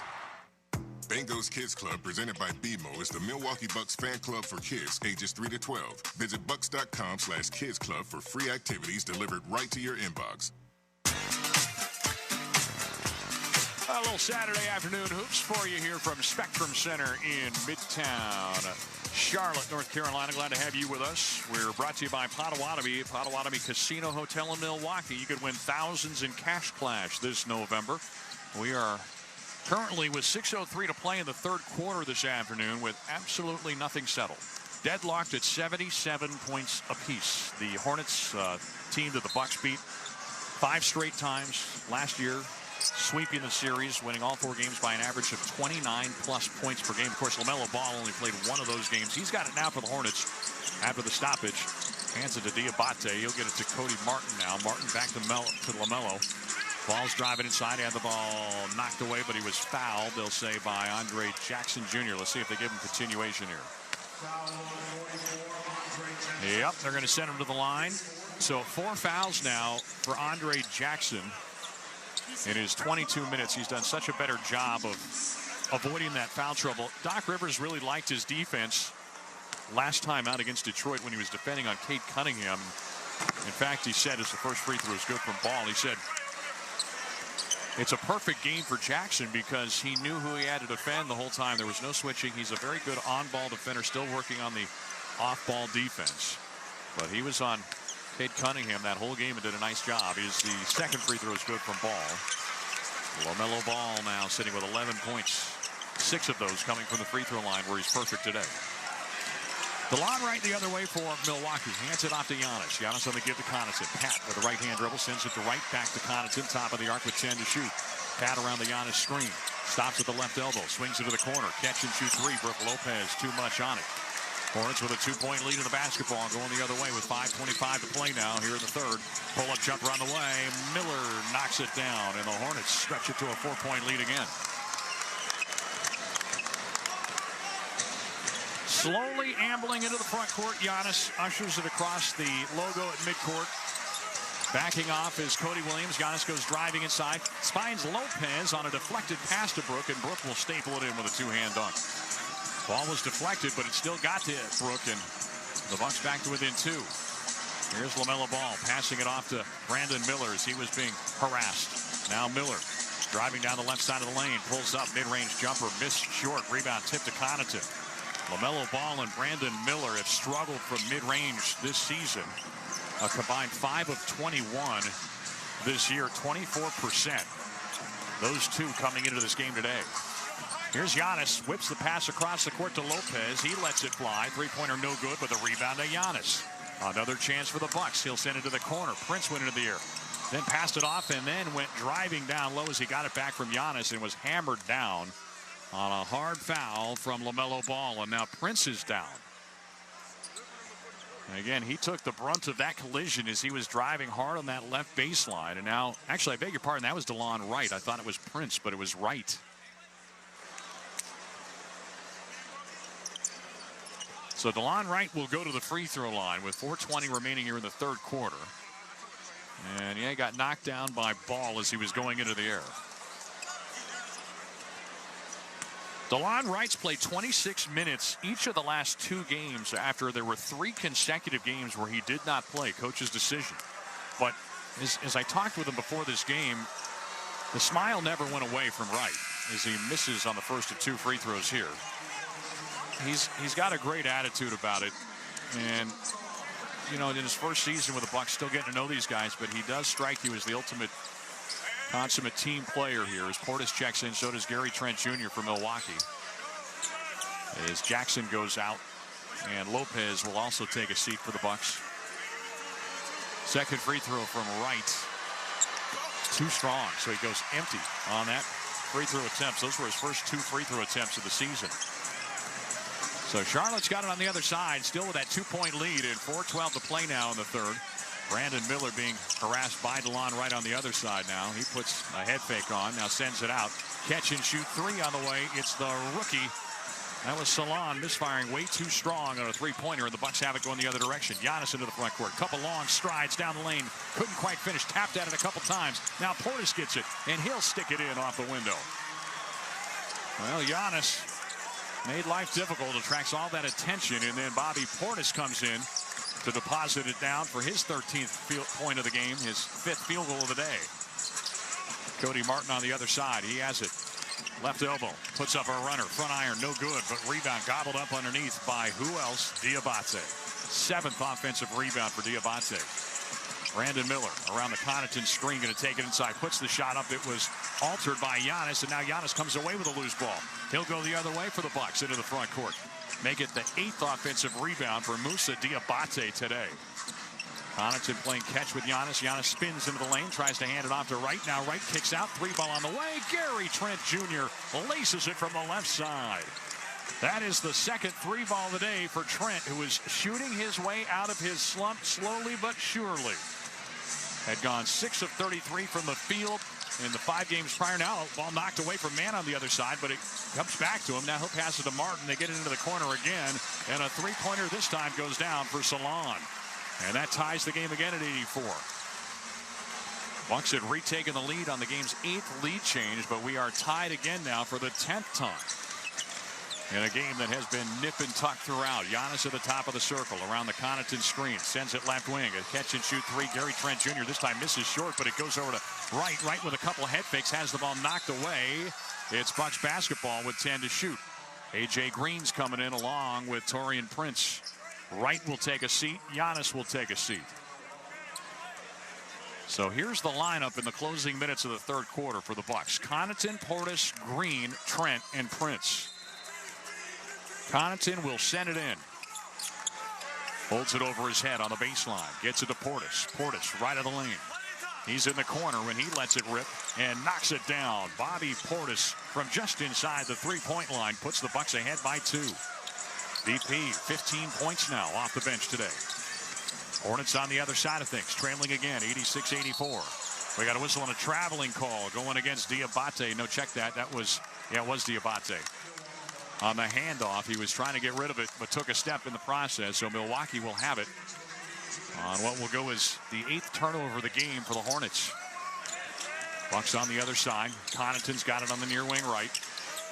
X: Bango's Kids Club, presented by BMO, is the Milwaukee Bucks fan club for kids ages 3 to 12. Visit bucks.com/kids club for free activities delivered right to your inbox.
M: A little Saturday afternoon hoops for you here from Spectrum Center in Midtown Charlotte, North Carolina. Glad to have you with us. We're brought to you by Potawatomi Casino Hotel in Milwaukee. You could win thousands in Cash Clash this November. We are currently with 6:03 to play in the 3rd quarter this afternoon with absolutely nothing settled. Deadlocked at 77 points apiece. The Hornets team that the Bucks beat 5 straight times last year, sweeping the series, winning all 4 games by an average of 29-plus points per game. Of course, LaMelo Ball only played 1 of those games. He's got it now for the Hornets after the stoppage. Hands it to Diabate. He'll get it to Cody Martin now. Martin back to LaMelo. Ball's driving inside. Had the ball knocked away, but he was fouled, they'll say, by Andre Jackson Jr. Let's see if they give him continuation here. Yep, they're going to send him to the line. So 4 fouls now for Andre Jackson. In his 22 minutes, he's done such a better job of avoiding that foul trouble. Doc Rivers really liked his defense last time out against Detroit when he was defending on Cade Cunningham. In fact, he said, as the first free throw is good from Ball, he said, it's a perfect game for Jackson because he knew who he had to defend the whole time. There was no switching. He's a very good on-ball defender, still working on the off-ball defense. But he was on Cade Cunningham that whole game and did a nice job. His the second free throw is good from Ball. LaMelo Ball now sitting with 11 points. 6 of those coming from the free throw line where he's perfect today. DeLon Wright the other way for Milwaukee. Hands it off to Giannis. Giannis on the give to Connaughton. Pat with a right-hand dribble sends it to right, back to Connaughton. Top of the arc with 10 to shoot. Pat around the Giannis screen. Stops at the left elbow. Swings it to the corner. Catch and shoot 3. Brook Lopez too much on it. Hornets with a 2-point lead in the basketball. Going the other way with 5:25 to play now here in the third. Pull-up jumper on the way. Miller knocks it down, and the Hornets stretch it to a 4-point lead again. Slowly ambling into the front court. Giannis ushers it across the logo at midcourt. Backing off is Cody Williams. Giannis goes driving inside. Finds Lopez on a deflected pass to Brook, and Brook will staple it in with a two-hand dunk. Ball was deflected, but it still got to Brook, and the Bucks back to within 2. Here's LaMelo Ball passing it off to Brandon Miller as he was being harassed. Now Miller driving down the left side of the lane. Pulls up, mid-range jumper, missed short. Rebound tip to Connaughton. LaMelo Ball and Brandon Miller have struggled from mid-range this season. A combined 5 of 21 this year, 24%. Those two coming into this game today. Here's Giannis, whips the pass across the court to Lopez. He lets it fly. Three-pointer no good, but the rebound to Giannis. Another chance for the Bucks. He'll send it to the corner. Prince went into the air. Then passed it off and then went driving down low as he got it back from Giannis and was hammered down on a hard foul from LaMelo Ball. And now Prince is down. And again, he took the brunt of that collision as he was driving hard on that left baseline. And now, actually, I beg your pardon, that was DeLon Wright. I thought it was Prince, but it was Wright. So DeLon Wright will go to the free throw line with 4:20 remaining here in the third quarter. And yeah, he got knocked down by Ball as he was going into the air. DeLon Wright's played 26 minutes each of the last 2 games after there were 3 consecutive games where he did not play. Coach's decision. But as I talked with him before this game, the smile never went away from Wright as he misses on the first of 2 free throws here. He's got a great attitude about it. And, you know, in his first season with the Bucks, still getting to know these guys, but he does strike you as the ultimate consummate team player here. As Portis checks in, so does Gary Trent Jr. for Milwaukee. As Jackson goes out, and Lopez will also take a seat for the Bucks. Second free throw from Wright. Too strong, so he goes empty on that free throw attempts. Those were his first 2 free throw attempts of the season. So Charlotte's got it on the other side, still with that 2-point lead, and 4:12 to play now in the third. Brandon Miller being harassed by DeLon Wright on the other side now. He puts a head fake on, now sends it out. Catch and shoot 3 on the way. It's the rookie. That was Salon misfiring way too strong on a 3-pointer, and the Bucks have it going the other direction. Giannis into the front court. Couple long strides down the lane. Couldn't quite finish. Tapped at it a couple times. Now Portis gets it, and he'll stick it in off the window. Well, Giannis made life difficult. Attracts all that attention, and then Bobby Portis comes in to deposit it down for his 13th point of the game, his 5th field goal of the day. Cody Martin on the other side. He has it. Left elbow. Puts up a runner. Front iron. No good. But rebound gobbled up underneath by who else? Diabate. 7th offensive rebound for Diabate. Brandon Miller around the Connaughton screen. Going to take it inside. Puts the shot up. It was altered by Giannis. And now Giannis comes away with a loose ball. He'll go the other way for the Bucks into the front court. Make it the 8th offensive rebound for Moussa Diabate today. Connaughton playing catch with Giannis. Giannis spins into the lane, tries to hand it off to Wright. Now Wright kicks out. 3-ball on the way. Gary Trent Jr. laces it from the left side. That is the 2nd 3-ball of the day for Trent, who is shooting his way out of his slump slowly but surely. Had gone 6 of 33 from the field in the 5 games prior. Now ball knocked away from Man on the other side, but it comes back to him. Now he'll pass it to Martin. They get it into the corner again, and a 3-pointer this time goes down for Salon. And that ties the game again at 84. Bucks had retaken the lead on the game's 8th lead change, but we are tied again now for the 10th time. in a game that has been nip and tuck throughout. Giannis at the top of the circle around the Connaughton screen. Sends it left wing. A catch and shoot three. Gary Trent Jr. this time misses short, but it goes over to right. Right with a couple head fakes. Has the ball knocked away. It's Bucks basketball with 10 to shoot. A.J. Green's coming in along with Taurean Prince. Wright will take a seat. Giannis will take a seat. So here's the lineup in the closing minutes of the third quarter for the Bucks. Connaughton, Portis, Green, Trent, and Prince. Connaughton will send it in. Holds it over his head on the baseline. Gets it to Portis. Portis right of the lane. He's in the corner when he lets it rip and knocks it down. Bobby Portis from just inside the three-point line puts the Bucks ahead by 2. BP 15 points now off the bench today. Hornets on the other side of things, trailing again, 86-84. We got a whistle on a traveling call going against Diabate. No, check that. That was, it was Diabate. On the handoff, he was trying to get rid of it, but took a step in the process, so Milwaukee will have it on what will go as the 8th turnover of the game for the Hornets. Bucks on the other side. Connaughton's got it on the near wing right.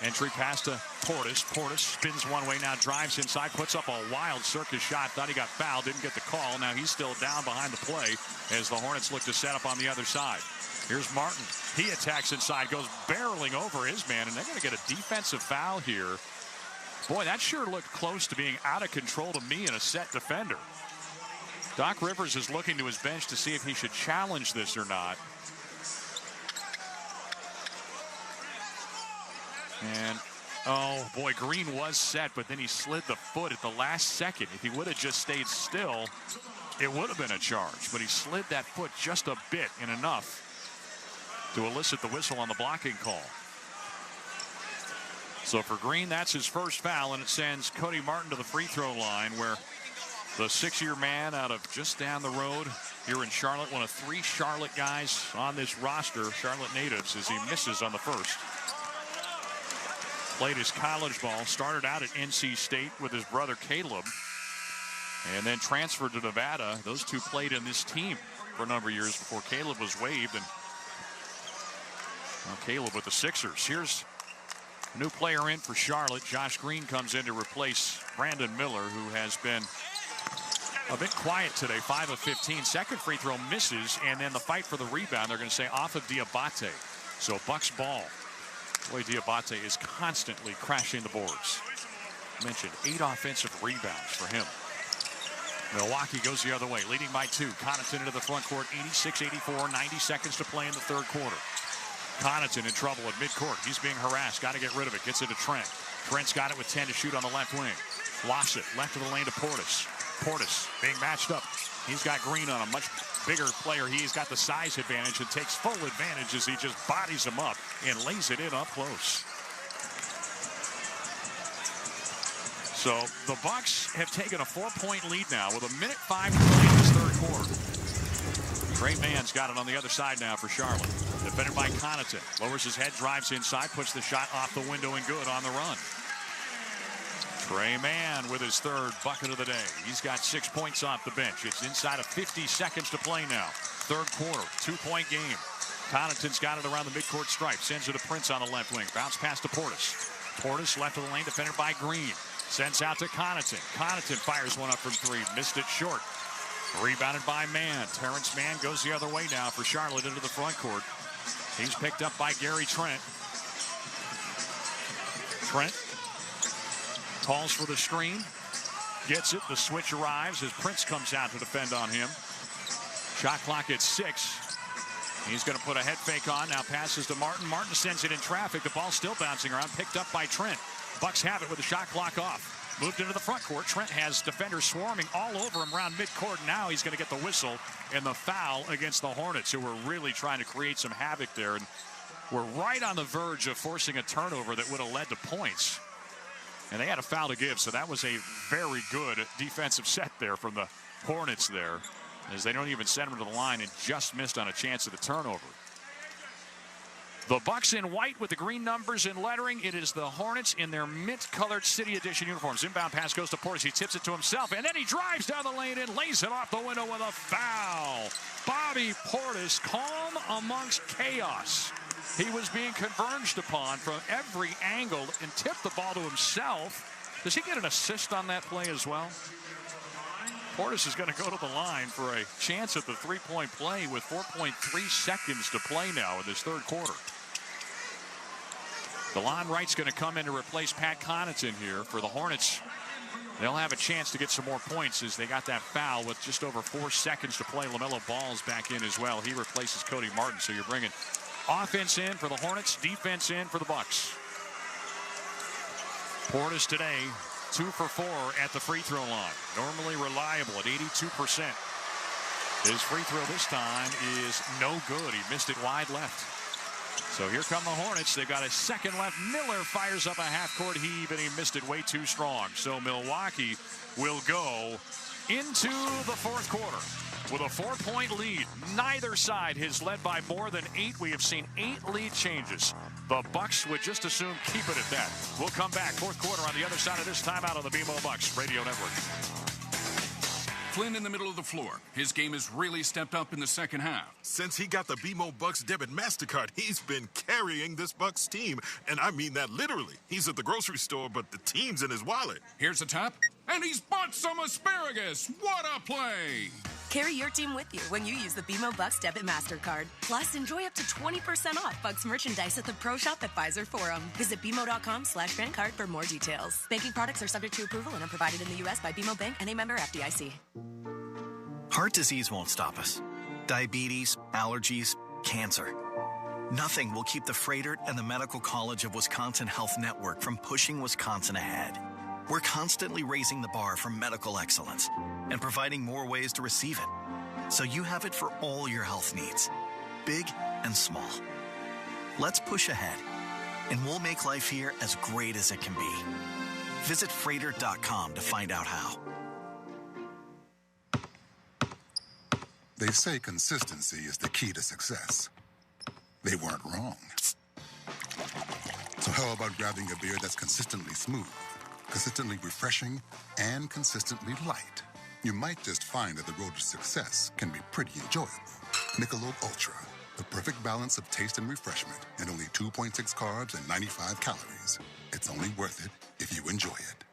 M: Entry pass to Portis. Portis spins one way, now drives inside, puts up a wild circus shot. Thought he got fouled, didn't get the call. Now he's still down behind the play as the Hornets look to set up on the other side. Here's Martin. He attacks inside, goes barreling over his man, and they're going to get a defensive foul here. Boy, that sure looked close to being out of control to me in a set defender. Doc Rivers is looking to his bench to see if he should challenge this or not. And, oh, boy, Green was set, but then he slid the foot at the last second. If he would have just stayed still, it would have been a charge. But he slid that foot just a bit and enough to elicit the whistle on the blocking call. So for Green, that's his first foul, and it sends Cody Martin to the free throw line, where the 6-year man out of just down the road here in Charlotte, one of 3 Charlotte guys on this roster, Charlotte natives, as he misses on the first. Played his college ball, started out at NC State with his brother Caleb, and then transferred to Nevada. Those two played in this team for a number of years before Caleb was waived, and Caleb with the Sixers. Here's a new player in for Charlotte. Josh Green comes in to replace Brandon Miller, who has been a bit quiet today. 5 of 15. Second free throw misses, and then the fight for the rebound, they're going to say off of Diabate. So Bucks ball. Boy, Diabate is constantly crashing the boards. Mentioned 8 offensive rebounds for him. Milwaukee goes the other way, leading by 2. Connaughton into the front court, 86-84, 90 seconds to play in the third quarter. Connaughton in trouble at midcourt. He's being harassed. Got to get rid of it. Gets it to Trent. Trent's got it with 10 to shoot on the left wing. Lost it. Left of the lane to Portis. Portis being matched up. He's got Green on a much bigger player. He's got the size advantage and takes full advantage as he just bodies him up and lays it in up close. So the Bucks have taken a 4-point lead now with 1:05 to play in this third quarter. Trey Mann's got it on the other side now for Charlotte. Defended by Connaughton. Lowers his head, drives inside, puts the shot off the window and good on the run. Trey Mann with his third bucket of the day. He's got 6 points off the bench. It's inside of 50 seconds to play now. Third quarter, 2-point game. Connaughton's got it around the midcourt stripe. Sends it to Prince on the left wing. Bounce pass to Portis. Portis left of the lane, defended by Green. Sends out to Connaughton. Connaughton fires one up from 3. Missed it short. Rebounded by Mann. Terrence Mann goes the other way now for Charlotte into the front court. He's picked up by Gary Trent. Trent calls for the screen. Gets it. The switch arrives as Prince comes out to defend on him. Shot clock at 6. He's going to put a head fake on. Now passes to Martin. Martin sends it in traffic. The ball still bouncing around. Picked up by Trent. Bucks have it with the shot clock off. Moved into the front court. Trent has defenders swarming all over him around midcourt. Now he's going to get the whistle and the foul against the Hornets, who were really trying to create some havoc there. And we're right on the verge of forcing a turnover that would have led to points. And they had a foul to give, so that was a very good defensive set there from the Hornets there, as they don't even send him to the line and just missed on a chance of the turnover. The Bucks in white with the green numbers and lettering. It is the Hornets in their mint-colored City Edition uniforms. Inbound pass goes to Portis. He tips it to himself, and then he drives down the lane and lays it off the window with a foul. Bobby Portis, calm amongst chaos. He was being converged upon from every angle and tipped the ball to himself. Does he get an assist on that play as well? Portis is going to go to the line for a chance at the three-point play with 4.3 seconds to play now in this third quarter. DeLon Wright's going to come in to replace Pat Connaughton here for the Hornets. They'll have a chance to get some more points as they got that foul with just over 4 seconds to play. LaMelo Ball's back in as well. He replaces Cody Martin. So you're bringing offense in for the Hornets, defense in for the Bucks. Portis today, 2 for 4 at the free throw line. Normally reliable at 82%. His free throw this time is no good. He missed it wide left. So here come the Hornets. They've got a second left. Miller fires up a half-court heave, and he missed it way too strong. So Milwaukee will go into the fourth quarter with a 4-point lead. Neither side has led by more than 8. We have seen 8 lead changes. The Bucks would just as soon keep it at that. We'll come back fourth quarter on the other side of this timeout on the BMO Bucks Radio Network.
E: Flynn in the middle of the floor. His game has really stepped up in the second half.
F: Since he got the BMO Bucks debit MasterCard, he's been carrying this Bucks team. And I mean that literally. He's at the grocery store, but the team's in his wallet.
E: Here's a tap, and he's bought some asparagus. What a play!
R: Carry your team with you when you use the BMO Bucks debit MasterCard. Plus, enjoy up to 20% off Bucks merchandise at the Pro Shop at Pfizer Forum. Visit BMO.com/FanCard for more details. Banking products are subject to approval and are provided in the U.S. by BMO Bank and a member FDIC.
Q: Heart disease won't stop us. Diabetes, allergies, cancer. Nothing will keep the Freighter and the Medical College of Wisconsin Health Network from pushing Wisconsin ahead. We're constantly raising the bar for medical excellence and providing more ways to receive it, so you have it for all your health needs, big and small. Let's push ahead, and we'll make life here as great as it can be. Visit Freighter.com to find out how.
W: They say consistency is the key to success. They weren't wrong. So how about grabbing a beer that's consistently smooth, consistently refreshing, and consistently light? You might just find that the road to success can be pretty enjoyable. Michelob Ultra, the perfect balance of taste and refreshment, and only 2.6 carbs and 95 calories. It's only worth it if you enjoy it.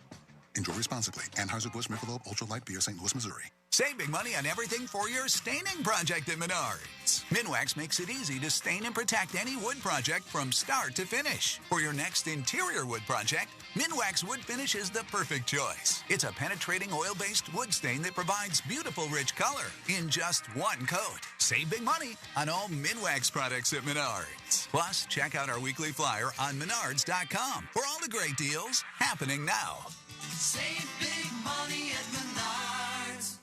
W: Enjoy responsibly. Anheuser-Busch Michelob Ultra Light Beer, St. Louis, Missouri.
G: Save big money on everything for your staining project at Menards. Minwax makes it easy to stain and protect any wood project from start to finish. For your next interior wood project, Minwax Wood Finish is the perfect choice. It's a penetrating oil-based wood stain that provides beautiful, rich color in just one coat. Save big money on all Minwax products at Menards. Plus, check out our weekly flyer on Menards.com for all the great deals happening now.
S: Save big money at Menards.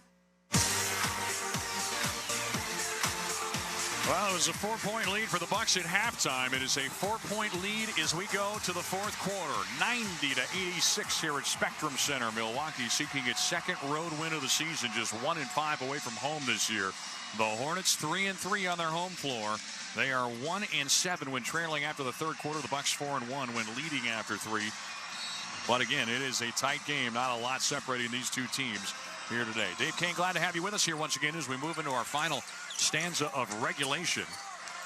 M: Well, it was a 4-point lead for the Bucks at halftime. It is a 4-point lead as we go to the fourth quarter. 90-86 here at Spectrum Center. Milwaukee seeking its second road win of the season, just 1-5 away from home this year. The Hornets 3-3 on their home floor. They are 1-7 when trailing after the third quarter. The Bucks 4-1 when leading after 3. But again, it is a tight game. Not a lot separating these two teams here today. Dave Kane, glad to have you with us here once again as we move into our final stanza of regulation.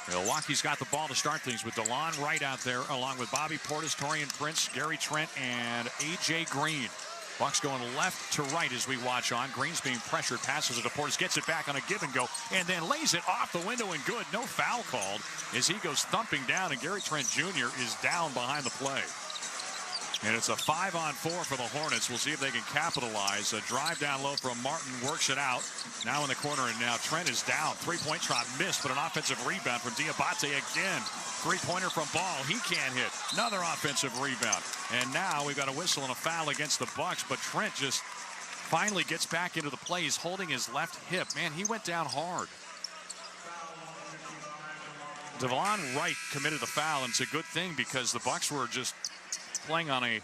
M: Milwaukee's got the ball to start things with DeLon Wright out there, along with Bobby Portis, Taurean Prince, Gary Trent, and A.J. Green. Bucks going left to right as we watch on. Green's being pressured, passes it to Portis, gets it back on a give and go, and then lays it off the window and good. No foul called as he goes thumping down, and Gary Trent Jr. is down behind the play. And it's a 5-on-4 for the Hornets. We'll see if they can capitalize. A drive down low from Martin, works it out. Now in the corner, and now Trent is down. Three-point shot missed, but an offensive rebound from Diabate again. Three-pointer from Ball. He can't hit. Another offensive rebound. And now we've got a whistle and a foul against the Bucks, but Trent just finally gets back into the play. He's holding his left hip. Man, he went down hard. DeLon Wright committed the foul, and it's a good thing because the Bucks were just playing on it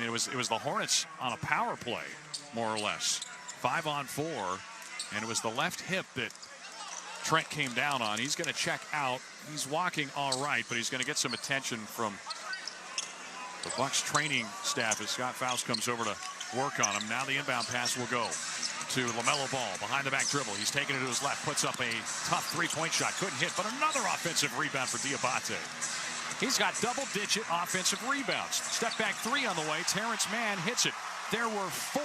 M: was the Hornets on a power play, more or less. 5-on-4, and it was the left hip that Trent came down on. He's going to check out. He's walking all right, but he's going to get some attention from the Bucks training staff as Scott Faust comes over to work on him. Now the inbound pass will go. to LaMelo Ball. Behind the back dribble. He's taking it to his left. Puts up a tough three-point shot. Couldn't hit, but another offensive rebound for Diabate. He's got double-digit offensive rebounds. Step back three on the way. Terrence Mann hits it. There were 4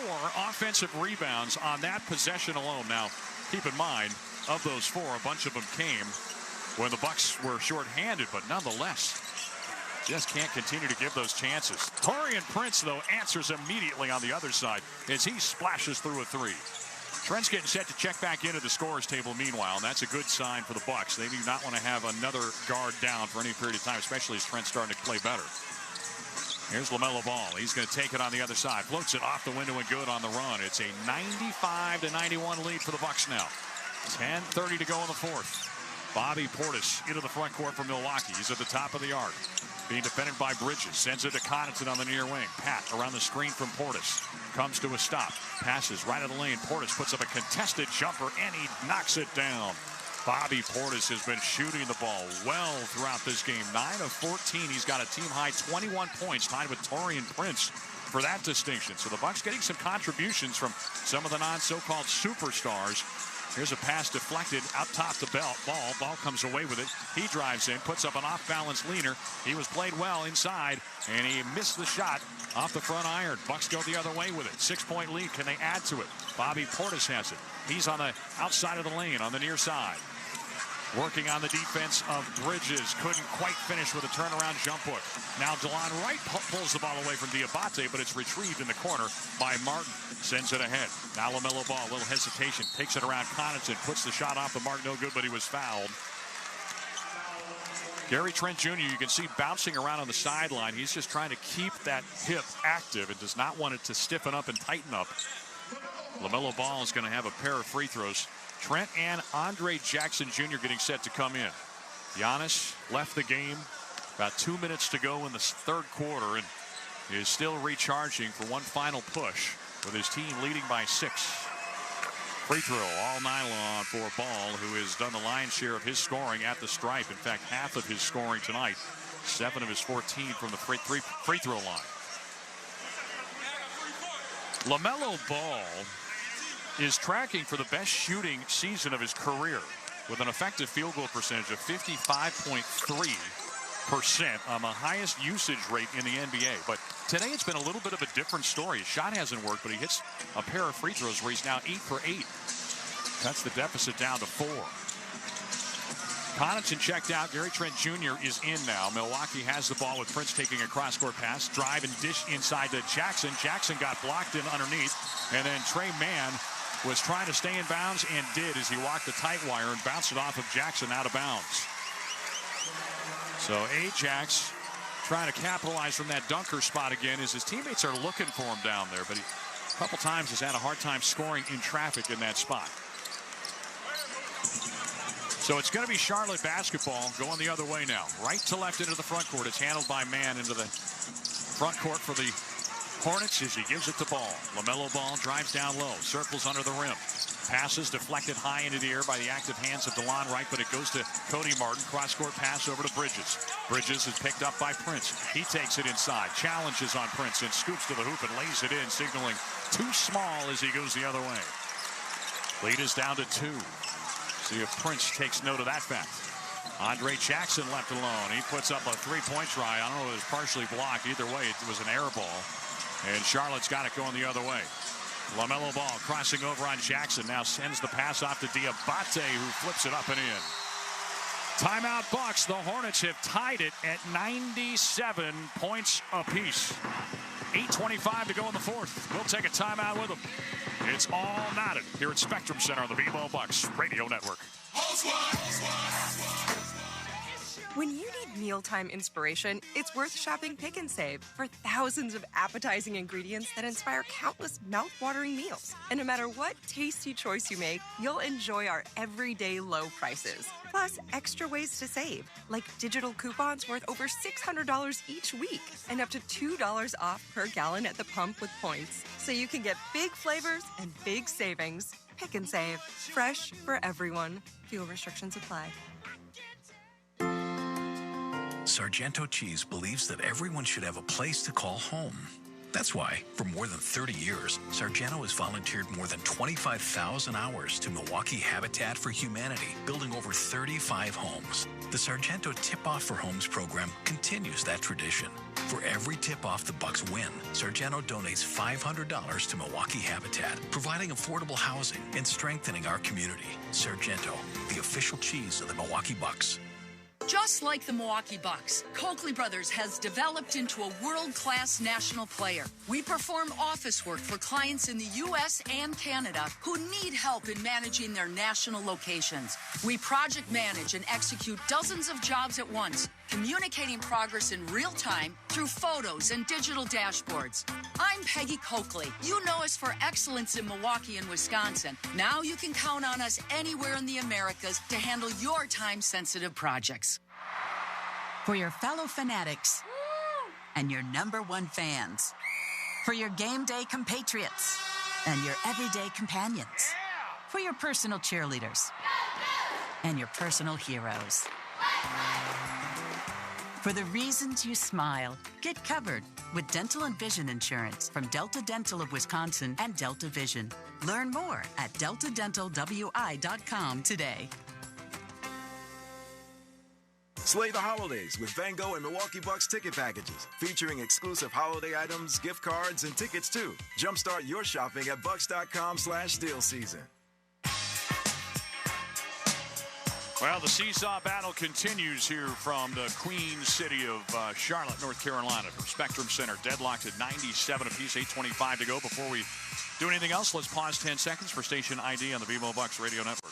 M: offensive rebounds on that possession alone. Now, keep in mind, of those 4, a bunch of them came when the Bucks were shorthanded, but nonetheless, just can't continue to give those chances. Taurean Prince, though, answers immediately on the other side as he splashes through a 3. Trent's getting set to check back into the scorers table meanwhile, and that's a good sign for the Bucks. They do not want to have another guard down for any period of time, especially as Trent's starting to play better. Here's LaMelo Ball. He's going to take it on the other side. Floats it off the window and good on the run. It's a 95-91 lead for the Bucks now. 10:30 to go in the fourth. Bobby Portis into the front court for Milwaukee. He's at the top of the arc. Being defended by Bridges. Sends it to Connaughton on the near wing. Pat around the screen from Portis. Comes to a stop. Passes right of the lane. Portis puts up a contested jumper, and he knocks it down. Bobby Portis has been shooting the ball well throughout this game. 9 of 14. He's got a team-high 21 points, tied with Taurean Prince for that distinction. So the Bucks getting some contributions from some of the non-so-called superstars. Here's a pass deflected out top the ball. Ball comes away with it. He drives in, puts up an off-balance leaner. He was played well inside, and he missed the shot off the front iron. Bucks go the other way with it. 6-point lead. Can they add to it? Bobby Portis has it. He's on the outside of the lane on the near side. Working on the defense of Bridges. Couldn't quite finish with a turnaround jump hook. Now DeLon Wright pulls the ball away from Diabate, but it's retrieved in the corner by Martin. Sends it ahead. Now LaMelo Ball, a little hesitation. Takes it around Connaughton. Puts the shot off the mark. No good, but he was fouled. Gary Trent Jr., you can see bouncing around on the sideline. He's just trying to keep that hip active and does not want it to stiffen up and tighten up. LaMelo Ball is going to have a pair of free throws. Trent and Andre Jackson Jr. getting set to come in. Giannis left the game. About 2 minutes to go in the third quarter and is still recharging for one final push with his team leading by 6. Free throw all night long for Ball, who has done the lion's share of his scoring at the stripe. In fact, half of his scoring tonight. 7 of his 14 from the free throw line. LaMelo Ball is tracking for the best shooting season of his career with an effective field goal percentage of 55.3% on the highest usage rate in the NBA. But today it's been a little bit of a different story. His shot hasn't worked, but he hits a pair of free throws where he's now 8 for 8. Cuts the deficit down to 4. Connaughton checked out. Gary Trent Jr. is in now. Milwaukee has the ball with Prince taking a cross-court pass. Drive and dish inside to Jackson. Jackson got blocked in underneath. And then Trey Mann was trying to stay in bounds and did as he walked the tight wire and bounced it off of Jackson out of bounds. So Ajax trying to capitalize from that dunker spot again as his teammates are looking for him down there. But he a couple times has had a hard time scoring in traffic in that spot. So it's going to be Charlotte basketball going the other way now. Right to left into the front court. It's handled by Mann into the front court for the Hornets as he gives it to Ball. LaMelo Ball drives down low, circles under the rim. Passes deflected high into the air by the active hands of DeLon Wright, but it goes to Cody Martin. Cross-court pass over to Bridges. Bridges is picked up by Prince. He takes it inside, challenges on Prince, and scoops to the hoop and lays it in, signaling too small as he goes the other way. Lead is down to 2. See if Prince takes note of that fact. Andre Jackson left alone. He puts up a three-point try. I don't know if it was partially blocked. Either way, it was an air ball. And Charlotte's got it going the other way. LaMelo Ball crossing over on Jackson. Now sends the pass off to Diabate, who flips it up and in. Timeout Bucks. The Hornets have tied it at 97 points apiece. 8:25 to go in the fourth. We'll take a timeout with them. It's all knotted here at Spectrum Center on the BMO Bucks Radio Network.
B: When you need mealtime inspiration, it's worth shopping Pick and Save for thousands of appetizing ingredients that inspire countless mouth-watering meals. And no matter what tasty choice you make, you'll enjoy our everyday low prices. Plus, extra ways to save, like digital coupons worth over $600 each week and up to $2 off per gallon at the pump with points. So you can get big flavors and big savings. Pick and Save. Fresh for everyone. Fuel restrictions apply.
J: Sargento Cheese believes that everyone should have a place to call home. That's why, for more than 30 years, Sargento has volunteered more than 25,000 hours to Milwaukee Habitat for Humanity, building over 35 homes. The Sargento Tip-Off for Homes program continues that tradition. For every tip-off the Bucks win, Sargento donates $500 to Milwaukee Habitat, providing affordable housing and strengthening our community. Sargento, the official cheese of the Milwaukee Bucks.
L: Just like the Milwaukee Bucks, Coakley Brothers has developed into a world-class national player. We perform office work for clients in the U.S. and Canada who need help in managing their national locations. We project manage and execute dozens of jobs at once, communicating progress in real time through photos and digital dashboards. I'm Peggy Coakley. You know us for excellence in Milwaukee and Wisconsin. Now you can count on us anywhere in the Americas to handle your time-sensitive projects.
O: For your fellow fanatics and your #1 fans. For your game day compatriots and your everyday companions. For your personal cheerleaders and your personal heroes. For the reasons you smile, get covered with dental and vision insurance from Delta Dental of Wisconsin and Delta Vision. Learn more at deltadentalwi.com today.
T: Slay the holidays with Van Gogh and Milwaukee Bucks ticket packages, featuring exclusive holiday items, gift cards, and tickets too. Jumpstart your shopping at bucks.com/deal season.
M: Well, the seesaw battle continues here from the Queen City of Charlotte, North Carolina, from Spectrum Center. Deadlocked at 97 apiece, 8:25 to go. Before we do anything else, let's pause 10 seconds for station ID on the BMO Bucks Radio Network.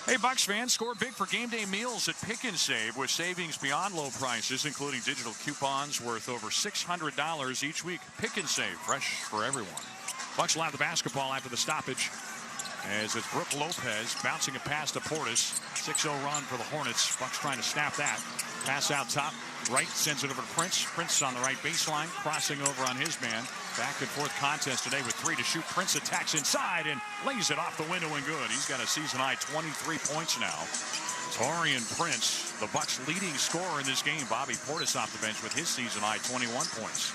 M: Hey, Bucks fans, score big for game day meals at Pick and Save with savings beyond low prices, including digital coupons worth over $600 each week. Pick and Save, fresh for everyone. Bucks will have the basketball after the stoppage as it's Brooke Lopez bouncing a pass to Portis. 6-0 run for the Hornets. Bucks trying to snap that. Pass out top. Right sends it over to Prince. Prince on the right baseline, crossing over on his man. Back and forth contest today with 3 to shoot. Prince attacks inside and lays it off the window and good. He's got a season-high 23 points now. Taurean Prince, the Bucks' leading scorer in this game. Bobby Portis off the bench with his season-high 21 points.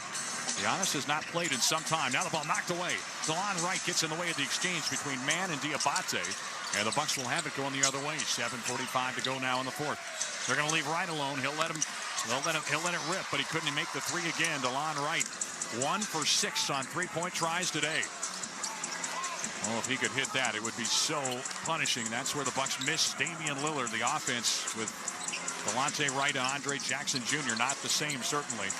M: Giannis has not played in some time. Now the ball knocked away. DeLon Wright gets in the way of the exchange between Mann and Diabate. And the Bucks will have it going the other way. 7:45 to go now in the fourth. They're going to leave Wright alone. He'll let it rip, but he couldn't make the three again. DeLon Wright, 1 for 6 on three-point tries today. Oh, if he could hit that, it would be so punishing. That's where the Bucks miss Damian Lillard. The offense with Delonte Wright and Andre Jackson Jr. not the same, certainly.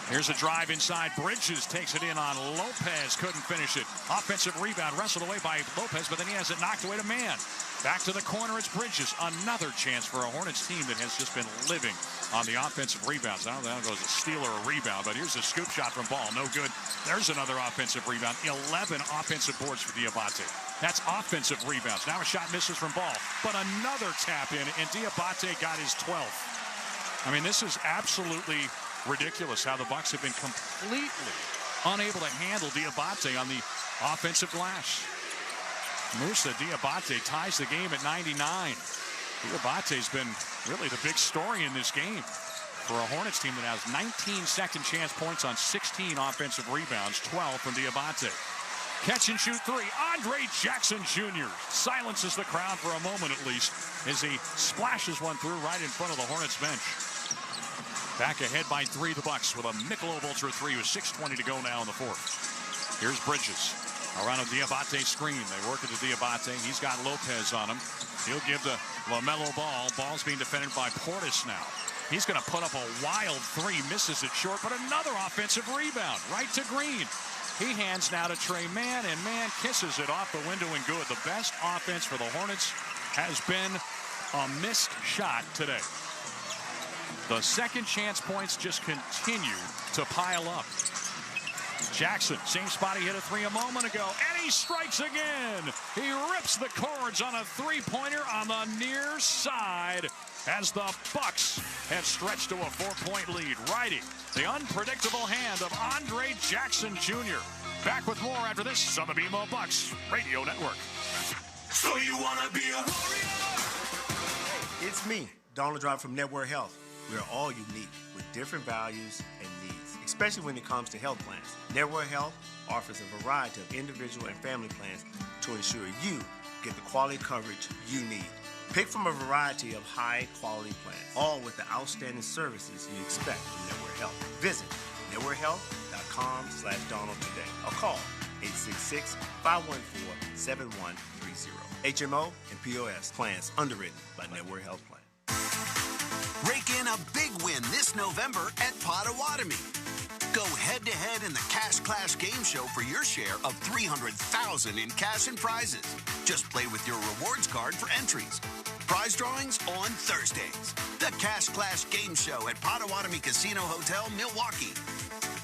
M: Here's a drive inside. Bridges takes it in on Lopez. Couldn't finish it. Offensive rebound wrestled away by Lopez, but then he has it knocked away to Mann. Back to the corner. It's Bridges. Another chance for a Hornets team that has just been living on the offensive rebounds. I don't know if that goes a steal or a rebound, but here's a scoop shot from Ball. No good. There's another offensive rebound. 11 offensive boards for Diabate. That's offensive rebounds. Now a shot misses from Ball, but another tap in, and Diabate got his 12th. I mean, this is absolutely ridiculous how the Bucks have been completely unable to handle Diabate on the offensive glass. Moussa Diabate ties the game at 99. Diabate's been really the big story in this game for a Hornets team that has 19 second chance points on 16 offensive rebounds, 12 from Diabate. Catch and shoot three. Andre Jackson Jr. silences the crowd for a moment at least as he splashes one through right in front of the Hornets bench. Back ahead by 3, the Bucks with a Michelob Ultra 3 with 6:20 to go now in the fourth. Here's Bridges around a Diabate screen. They work it to Diabate. He's got Lopez on him. He'll give the LaMelo ball. Ball's being defended by Portis now. He's going to put up a wild 3, misses it short, but another offensive rebound right to Green. He hands now to Trey Mann, and Mann kisses it off the window and good. The best offense for the Hornets has been a missed shot today. The second chance points just continue to pile up. Jackson, same spot he hit a 3 a moment ago, and he strikes again. He rips the cords on a 3-pointer on the near side as the Bucks have stretched to a 4-point lead, riding the unpredictable hand of Andre Jackson Jr. Back with more after this on the BMO Bucks Radio Network.
A: So you want to be a warrior?
I: Hey, it's me, Donald Driver from Network Health. We are all unique with different values and needs, especially when it comes to health plans. Network Health offers a variety of individual and family plans to ensure you get the quality coverage you need. Pick from a variety of high-quality plans, all with the outstanding services you expect from Network Health. Visit networkhealth.com/Donald today or call 866-514-7130. HMO and POS plans underwritten by Network Health Plan.
N: Rake in a big win this November at Potawatomi. Go head-to-head in the Cash Clash game show for your share of $300,000 in cash and prizes. Just play with your rewards card for entries. Prize drawings on Thursdays. The Cash Clash game show at Potawatomi Casino Hotel, Milwaukee.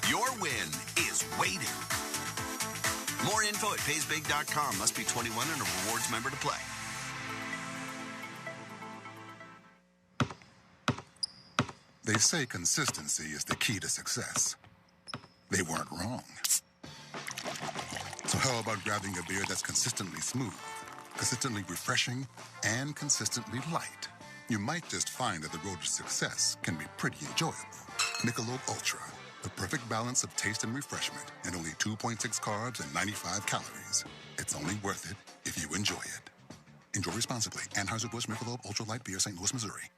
N: Your win is waiting. More info at paysbig.com. Must be 21 and a rewards member to play.
W: They say consistency is the key to success. They weren't wrong. So how about grabbing a beer that's consistently smooth, consistently refreshing, and consistently light? You might just find that the road to success can be pretty enjoyable. Michelob Ultra, the perfect balance of taste and refreshment, and only 2.6 carbs and 95 calories. It's only worth it if you enjoy it. Enjoy responsibly. Anheuser-Busch Michelob Ultra Light Beer, St. Louis, Missouri.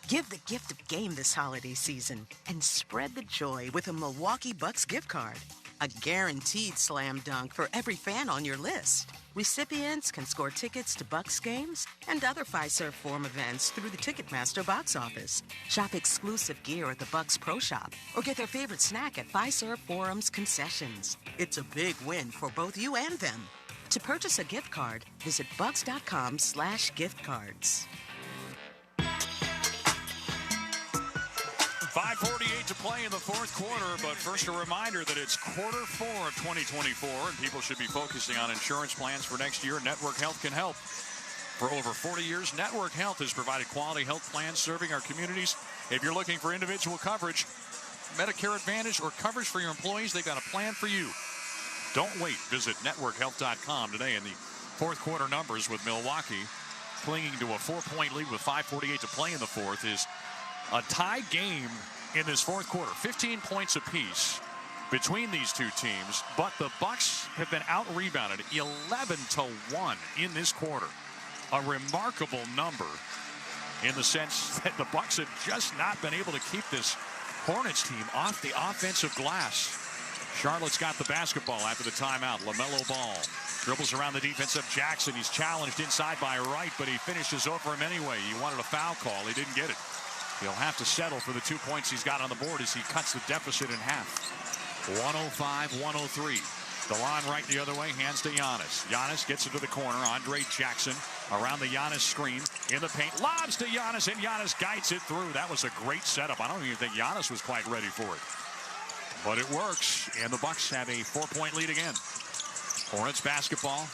P: Give the gift of game this holiday season and spread the joy with a Milwaukee Bucks gift card. A guaranteed slam dunk for every fan on your list. Recipients can score tickets to Bucks games and other Fiserv Forum events through the Ticketmaster box office. Shop exclusive gear at the Bucks Pro Shop or get their favorite snack at Fiserv Forum's concessions. It's a big win for both you and them. To purchase a gift card, visit bucks.com/giftcards.
M: 5:48 to play in the fourth quarter, but first a reminder that it's quarter 4 of 2024, and people should be focusing on insurance plans for next year. Network Health can help. For over 40 years, Network Health has provided quality health plans serving our communities. If you're looking for individual coverage, Medicare Advantage, or coverage for your employees, they've got a plan for you. Don't wait. Visit networkhealth.com today. In the fourth quarter numbers with Milwaukee clinging to a 4-point lead with 5:48 to play in the fourth is a tie game in this fourth quarter. 15 points apiece between these two teams, but the Bucks have been out-rebounded 11-1 in this quarter. A remarkable number in the sense that the Bucks have just not been able to keep this Hornets team off the offensive glass. Charlotte's got the basketball after the timeout. LaMelo Ball dribbles around the defense of Jackson. He's challenged inside by Wright, but he finishes over him anyway. He wanted a foul call. He didn't get it. He'll have to settle for the 2 points he's got on the board as he cuts the deficit in half. 105-103. DeLon Wright the other way, hands to Giannis. Giannis gets into the corner. Andre Jackson around the Giannis screen in the paint. Lobs to Giannis, and Giannis guides it through. That was a great setup. I don't even think Giannis was quite ready for it. But it works, and the Bucks have a 4-point lead again. Hornets basketball.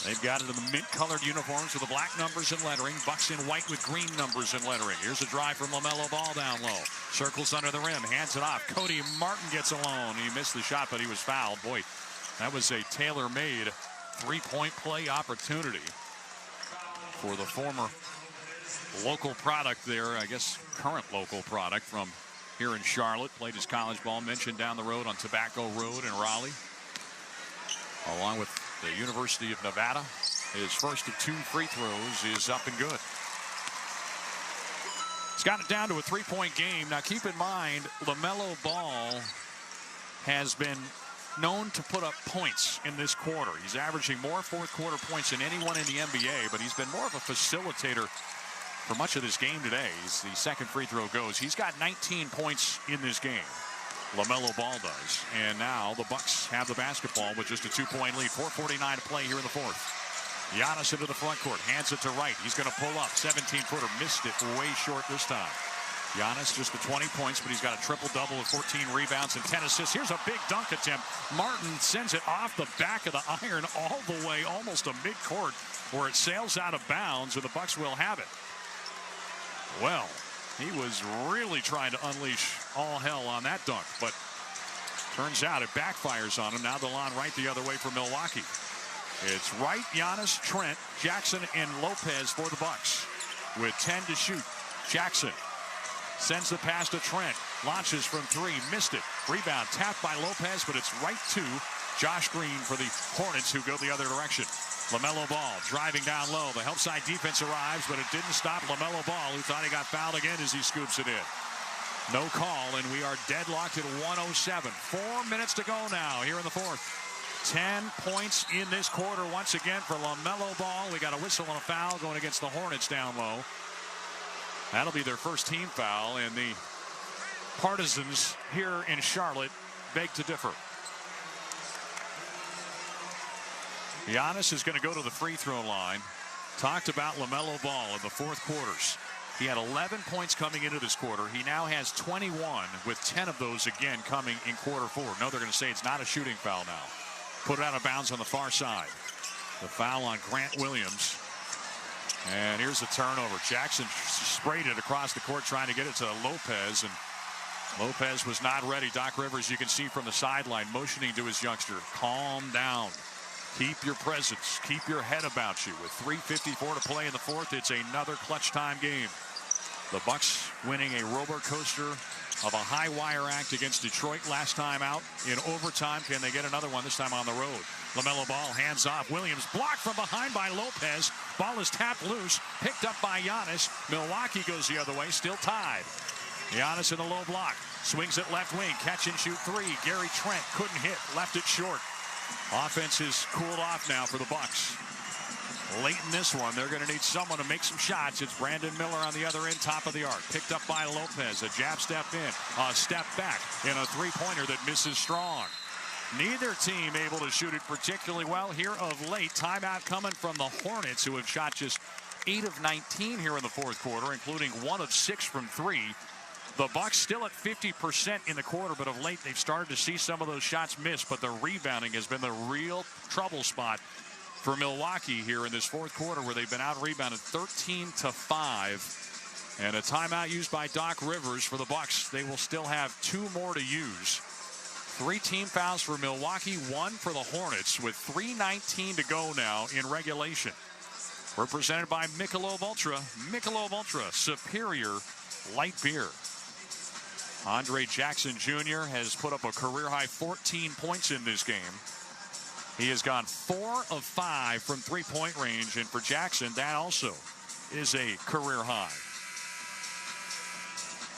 M: They've got it in the mint-colored uniforms with the black numbers and lettering. Bucks in white with green numbers and lettering. Here's a drive from LaMelo Ball down low. Circles under the rim, hands it off. Cody Martin gets alone. He missed the shot, but he was fouled. Boy, that was a tailor-made three-point play opportunity for the former local product there. I guess current local product from here in Charlotte. Played his college ball, mentioned down the road on Tobacco Road in Raleigh, along with the University of Nevada. His first of 2 free throws is up and good. He's got it down to a 3-point game. Now keep in mind, LaMelo Ball has been known to put up points in this quarter. He's averaging more fourth quarter points than anyone in the NBA, but he's been more of a facilitator for much of this game today. As the second free throw goes, he's got 19 points in this game. LaMelo Ball does. And now the Bucks have the basketball with just a 2-point lead. 4:49 to play here in the fourth. Giannis into the front court. Hands it to Wright. He's going to pull up. 17-footer. Missed it way short this time. Giannis just with 20 points, but he's got a triple-double with 14 rebounds and 10 assists. Here's a big dunk attempt. Martin sends it off the back of the iron all the way, almost to midcourt, where it sails out of bounds, and the Bucks will have it. Well, he was really trying to unleash all hell on that dunk, but Turns out it backfires on him. Now the line right the other way for Milwaukee. It's Wright, Giannis, Trent, Jackson, and Lopez for the Bucks. With 10 to shoot. Jackson sends the pass to Trent. Launches from 3. Missed it. Rebound tapped by Lopez, but it's right to Josh Green for the Hornets, who go the other direction. LaMelo Ball driving down low. The help side defense arrives, but it didn't stop LaMelo Ball, who thought he got fouled again as he scoops it in. No call, and we are deadlocked at 107. 4 minutes to go now here in the fourth. 10 points in this quarter once again for LaMelo Ball. We got a whistle and a foul going against the Hornets down low. That'll be their first team foul, and the Partisans here in Charlotte beg to differ. Giannis is going to go to the free throw line. Talked about LaMelo Ball in the fourth quarters. He had 11 points coming into this quarter. He now has 21, with 10 of those again coming in quarter four. No, they're going to say it's not a shooting foul now. Put it out of bounds on the far side. The foul on Grant Williams. And here's the turnover. Jackson sprayed it across the court trying to get it to Lopez, and Lopez was not ready. Doc Rivers, you can see from the sideline, motioning to his youngster, calm down. Keep your presence. Keep your head about you. With 3:54 to play in the fourth, it's another clutch time game. The Bucks winning a roller coaster of a high wire act against Detroit last time out in overtime. Can they get another one this time on the road? LaMelo Ball hands off. Williams blocked from behind by Lopez. Ball is tapped loose, picked up by Giannis. Milwaukee goes the other way, still tied. Giannis in the low block, swings it left wing, catch and shoot 3. Gary Trent couldn't hit, left it short. Offense is cooled off now for the Bucks. Late in this one, they're going to need someone to make some shots. It's Brandon Miller on the other end, top of the arc. Picked up by Lopez. A jab step in, a step back, and a three-pointer that misses strong. Neither team able to shoot it particularly well here of late. Timeout coming from the Hornets, who have shot just 8 of 19 here in the fourth quarter, including 1 of 6 from 3. The Bucks still at 50% in the quarter, but of late they've started to see some of those shots miss. But the rebounding has been the real trouble spot for Milwaukee here in this fourth quarter, where they've been out-rebounded 13-5. And a timeout used by Doc Rivers for the Bucks. They will still have 2 more to use. 3 team fouls for Milwaukee, 1 for the Hornets, with 3:19 to go now in regulation. We're presented by Michelob Ultra. Michelob Ultra, superior light beer. Andre Jackson Jr. has put up a career-high 14 points in this game. He has gone 4 of 5 from three-point range, and for Jackson, that also is a career high.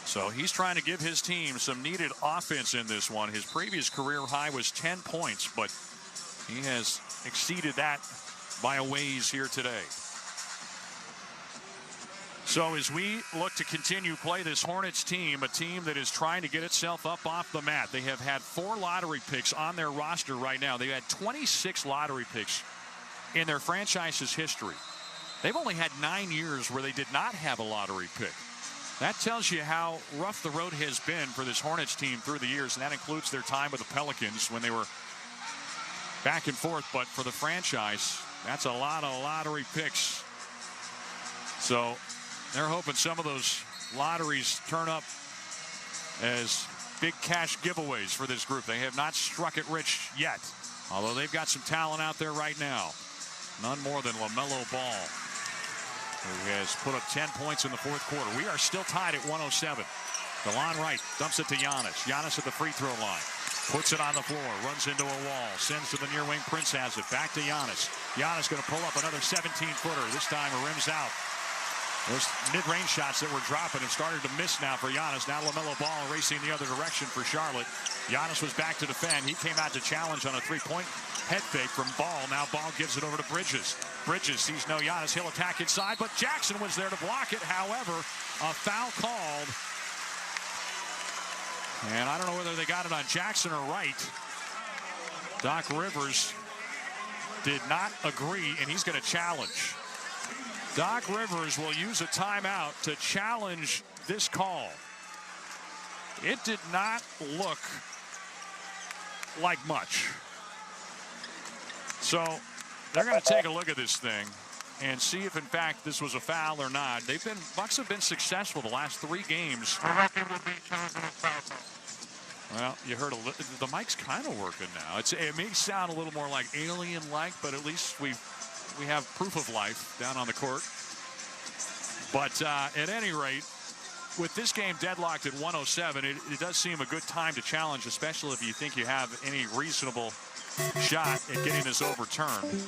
M: So he's trying to give his team some needed offense in this one. His previous career high was 10 points, but he has exceeded that by a ways here today. So as we look to continue play this Hornets team, a team that is trying to get itself up off the mat. They have had 4 lottery picks on their roster right now. They've had 26 lottery picks in their franchise's history. They've only had 9 years where they did not have a lottery pick. That tells you how rough the road has been for this Hornets team through the years, and that includes their time with the Pelicans when they were back and forth. But for the franchise, that's a lot of lottery picks. So they're hoping some of those lotteries turn up as big cash giveaways for this group. They have not struck it rich yet, although they've got some talent out there right now. None more than LaMelo Ball, who has put up 10 points in the fourth quarter. We are still tied at 107. DeLon Wright dumps it to Giannis. Giannis at the free throw line. Puts it on the floor. Runs into a wall. Sends to the near wing. Prince has it. Back to Giannis. Giannis going to pull up another 17-footer. This time it rims out. Those mid-range shots that were dropping have started to miss now for Giannis. Now LaMelo Ball racing the other direction for Charlotte. Giannis was back to defend. He came out to challenge on a three-point head fake from Ball. Now Ball gives it over to Bridges. Bridges sees no Giannis. He'll attack inside, but Jackson was there to block it. However, a foul called. And I don't know whether they got it on Jackson or Wright. Doc Rivers did not agree, and he's going to challenge. Doc Rivers will use a timeout to challenge this call. It did not look like much. So they're going to take a look at this thing and see if, in fact, this was a foul or not. Bucks have been successful the last 3 games Well, you heard the mic's kind of working now. It may sound a little more like alien-like, but at least we have proof of life down on the court. But at any rate, with this game deadlocked at 107, it does seem a good time to challenge, especially if you think you have any reasonable shot at getting this overturned.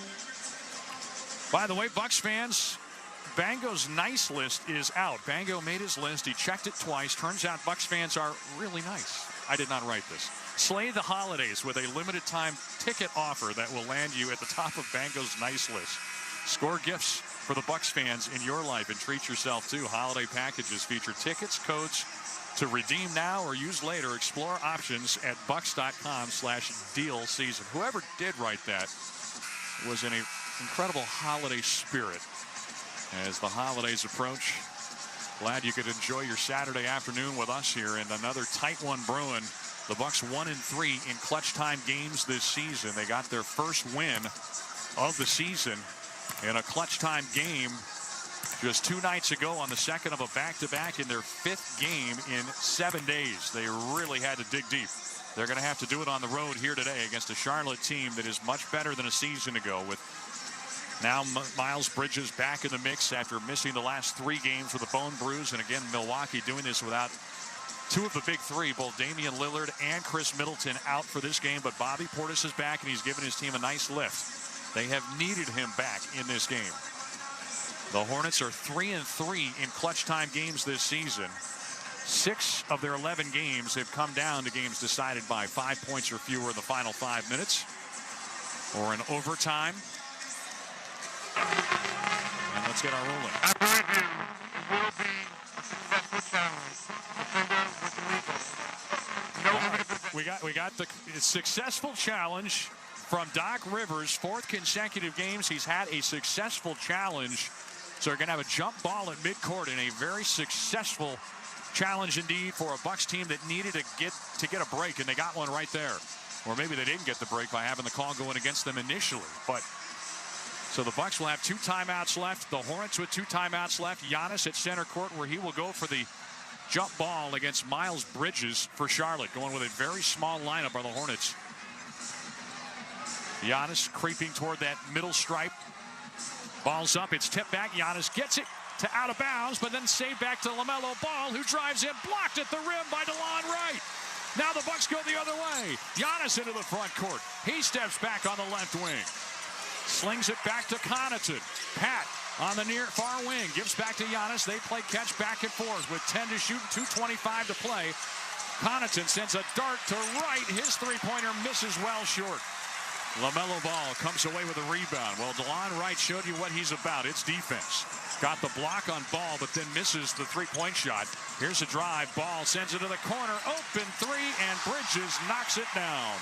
M: By the way, Bucks fans, Bango's nice list is out. Bango made his list. He checked it twice. Turns out Bucks fans are really nice. I did not write this. Slay the holidays with a limited time ticket offer that will land you at the top of Bango's nice list. Score gifts for the Bucks fans in your life and treat yourself too. Holiday packages feature tickets, codes to redeem now or use later. Explore options at bucks.com/deal season. Whoever did write that was in an incredible holiday spirit as the holidays approach. Glad you could enjoy your Saturday afternoon with us here, and another tight one brewing. The Bucks 1-3 in clutch time games this season. They got their first win of the season in a clutch time game just 2 nights ago on the second of a back-to-back in their 5th game in 7 days. They really had to dig deep. They're going to have to do it on the road here today against a Charlotte team that is much better than a season ago, with now Miles Bridges back in the mix after missing the last 3 games with a bone bruise. And again, Milwaukee doing this without 2 of the big 3, both Damian Lillard and Chris Middleton, out for this game. But Bobby Portis is back, and he's given his team a nice lift. They have needed him back in this game. The Hornets are 3-3 in clutch time games this season. 6 of their 11 games have come down to games decided by 5 points or fewer in the final 5 minutes or in overtime. And let's get our rolling. We got the successful challenge from Doc Rivers. 4th consecutive games he's had a successful challenge. So they're going to have a jump ball at midcourt in a very successful challenge indeed for a Bucks team that needed to get a break, and they got one right there. Or maybe they didn't get the break by having the call going against them initially. But so the Bucks will have 2 timeouts left. The Hornets with 2 timeouts left. Giannis at center court, where he will go for the jump ball against Miles Bridges for Charlotte. Going with a very small lineup are the Hornets. Giannis creeping toward that middle stripe. Ball's up. It's tipped back. Giannis gets it to out of bounds, but then saved back to LaMelo Ball, who drives in, blocked at the rim by DeLon Wright. Now the Bucks go the other way. Giannis into the front court. He steps back on the left wing. Slings it back to Connaughton. Pat on the near far wing. Gives back to Giannis. They play catch back and forth with 10 to shoot, 2:25 to play. Connaughton sends a dart to right. His three-pointer misses well short. LaMelo Ball comes away with a rebound. Well, DeLon Wright showed you what he's about. It's defense. Got the block on Ball, but then misses the three-point shot. Here's a drive. Ball sends it to the corner. Open 3, and Bridges knocks it down.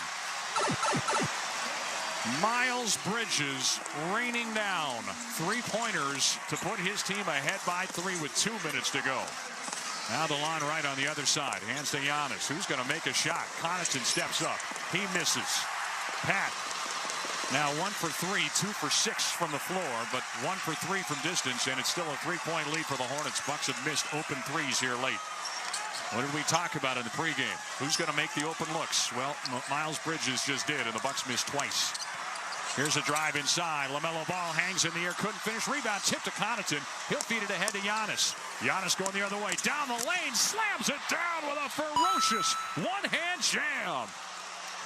M: Miles Bridges raining down 3-pointers to put his team ahead by 3 with 2 minutes to go. Now DeLon Wright on the other side. Hands to Giannis, who's going to make a shot. Connaughton steps up. He misses. Pat now 1 for 3, 2 for 6 from the floor, but 1 for 3 from distance, and it's still a 3-point lead for the Hornets. Bucks have missed open threes here late. What did we talk about in the pregame? Who's going to make the open looks? Well, Miles Bridges just did, and the Bucks missed twice. Here's a drive inside. LaMelo Ball hangs in the air, couldn't finish. Rebound tip to Connaughton. He'll feed it ahead to Giannis. Giannis going the other way. Down the lane, slams it down with a ferocious one-hand jam.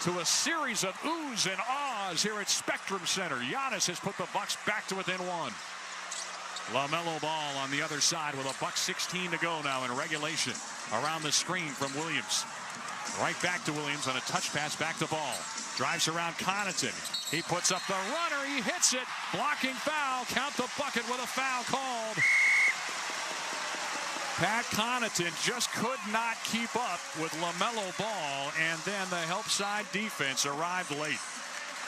M: To a series of oohs and ahs here at Spectrum Center. Giannis has put the Bucks back to within 1. LaMelo Ball on the other side with a $1:16 to go now in regulation. Around the screen from Williams. Right back to Williams on a touch pass back to Ball. Drives around Connaughton. He puts up the runner. He hits it. Blocking foul. Count the bucket with a foul called. Pat Connaughton just could not keep up with LaMelo Ball, and then the help side defense arrived late.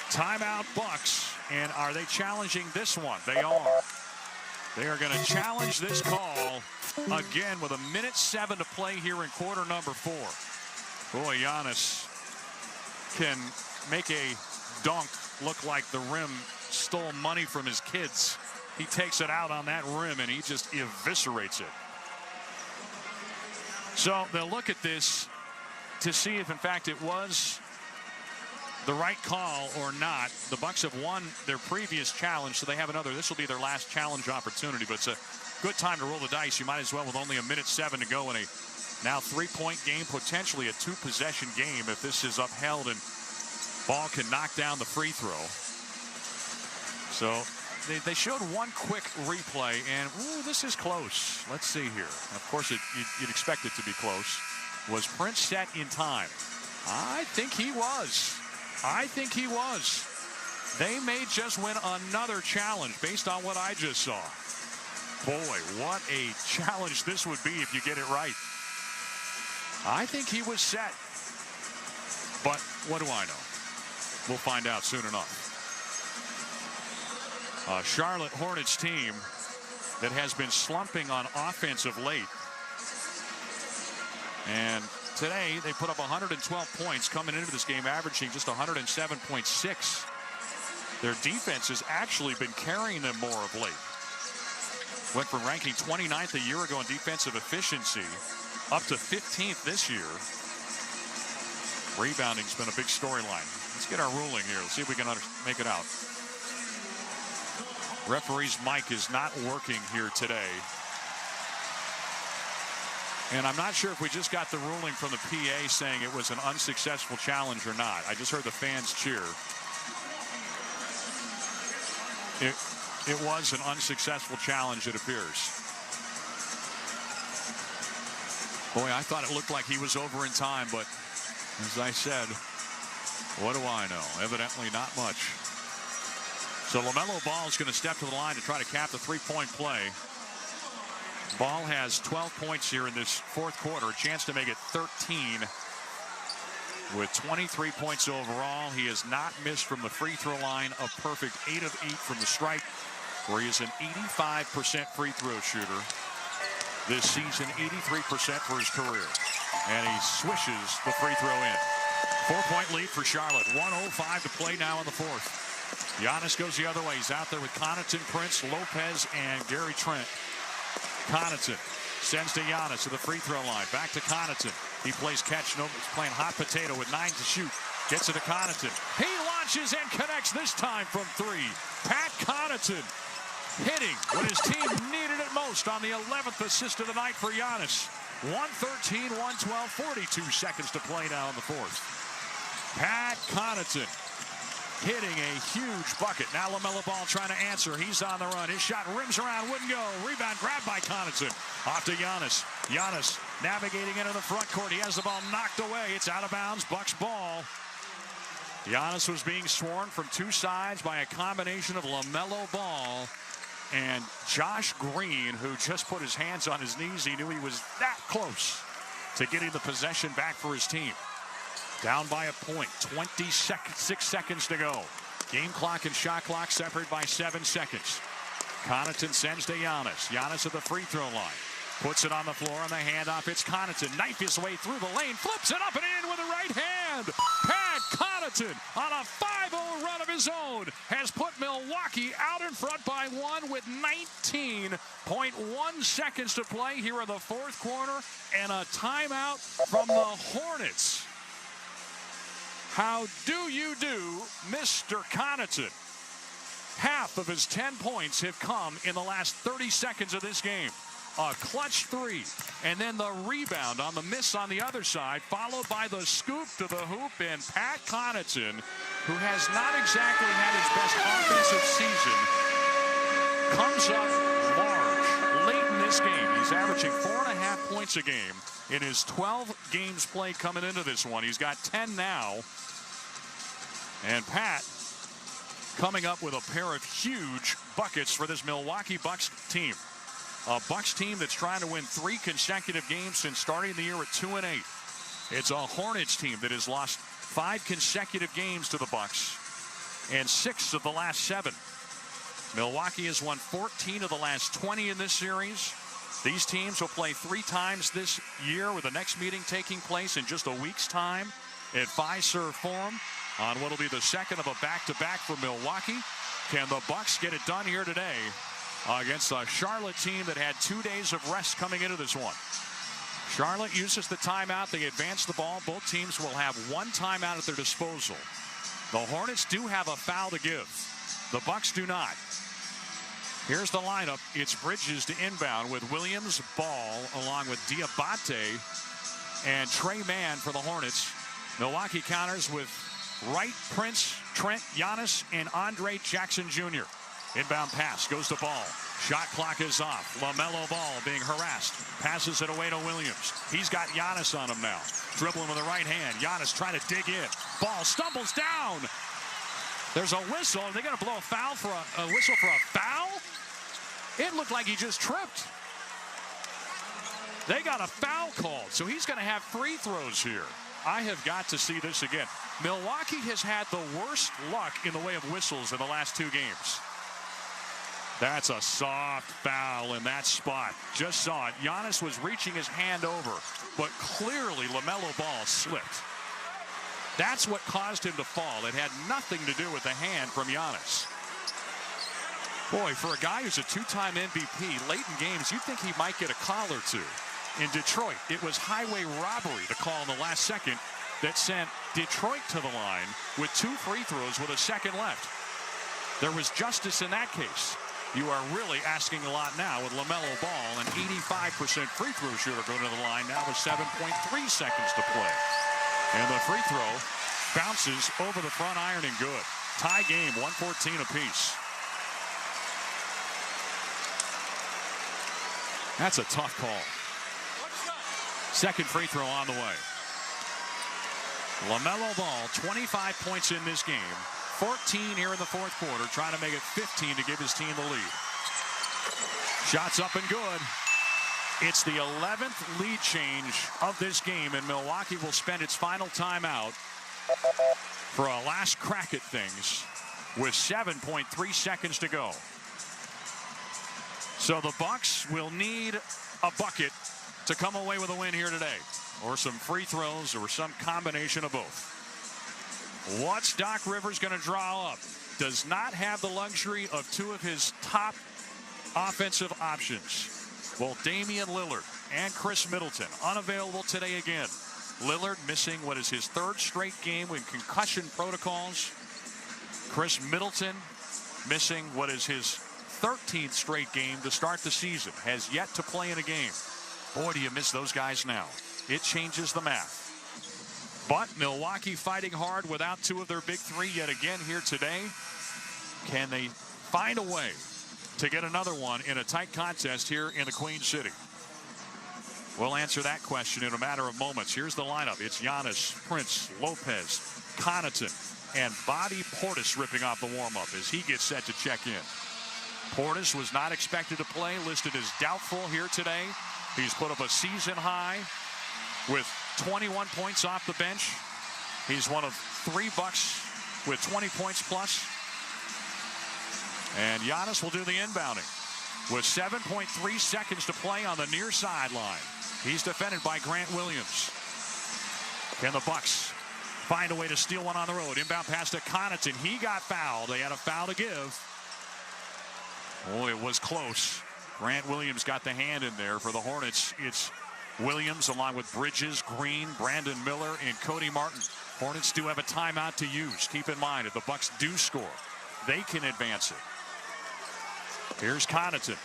M: Timeout Bucks, and are they challenging this one? They are. They are going to challenge this call again with 1:07 to play here in quarter number 4. Boy, Giannis can make a dunk look like the rim stole money from his kids. He takes it out on that rim, and he just eviscerates it. So they'll look at this to see if, in fact, it was the right call or not. The Bucks have won their previous challenge, so they have another. This will be their last challenge opportunity, but it's a good time to roll the dice. You might as well with only 1:07 to go in a now 3-point game, potentially a 2-possession game if this is upheld and Ball can knock down the free throw. So they showed one quick replay, and this is close. Let's see here. Of course, you'd expect it to be close. Was Prince set in time? I think he was. They may just win another challenge based on what I just saw. Boy, what a challenge this would be if you get it right. I think he was set. But what do I know? We'll find out soon enough. A Charlotte Hornets team that has been slumping on offense of late. And today they put up 112 points coming into this game, averaging just 107.6. Their defense has actually been carrying them more of late. Went from ranking 29th a year ago in defensive efficiency up to 15th this year. Rebounding's been a big storyline. Let's get our ruling here. Let's see if we can make it out. Referee's mic is not working here today. And I'm not sure if we just got the ruling from the PA saying it was an unsuccessful challenge or not. I just heard the fans cheer. It was an unsuccessful challenge, it appears. Boy, I thought it looked like he was over in time, but as I said, what do I know? Evidently not much. So LaMelo Ball is going to step to the line to try to cap the three-point play. Ball has 12 points here in this fourth quarter, a chance to make it 13 with 23 points overall. He has not missed from the free throw line, a perfect 8 of 8 from the stripe, where he is an 85% free throw shooter this season, 83% for his career. And he swishes the free throw in. 4-point lead for Charlotte. 1:05 to play now in the fourth. Giannis goes the other way. He's out there with Connaughton, Prince, Lopez, and Gary Trent. Connaughton sends to Giannis to the free throw line. Back to Connaughton. He plays catch. No, he's playing hot potato with 9 to shoot. Gets it to Connaughton. He launches and connects this time from 3. Pat Connaughton hitting when his team needed it most on the 11th assist of the night for Giannis. 113, 112, 42 seconds to play now in the fourth. Pat Connaughton hitting a huge bucket. Now LaMelo Ball trying to answer. He's on the run. His shot rims around, wouldn't go. Rebound grabbed by Connaughton. Off to Giannis. Giannis navigating into the front court. He has the ball knocked away. It's out of bounds. Bucks ball. Giannis was being swarmed from two sides by a combination of LaMelo Ball and Josh Green, who just put his hands on his knees. He knew he was that close to getting the possession back for his team. Down by a point, 6 seconds to go. Game clock and shot clock separated by 7 seconds. Connaughton sends to Giannis. Giannis at the free throw line. Puts it on the floor on the handoff. It's Connaughton. Knife his way through the lane. Flips it up and in with the right hand. Pat Connaughton on a 5-0 run of his own has put Milwaukee out in front by 1 with 19.1 seconds to play here in the fourth quarter and a timeout from the Hornets. How do you do, Mr. Connaughton? Half of his 10 points have come in the last 30 seconds of this game. A clutch 3, and then the rebound on the miss on the other side, followed by the scoop to the hoop, and Pat Connaughton, who has not exactly had his best offensive season, comes up large late in this game. He's averaging 4.5 points a game in his 12 games played coming into this one. He's got 10 now. And Pat coming up with a pair of huge buckets for this Milwaukee Bucks team. A Bucks team that's trying to win 3 consecutive games since starting the year at 2-8. It's a Hornets team that has lost 5 consecutive games to the Bucks and 6 of the last 7. Milwaukee has won 14 of the last 20 in this series. These teams will play 3 times this year, with the next meeting taking place in just a week's time at Fiserv Forum on what will be the second of a back-to-back for Milwaukee. Can the Bucks get it done here today against a Charlotte team that had 2 days of rest coming into this one? Charlotte uses the timeout. They advance the ball. Both teams will have one timeout at their disposal. The Hornets do have a foul to give. The Bucks do not. Here's the lineup. It's Bridges to inbound with Williams, Ball, along with Diabate and Trey Mann for the Hornets. Milwaukee counters with Wright, Prince, Trent, Giannis, and Andre Jackson Jr. Inbound pass goes to Ball. Shot clock is off. LaMelo Ball being harassed. Passes it away to Williams. He's got Giannis on him now. Dribbling with the right hand. Giannis trying to dig in. Ball stumbles down. There's a whistle. Are they going to blow a foul for a whistle for a foul? It looked like he just tripped. They got a foul called, so he's going to have free throws here. I have got to see this again. Milwaukee has had the worst luck in the way of whistles in the last 2 games. That's a soft foul in that spot. Just saw it. Giannis was reaching his hand over, but clearly LaMelo Ball slipped. That's what caused him to fall. It had nothing to do with the hand from Giannis. Boy, for a guy who's a 2-time MVP, late in games, you'd think he might get a call or two. In Detroit, it was highway robbery, the call in the last second that sent Detroit to the line with 2 free throws with a second left. There was justice in that case. You are really asking a lot now with LaMelo Ball, an 85% free throw shooter going to the line now with 7.3 seconds to play. And the free throw bounces over the front iron and good. Tie game, 114 apiece. That's a tough call. Second free throw on the way. LaMelo Ball, 25 points in this game. 14 here in the fourth quarter, trying to make it 15 to give his team the lead. Shots up and good. It's the 11th lead change of this game, and Milwaukee will spend its final timeout for a last crack at things with 7.3 seconds to go. So the Bucks will need a bucket to come away with a win here today, or some free throws, or some combination of both. What's Doc Rivers going to draw up? Does not have the luxury of 2 of his top offensive options. Both Damian Lillard and Chris Middleton unavailable today again. Lillard missing what is his 3rd straight game with concussion protocols. Chris Middleton missing what is his 13th straight game to start the season. Has yet to play in a game. Boy, do you miss those guys now. It changes the math. But Milwaukee fighting hard without 2 of their big 3 yet again here today. Can they find a way to get another one in a tight contest here in the Queen City? We'll answer that question in a matter of moments. Here's the lineup. It's Giannis, Prince, Lopez, Connaughton, and Bobby Portis ripping off the warm-up as he gets set to check in. Portis was not expected to play, listed as doubtful here today. He's put up a season high with 21 points off the bench. He's one of 3 Bucks with 20 points plus. And Giannis will do the inbounding with 7.3 seconds to play on the near sideline. He's defended by Grant Williams. Can the Bucks find a way to steal one on the road? Inbound pass to Connaughton. He got fouled. They had a foul to give. Oh, it was close. Grant Williams got the hand in there. For the Hornets, it's Williams along with Bridges, Green, Brandon Miller, and Cody Martin. Hornets do have a timeout to use. Keep in mind, if the Bucks do score, they can advance it. Here's Connaughton.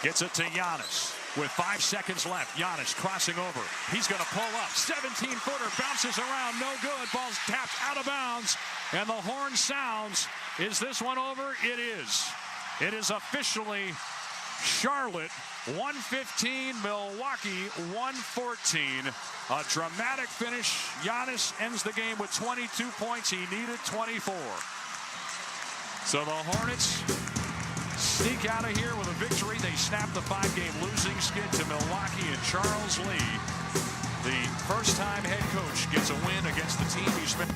M: Gets it to Giannis. With 5 seconds left, Giannis crossing over. He's going to pull up. 17-footer bounces around. No good. Ball's tapped out of bounds. And the horn sounds. Is this one over? It is. It is officially Charlotte 115, Milwaukee 114. A dramatic finish. Giannis ends the game with 22 points. He needed 24. So the Hornets sneak out of here with a victory. They snap the 5-game losing skid to Milwaukee, and Charles Lee, the first-time head coach, gets a win against the team he's been.